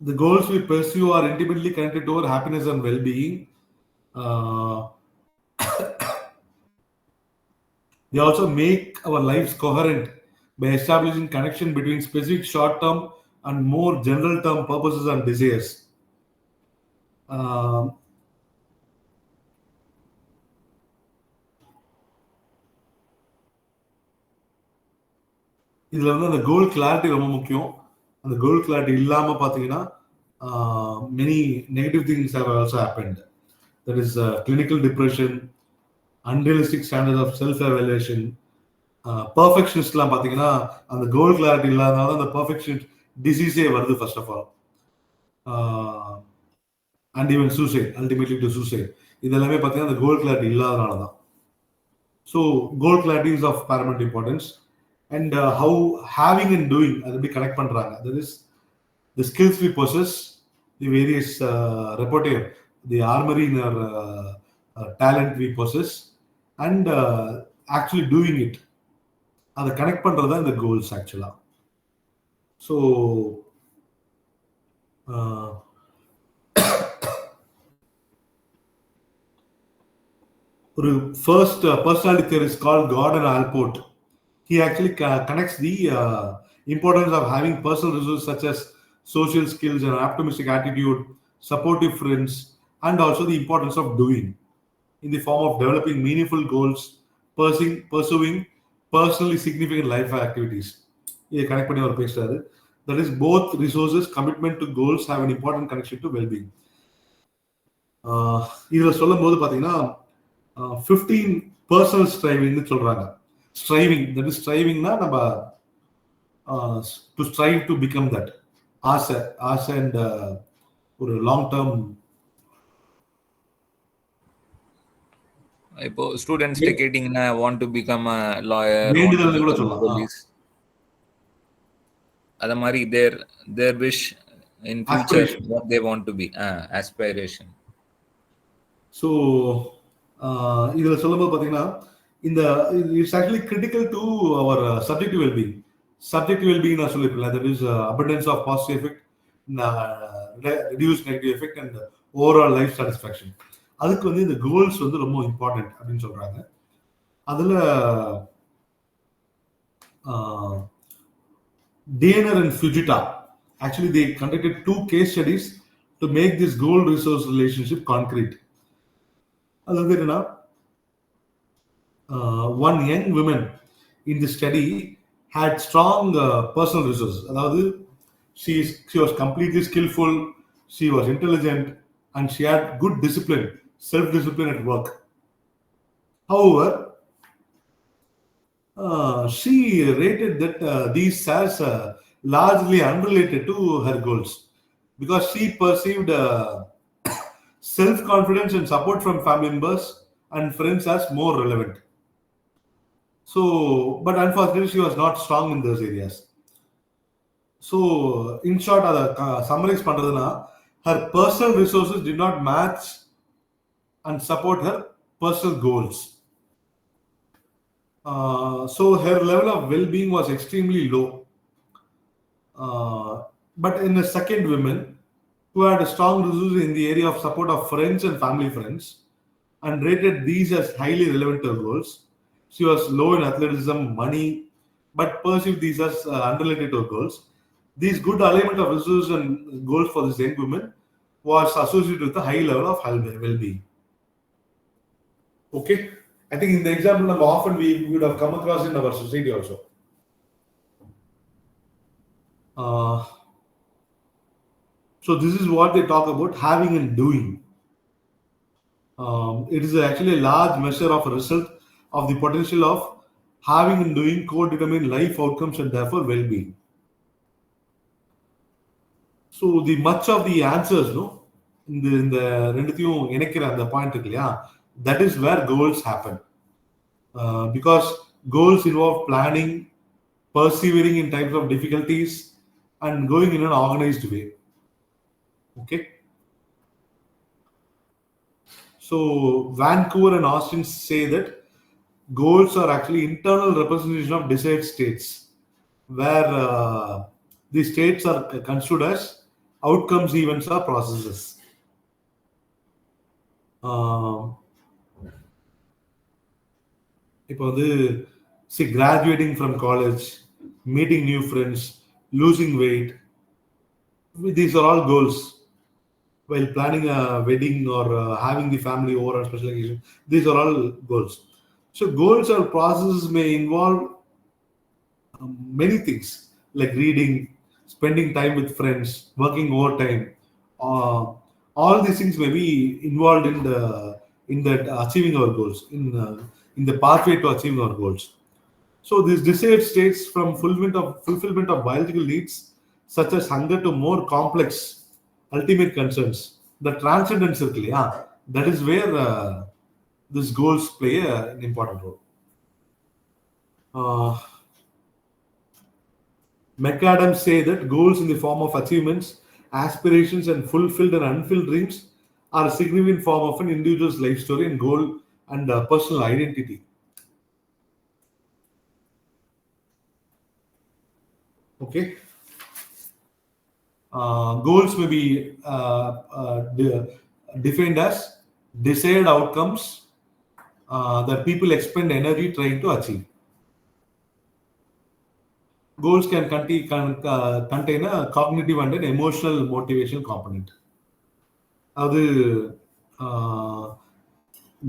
the goals we pursue are intimately connected to our happiness and well-being. They also make our lives coherent by establishing connection between specific short-term and more general-term purposes and desires. இதுல வந்து அந்த கோல் clarity ரொம்ப முக்கியம். அந்த கோல் clarity இல்லாம பாத்தீங்கன்னா many negative things have also happened. That is clinical depression, unrealistic standards of self-evaluation, perfectionistலாம் பாத்தீங்கன்னா அந்த கோல் கிளாரிட்டி இல்லாதனால அந்த perfection disease வருது first of all, and even suicide, ultimately to suicide. இதெல்லாமே பாத்தீங்கன்னா அந்த கோல் கிளாரிட்டி இல்லாதனால தான். So goal clarity is of paramount importance. And how having and doing அது எப்படி கனெக்ட் பண்றாங்க. That is the skills we possess, the various repertoire, the armory in our talent we possess, and actually doing it. அதை connect பண்றது தான் இந்த goals ஆக்சுவலா. So ஒரு first personality theorist called Gordon Allport. He actually connects the importance of having personal resources such as social skills and optimistic attitude, supportive friends, and also the importance of doing in the form of developing meaningful goals, pursuing personally significant life activities. Here connect பண்ணி அவர் பேசுறாரு. That is, both resources, commitment to goals have an important connection to well-being. இதுல சொல்லும் போது பாத்தீங்கன்னா 15 personal striving சொல்றாங்க. Striving, that is striving na நம்ம to strive to become that. ஆசை and ஒரு long term. இப்போ ஸ்டூடெண்ட்ஸ் கேட்டிங்கன்னா want to become a lawyer, வேண்டுதல்னு கூட சொல்லலாம். அத மாதிரி their wish in future, what they want to be, aspiration. So இதுல சொல்லும்போது பாத்தீங்கன்னா இந்த it's actually critical to our subjective well-being. Subjective well-being நான் சொல்லிருக்கேன். That is abundance of positive effect, reduce negative effect and overall life satisfaction. அதுக்கு வந்து இந்த goals வந்து ரொம்ப இம்பார்ட்டன்ட் அப்படின்னு சொல்றாங்க. அதுல Daner and Fujita, actually they conducted 2 case studies to make this goal resource relationship concrete. அதாவது என்னன்னா, one young woman in the study had strong personal resources. அதாவது she was completely skillful, she was intelligent, and she had good discipline, self-discipline at work. However, she rated that these as largely unrelated to her goals because she perceived self-confidence and support from family members and friends as more relevant. So, but unfortunately, she was not strong in those areas. So, in short, summarize பண்றதுனா, her personal resources did not match and support her personal goals. So her level of well-being was extremely low. But in the second woman, who had a strong resources in the area of support of friends and family friends, and rated these as highly relevant to her goals, she was low in athleticism, money, but perceived these as unrelated to her goals. These good alignment of resources and goals for this young woman was associated with a high level of well-being. Okay, I think in the example of often we would have come across in our society also. So this is what they talk about having and doing. It is actually a large measure of a result of the potential of having and doing co-determine life outcomes and therefore well-being. So the much of the answers, no, in the ரெண்டுத்தையும் இணைக்கிற அந்த point இருக்கு இல்லையா, that is where goals happen. Because goals involve planning, persevering in times of difficulties, and going in an organized way. Okay. So Vancouver and Austin say that goals are actually internal representation of desired states, where the states are considered as outcomes, events, or processes. இப்போ வந்து graduating from college, meeting new friends, losing weight, these are all goals. While planning a wedding or having the family over on special occasion, these are all goals. So goals or processes may involve many things like reading, spending time with friends, working overtime. All these things may be involved in that achieving our goals, in the pathway to achieving our goals. So these desired states from fulfillment of biological needs such as hunger to more complex ultimate concerns, the transcendence இருக்கு இல்லையா, that is where these goals play an important role. McAdams say that goals in the form of achievements, aspirations, and fulfilled and unfilled dreams are a significant form of an individual's life story and goal and personal identity. Okay. Goals may be defined as desired outcomes that people expend energy trying to achieve. Goals can contain a cognitive and an emotional motivation component.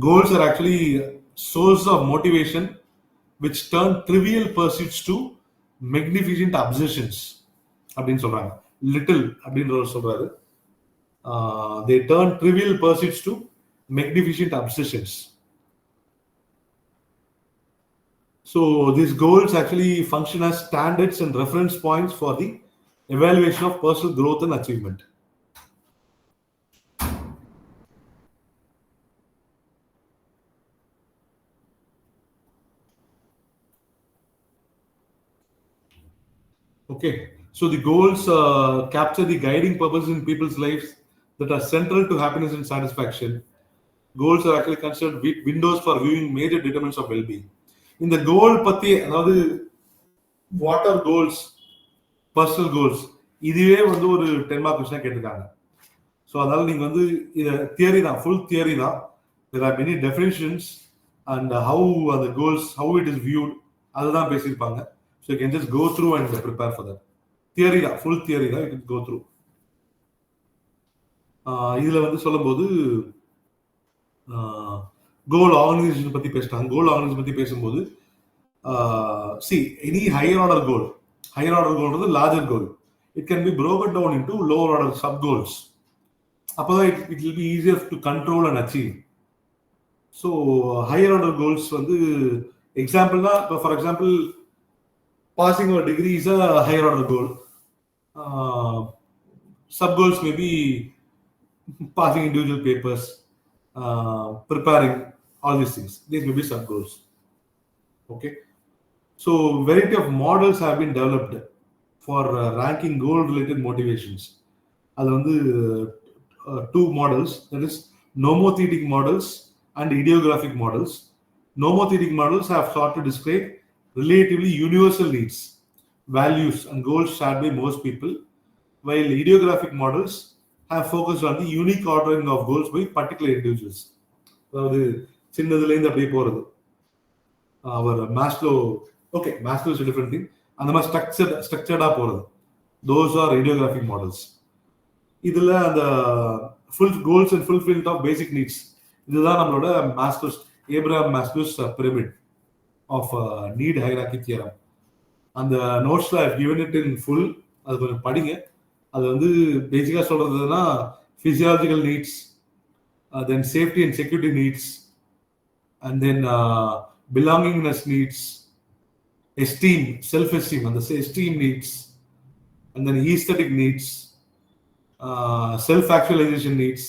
Goals are actually source of motivation which turn trivial pursuits to magnificent obsessions. அப்படின்னு சொல்றாங்க. Little அப்படின்றவர் சொல்றாரு. They turn trivial pursuits to magnificent obsessions. So these goals actually function as standards and reference points for the evaluation of personal growth and achievement. Okay, so the goals capture the guiding purposes in people's lives that are central to happiness and satisfaction. Goals are actually considered windows for viewing major determinants of well-being. In the goal பத்தி, அதாவது what are goals, personal goals, இதுவே வந்து ஒரு 10 mark கொஸ்டினா கேட்டிருக்காங்க. So அதனால நீங்க வந்து இதை தியரி தான், ஃபுல் தியரி தான். there are many definitions and how are the goals, how it is viewed, அதுதான் பேசியிருப்பாங்க. so you can just go through and prepare for that. Theory தான், ஃபுல் தியரி தான், you can go through. இதுல வந்து சொல்லும்போது கோல் organisation பத்தி பேசிட்டாங்க. கோல் organisation பத்தி பேசும்போது see any higher order goal is larger goal. It can be broken down into lower order sub goals. அப்பதான் it will be easier to control and achieve. So higher order goals வந்து எக்ஸாம்பிள்னா, for example passing a degree is a higher order goal. Sub goals may be passing individual papers, preparing, all these things. These may be sub goals. Okay. So variety of models have been developed for ranking goal related motivations. அது வந்து two models, that is nomothetic models and ideographic models. Nomothetic models have sought to describe relatively universal needs, values and goals shared by most people, while ideographic models have focused on the unique ordering of goals by particular individuals. அதாவது சின்னதுலேருந்து அப்படியே போகிறது. அவர் Maslow, okay, Maslow is different thing. அந்த மாதிரி ஸ்ட்ரக்சர்டாக போகிறது, those are ஐடியோகிராஃபிக் models. இதில் அந்த full goals and fulfilment of basic needs, இதுதான் நம்மளோட Maslow's, Abraham Maslow's pyramid of need hierarchy theorem. அந்த நோட்ஸில் I given it in full, அது கொஞ்சம் படிங்க. அது வந்து பேசிக்காக சொல்றதுன்னா physiological needs, then safety and security needs, and then belongingness needs, esteem, self-esteem, and the esteem needs, and then aesthetic needs, self-actualization needs,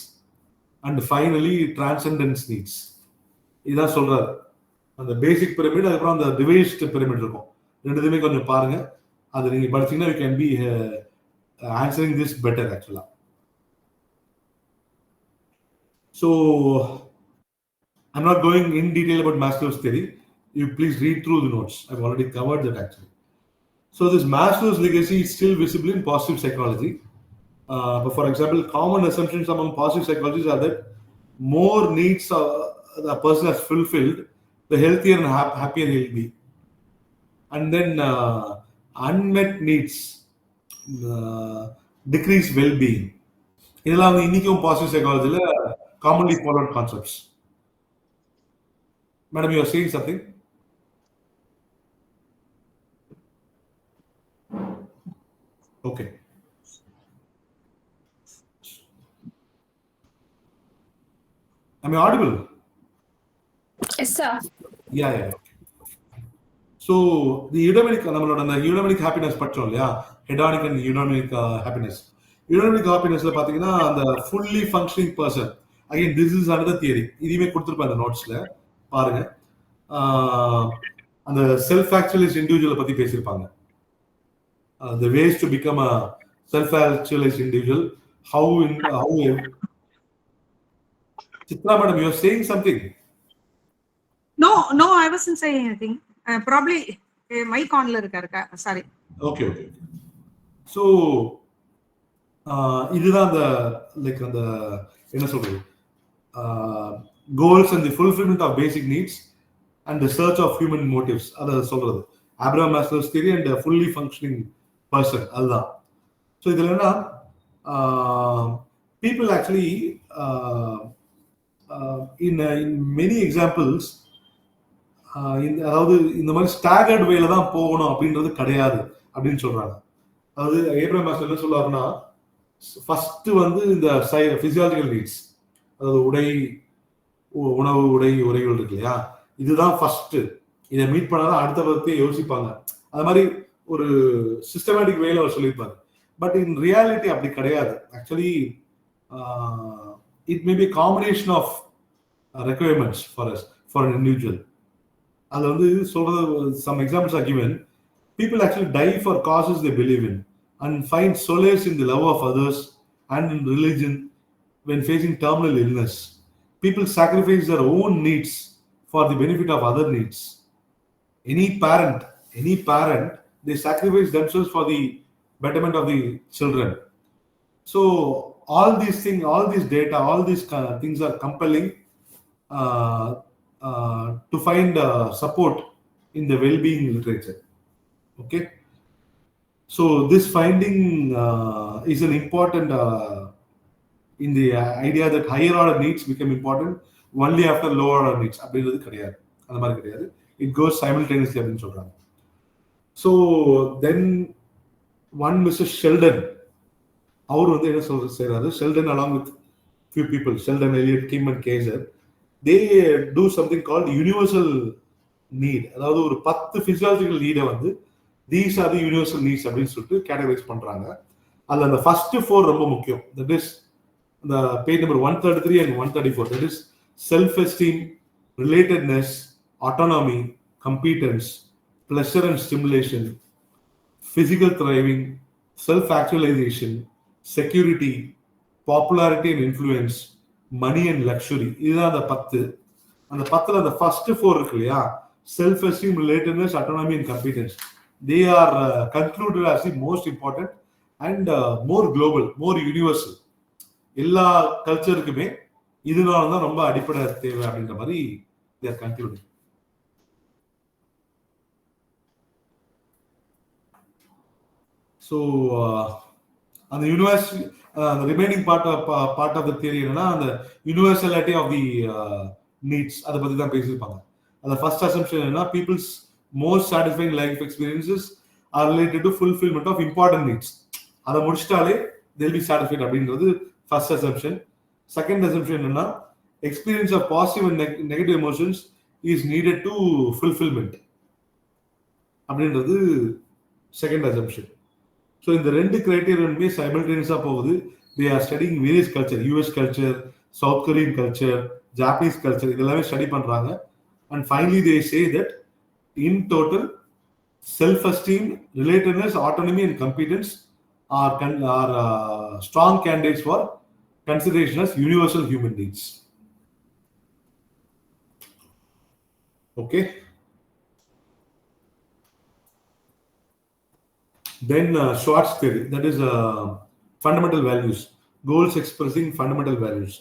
and finally transcendence needs. இதான் சொல்றாரு அந்த பேசிக் பிரமிட். அதுக்கப்புறம் அந்த ரிவைஸ்ட் பிரமிட் இருக்கும். ரெண்டுத்துமே கொஞ்சம் பாருங்க. அது நீங்க படிச்சீங்கன்னா you can be answering this better actually. So I'm not going in detail about Maslow's theory. You please read through the notes. I've already covered that actually. So this Maslow's legacy is still visible in positive psychology. But for example, common assumptions among positive psychologists are that more needs a person has fulfilled, the healthier and happier he'll be. And then unmet needs decrease well-being. இதெல்லாம் வந்து இன்னைக்கும் positive சைக்காலஜில commonly followed concepts. Madam, you are saying something? Okay. Am I audible? Yes, sir. Yeah. So the eudaimonic, நம்மளோட அந்த eudaimonic happiness படிச்சோம் இல்லையா, hedonic and eudaimonic happiness. eudaimonic happinessல பாத்தீங்கன்னா அந்த fully functioning person, again this is another theory. இதுவே கொடுத்திருப்பேன் அந்த நோட்ஸ்ல பாருங்க. அந்த செல்ஃப் ஆக்சுவலைஸ் இண்டிவிஜுவலை பத்தி பேசியிருப்பாங்க. The ways to become a self-actualized individual. How Chitra madam, you are saying something? No, I wasn't saying anything. Probably mic on la irukka. Sorry. Okay. So இதுதான் அந்த like அந்த என்ன சொல்றது, goals and the fulfillment of basic needs and the search of human motives, அத சொல்றது Abraham Maslow's theory and a fully functioning person. அதுதான். So இதுல என்ன, people actually in many examples அதாவது இந்த மாதிரி ஸ்டாகர்ட் வேல தான் போகணும் அப்படின்றது கிடையாது அப்படின்னு சொல்றாங்க. அதாவது ஏப்ரஹாம் மாஸ்லோ என்ன சொல்றாருன்னா, ஃபர்ஸ்ட் வந்து இந்த பிசியாலஜிக்கல் நீட்ஸ், அதாவது உணவு, உரைகள் இருக்கு இல்லையா, இதுதான் ஃபர்ஸ்ட். இதை மீட் பண்ணாதான் அடுத்த பத்தி யோசிப்பாங்க. அது மாதிரி ஒரு சிஸ்டமேட்டிக் வேல அவர் சொல்லியிருப்பாரு. பட் இன் ரியாலிட்டி அப்படி கிடையாது. Actually it may be combination of requirements for an individual. அது வந்து சொல்றது, some examples are given. People actually die for causes they believe in and find solace in the love of others and in religion when facing terminal illness. People sacrifice their own needs for the benefit of other needs. Any parent, they sacrifice themselves for the betterment of the children. So all these things, all this data, all these things are compelling to find support in the well-being literature. Okay, so this finding is an important in the idea that higher order needs become important only after lower order needs. அப்படின்றது கிடையாது, அந்த மாதிரி கிடையாது. It goes simultaneously அப்படின்னு சொல்றாங்க. So then one Mr. Sheldon, அவர் வந்து என்ன செய்றாரு, Sheldon along with few people, Sheldon, Elliot, Kim and Kaiser, they do something called universal need. அதாவது ஒரு 10 physiological need வந்து these are the universal needs அப்படின்னு சொல்லிட்டு கேட்டகரைஸ் பண்றாங்க. அதுல அந்த ஃபர்ஸ்ட் 4 ரொம்ப முக்கியம். That is the page number 133 and 134. That is self-esteem, relatedness, autonomy, competence, pleasure and stimulation, physical thriving, self-actualization, security, popularity and influence, money and luxury. இதுதான் அந்த 10. அந்த 10ல அந்த ஃபர்ஸ்ட் 4 இருக்கு இல்லையா, self-esteem, relatedness, autonomy and competence, they are concluded as the most important and more global, more universal. எல்லா கல்ச்சருக்குமே இதனால தான் ரொம்ப அடிப்படை தேவை அப்படின்ற மாதிரி they are concluding. So அந்த universal the remaining part of the theory என்னன்னா அந்த universality of the needs, அதை பத்தி தான் பேசியிருப்பாங்க. அந்த ஃபர்ஸ்ட் அசம்ப்ஷன் என்னன்னா people's most satisfying life experiences are related to fulfillment of important needs. அதை முடிச்சிட்டாலே they'll be satisfied அப்படின்றது ஃபர்ஸ்ட் அசம்ப்ஷன். செகண்ட் அசம்ப்ஷன் என்னன்னா experience of positive and negative emotions is needed to fulfillment அப்படின்றது second assumption. ஸோ இந்த ரெண்டு கிரைட்டீரியனுமே சைமல்டேனியஸாக போகுது. They are studying various culture, US culture, South Korean culture, Japanese culture, இதெல்லாமே ஸ்டடி பண்ணுறாங்க. And finally they say that in total self esteem, relatedness, autonomy and competence are strong candidates for consideration as universal human needs. Okay. Then Schwartz theory, that is fundamental values, goals expressing fundamental values.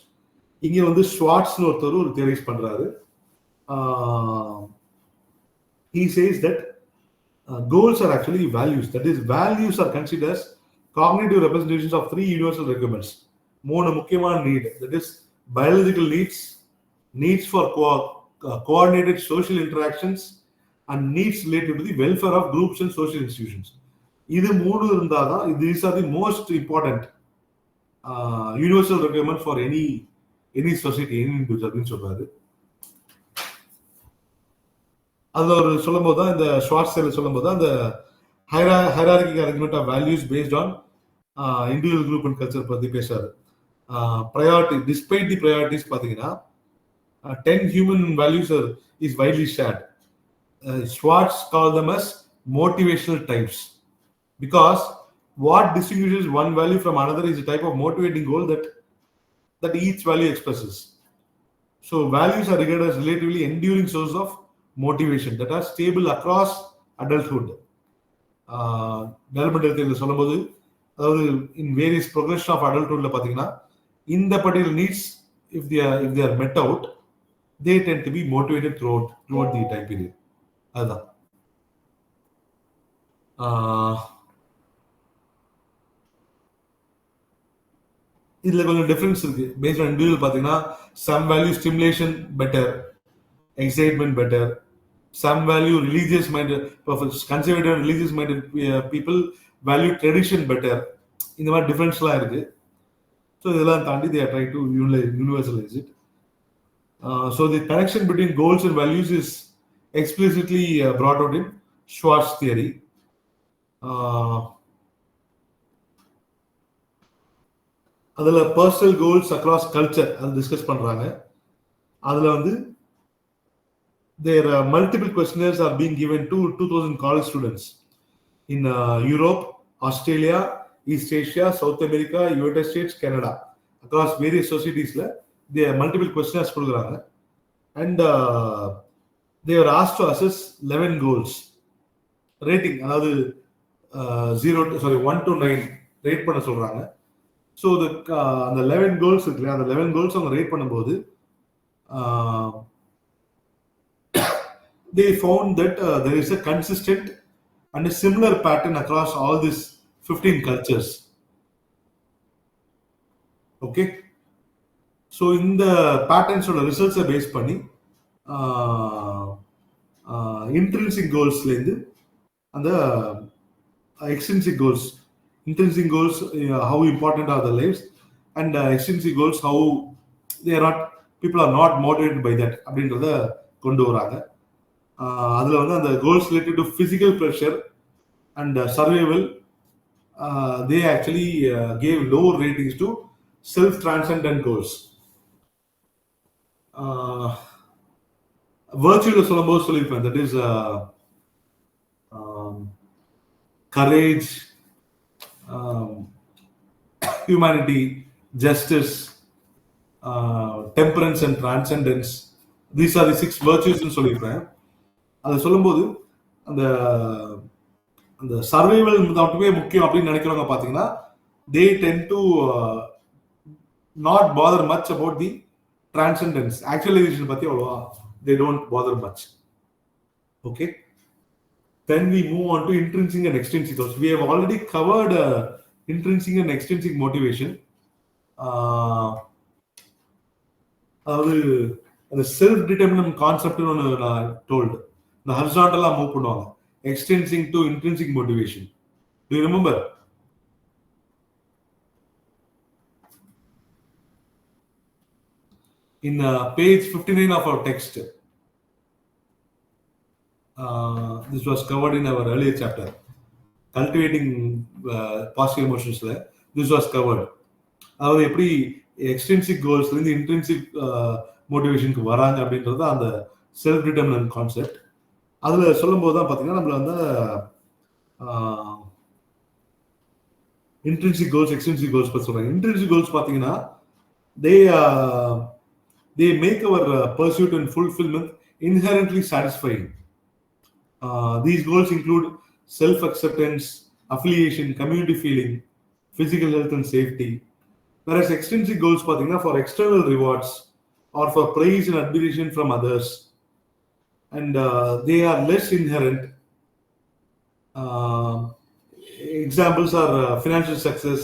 இங்க வந்து Schwartzனு ஒருத்தர் ஒரு theories பண்றாரு. He says that goals are actually values. That is, values are considered as cognitive representations of three universal requirements. மூணு முக்கியமான need, that is biological needs, needs for coordinated social interactions, and needs related to the welfare of groups and social institutions. இது மூணு இருந்தாதான் these are the most important universal requirement for any society, any individual அப்படின்னு சொல்றாரு. அதுல ஒரு சொல்லும் போது தான், இந்த ஷார்ட் ஸ்டைல சொல்லும் போது தான் அந்த hierarchical arrangement of values based on individual group and culture பத்தி பேசுறாரு. priority, despite the priorities பாத்தீங்கன்னா 10 human values is widely shared. Schwartz called them as motivational types, because what distinguishes one value from another is a type of motivating goal that each value expresses. So values are regarded as relatively enduring source of motivation that are stable across adulthood. Developmental theory சொல்லும்போது, அதாவது in various progression of adulthoodல பாத்தீங்கன்னா இந்த particular needs, if they are met out, they tend to be motivated throughout the time period. அதுதான். இதுல கொஞ்சம் difference இருக்கு. Based on individual பாத்தீங்கன்னா some value stimulation better, excitement better, some value religious minded, conservative and religious minded people value tradition better. இந்த மாதிரி டிஃபரன்ஸ்லாம் இருக்கு. So இதெல்லாம் தாண்டி they are trying to universalize it. So the connection between goals and values is explicitly brought out in Schwartz theory. அதுல personal goals across culture அது discuss பண்றாங்க. அதுல வந்து there are multiple questionnaires are being given to 2000 college students in Europe, Australia, East Asia, South America, United States, Canada, across various societies la they are multiple questionnaires கொடுக்குறாங்க. And they were asked to assess 11 goals rating, அதாவது 1 to 9 rate பண்ண சொல்றாங்க. So அந்த 11 goals இருக்கு இல்லையா, அந்த 11 goals அவங்க rate பண்ணும்போது they found that there is a consistent and a similar pattern across all these 15 cultures. Okay, so இந்த பேட்டர்ன்ஸோட ரிசல்ட்ஸை பேஸ் பண்ணி இன்ட்ரின்சிக் கோல்ஸ்லேருந்து அந்த extrinsic goals, intrinsic goals, how important are the lives, and extrinsic goals, how people are not motivated by that அப்படின்றத கொண்டு வராங்க. அதில் வந்து அந்த goals related to physical pressure and survival, they actually gave low ratings to self-transcendent goals. Virtue சொல்லும்போது சொல்லியிருப்பேன், that is courage, humanity, justice, temperance and transcendence. These are the 6 virtues னு சொல்லியிருப்பேன். அதை சொல்லும்போது அந்த அந்த சர்வைவல் மட்டுமே முக்கியம் அப்படின்னு நினைக்கிறவங்க பார்த்தீங்கன்னா, they tend to not bother much about the transcendence, actualization பத்தி அவ்வளவா they don't bother much. Okay, then we move on to intrinsic and extrinsic goals. We have already covered intrinsic and extrinsic motivation. அதாவது அந்த self determinant கான்செப்ட்னு ஒன்று நான் told, இந்த ஹரிசாண்டலாக move பண்ணுவாங்க, extrinsic to intrinsic motivation. Do you remember? In page 59 of our text, this was covered in our earlier chapter, Cultivating Positive Emotions. This was covered. அதாவது எப்படி extrinsic கோல்ஸ்லேருந்து intrinsic மோட்டிவேஷனுக்கு வராங்க அப்படின்றது அந்த self determinant concept. அதில் சொல்லும்போது தான் பார்த்தீங்கன்னா நம்மள வந்து இன்ட்ரின்சிக் கோல்ஸ், எக்ஸ்ட்ரின்சிக் கோல்ஸ் பற்றி சொல்கிறாங்க. இன்ட்ரின்சிக் கோல்ஸ் பார்த்தீங்கன்னா they make our pursuit and fulfillment inherently satisfying. These goals include self-acceptance, affiliation, community feeling, physical health and safety. Whereas extrinsic goals பார்த்தீங்கன்னா for external rewards or for praise and admiration from others, and they are less inherent. Examples are financial success,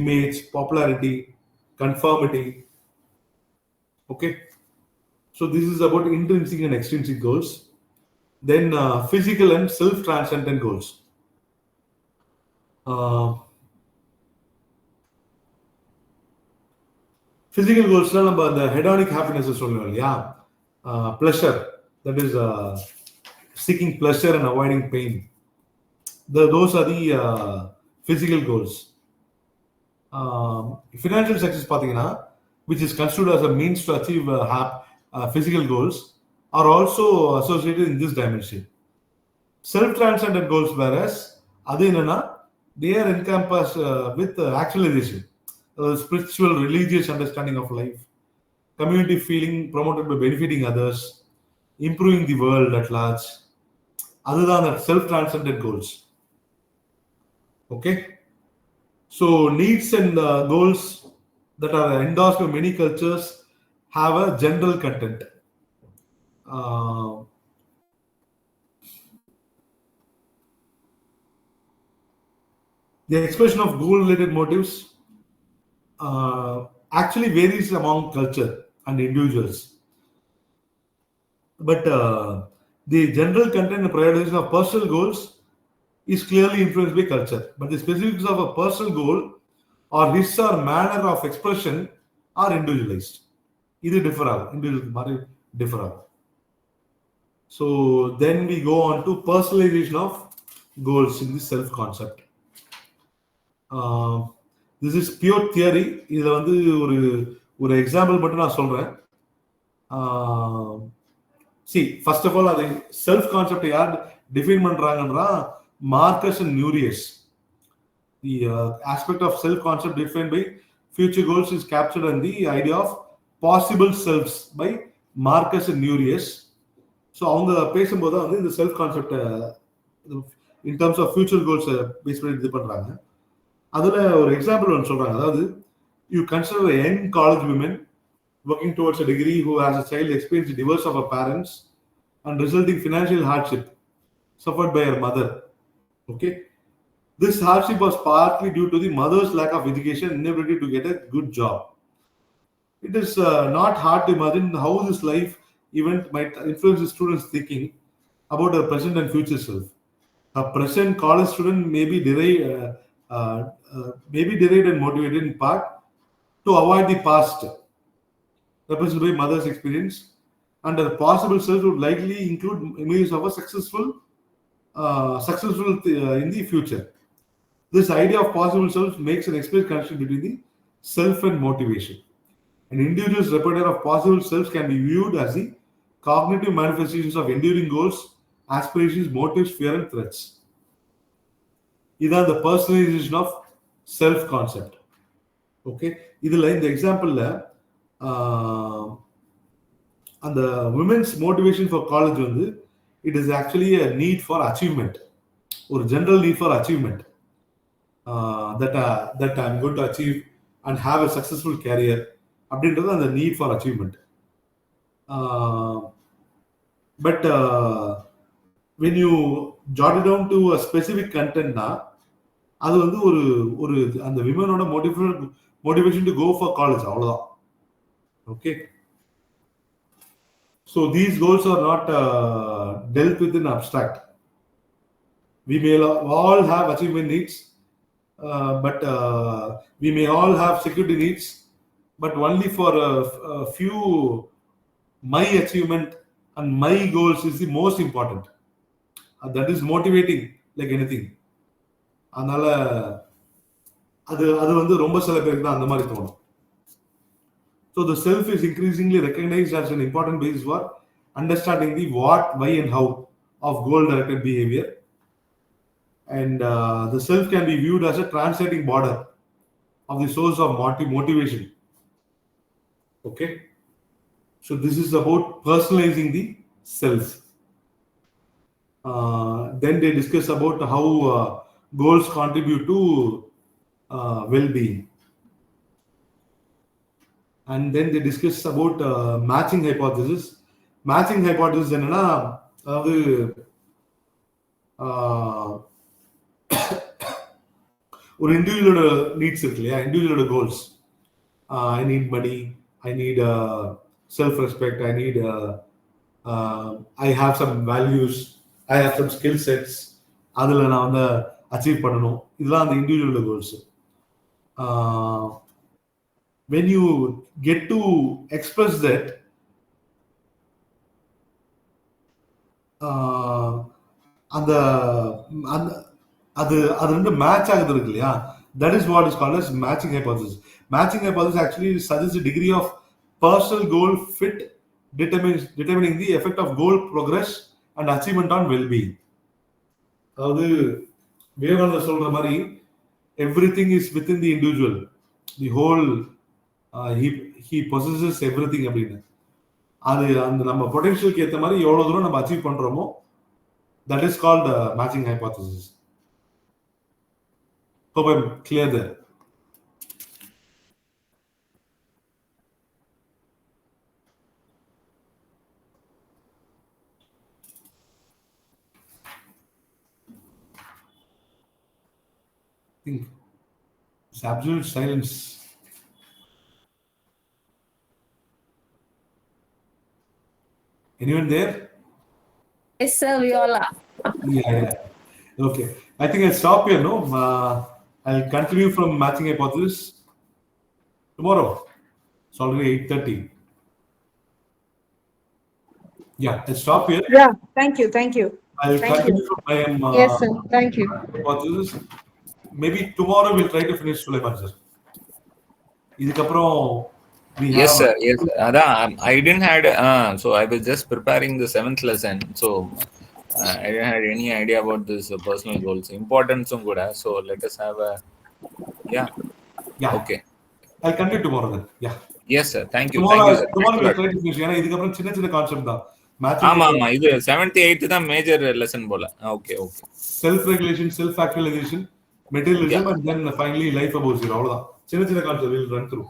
image, popularity, conformity. Okay, so this is about intrinsic and extrinsic goals. Then physical and self-transcendent goals. Physical goals நம்ம அந்த hedonic happiness சொல்லுவோம் இல்லையா, pleasure, that is seeking pleasure and avoiding pain. Those are the physical goals. Financial success பார்த்தீங்கன்னா, which is considered as a means to achieve physical goals, are also associated in this dimension. Self-transcendent goals, whereas அது என்னன்னா, they are encompassed with actualization, spiritual, religious understanding of life, community feeling promoted by benefiting others, improving the world at large. அதுதான் self-transcendent goals. Okay, so needs and goals that are endorsed by many cultures have a general content. The expression of goal-related motives actually varies among culture and individuals. But the general content and prioritization of personal goals is clearly influenced by culture. But the specifics of a personal goal or his or manner of expression are individualized. Either differ, individual differ. So then we go on to personalization of goals in this self-concept. This is pure theory. இதில் வந்து ஒரு example மட்டும் நான் சொல்கிறேன். See, first of all, அது self concept யார் define பண்ணுறாங்கன்னா, Markus and Nurius. The aspect of self-concept defined by future goals is captured in the idea of possible selves by Marcus and Nurius. So அவங்க பேசும்போது வந்து இந்த self கான்செப்டை in terms of future goals base பண்ணி இது பண்றாங்க. அதுல ஒரு எக்ஸாம்பிள் ஒன்று சொல்றாங்க. அதாவது you consider a young college woman working towards a degree who has a child experienced divorce of her parents and resulting financial hardship suffered by her mother. Okay, this hardship was partly due to the mother's lack of education and inability to get a good job. It is not hard to imagine how this life event might influence the student's thinking about her present and future self. A present college student may be derived and motivated in part to avoid the past, represented by mother's experience, and her possible self would likely include images of a successful in the future. This idea of possible self makes an explicit connection between the self and motivation. An individual's repertoire of possible selves can be viewed as the cognitive manifestations of enduring goals, aspirations, motives, fear, and threats. These are the personalization of self concept. Okay, இதுல இந்த எக்ஸாம்பிள்ல அந்த women's motivation for college வந்து it is actually a need for achievement, ஒரு general need for achievement, that I'm going to achieve and have a successful career அப்படின்றது அந்த need for achievement. But when you jot it down to a specific content னா அது வந்து ஒரு அந்த விமனோட motivation to go for college அவ்வளவுதான். Okay, so these goals are not dealt with in abstract. We may all have achievement needs, but we may all have security needs, but only for a few. My achievement and my goals is the most important. That is motivating like anything. அதனால அது வந்து ரொம்ப சில பேருக்கு தான் அந்த மாதிரி தோணும். So the self is increasingly recognized as an important basis for understanding the what, why, and how of goal-directed behavior. And the self can be viewed as a translating border of the source of motivation. Okay, so this is about personalizing the self. Then they discuss about how goals contribute to well-being. And then they discuss about matching hypothesis. Matching hypothesis என்னன்னா அதாவது ஒரு இண்டிவிஜுவலோட needs இருக்கு இல்லையா, இண்டிவிஜுவலோட goals. I need money, I need self-respect, I have some values, I have some skill sets, அதில் நான் வந்து achieve பண்ணணும். இதெல்லாம் அந்த இண்டிவிஜுவலோட goals. When you get to express that, அது ரெண்டு மேட்ச் ஆகுது இருக்கு இல்லையா, that is what is called as matching hypothesis. Matching hypothesis actually suggests a degree of personal goal fit determining the effect of goal progress and achievement on well-being. அதாவது விவேகானந்தர் சொல்ற மாதிரி everything is within the individual, the whole he possesses everything அப்படின்னு. அது அந்த நம்ம பொட்டன்ஷியலுக்கு ஏற்ற மாதிரி எவ்வளவு தூரம் நம்ம அச்சீவ் பண்றோமோ, that is called matching hypothesis. Hope I'm clear there. I think it's absolute silence. Anyone there? Yes, sir, we all are. Yeah. Okay. I think I'll stop here, no? I'll continue from matching hypothesis tomorrow. It's already 8:30. Yeah, I'll stop here. Yeah, thank you. I'll continue from my Yes, sir. Thank you. hypothesis. Maybe tomorrow we'll try to finish Sulaiman, sir. இதுக்கப்புறம் we have. Yes, sir. Yes, sir. I didn't had. So I was just preparing the 7th lesson. So I didn't have any idea about this personal goals. Importance good. So let us have a. Yeah. Okay. I'll continue tomorrow then. Yeah. Yes, sir. Thank you. Tomorrow Thank you, sir. we'll try to finish. ஏன்னா இதுக்கப்புறம் சின்ன concept தான். ஆமா Mathematics, ஆமா, இது 7th 8th தான் major lesson போல. Okay okay. self-regulation, self-actualization, materialism, and then finally life about zero. அவ்வளவுதான். சின்ன சின்ன concept will run through.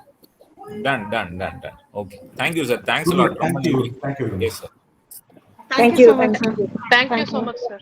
Done. Okay. Thank you, sir. Thanks a Good lot. luck. ரொம்ப Thank you. நன்றி. Thank you very Yes, much. sir. Thank you so much, sir. Thank you Thank so you. much, sir.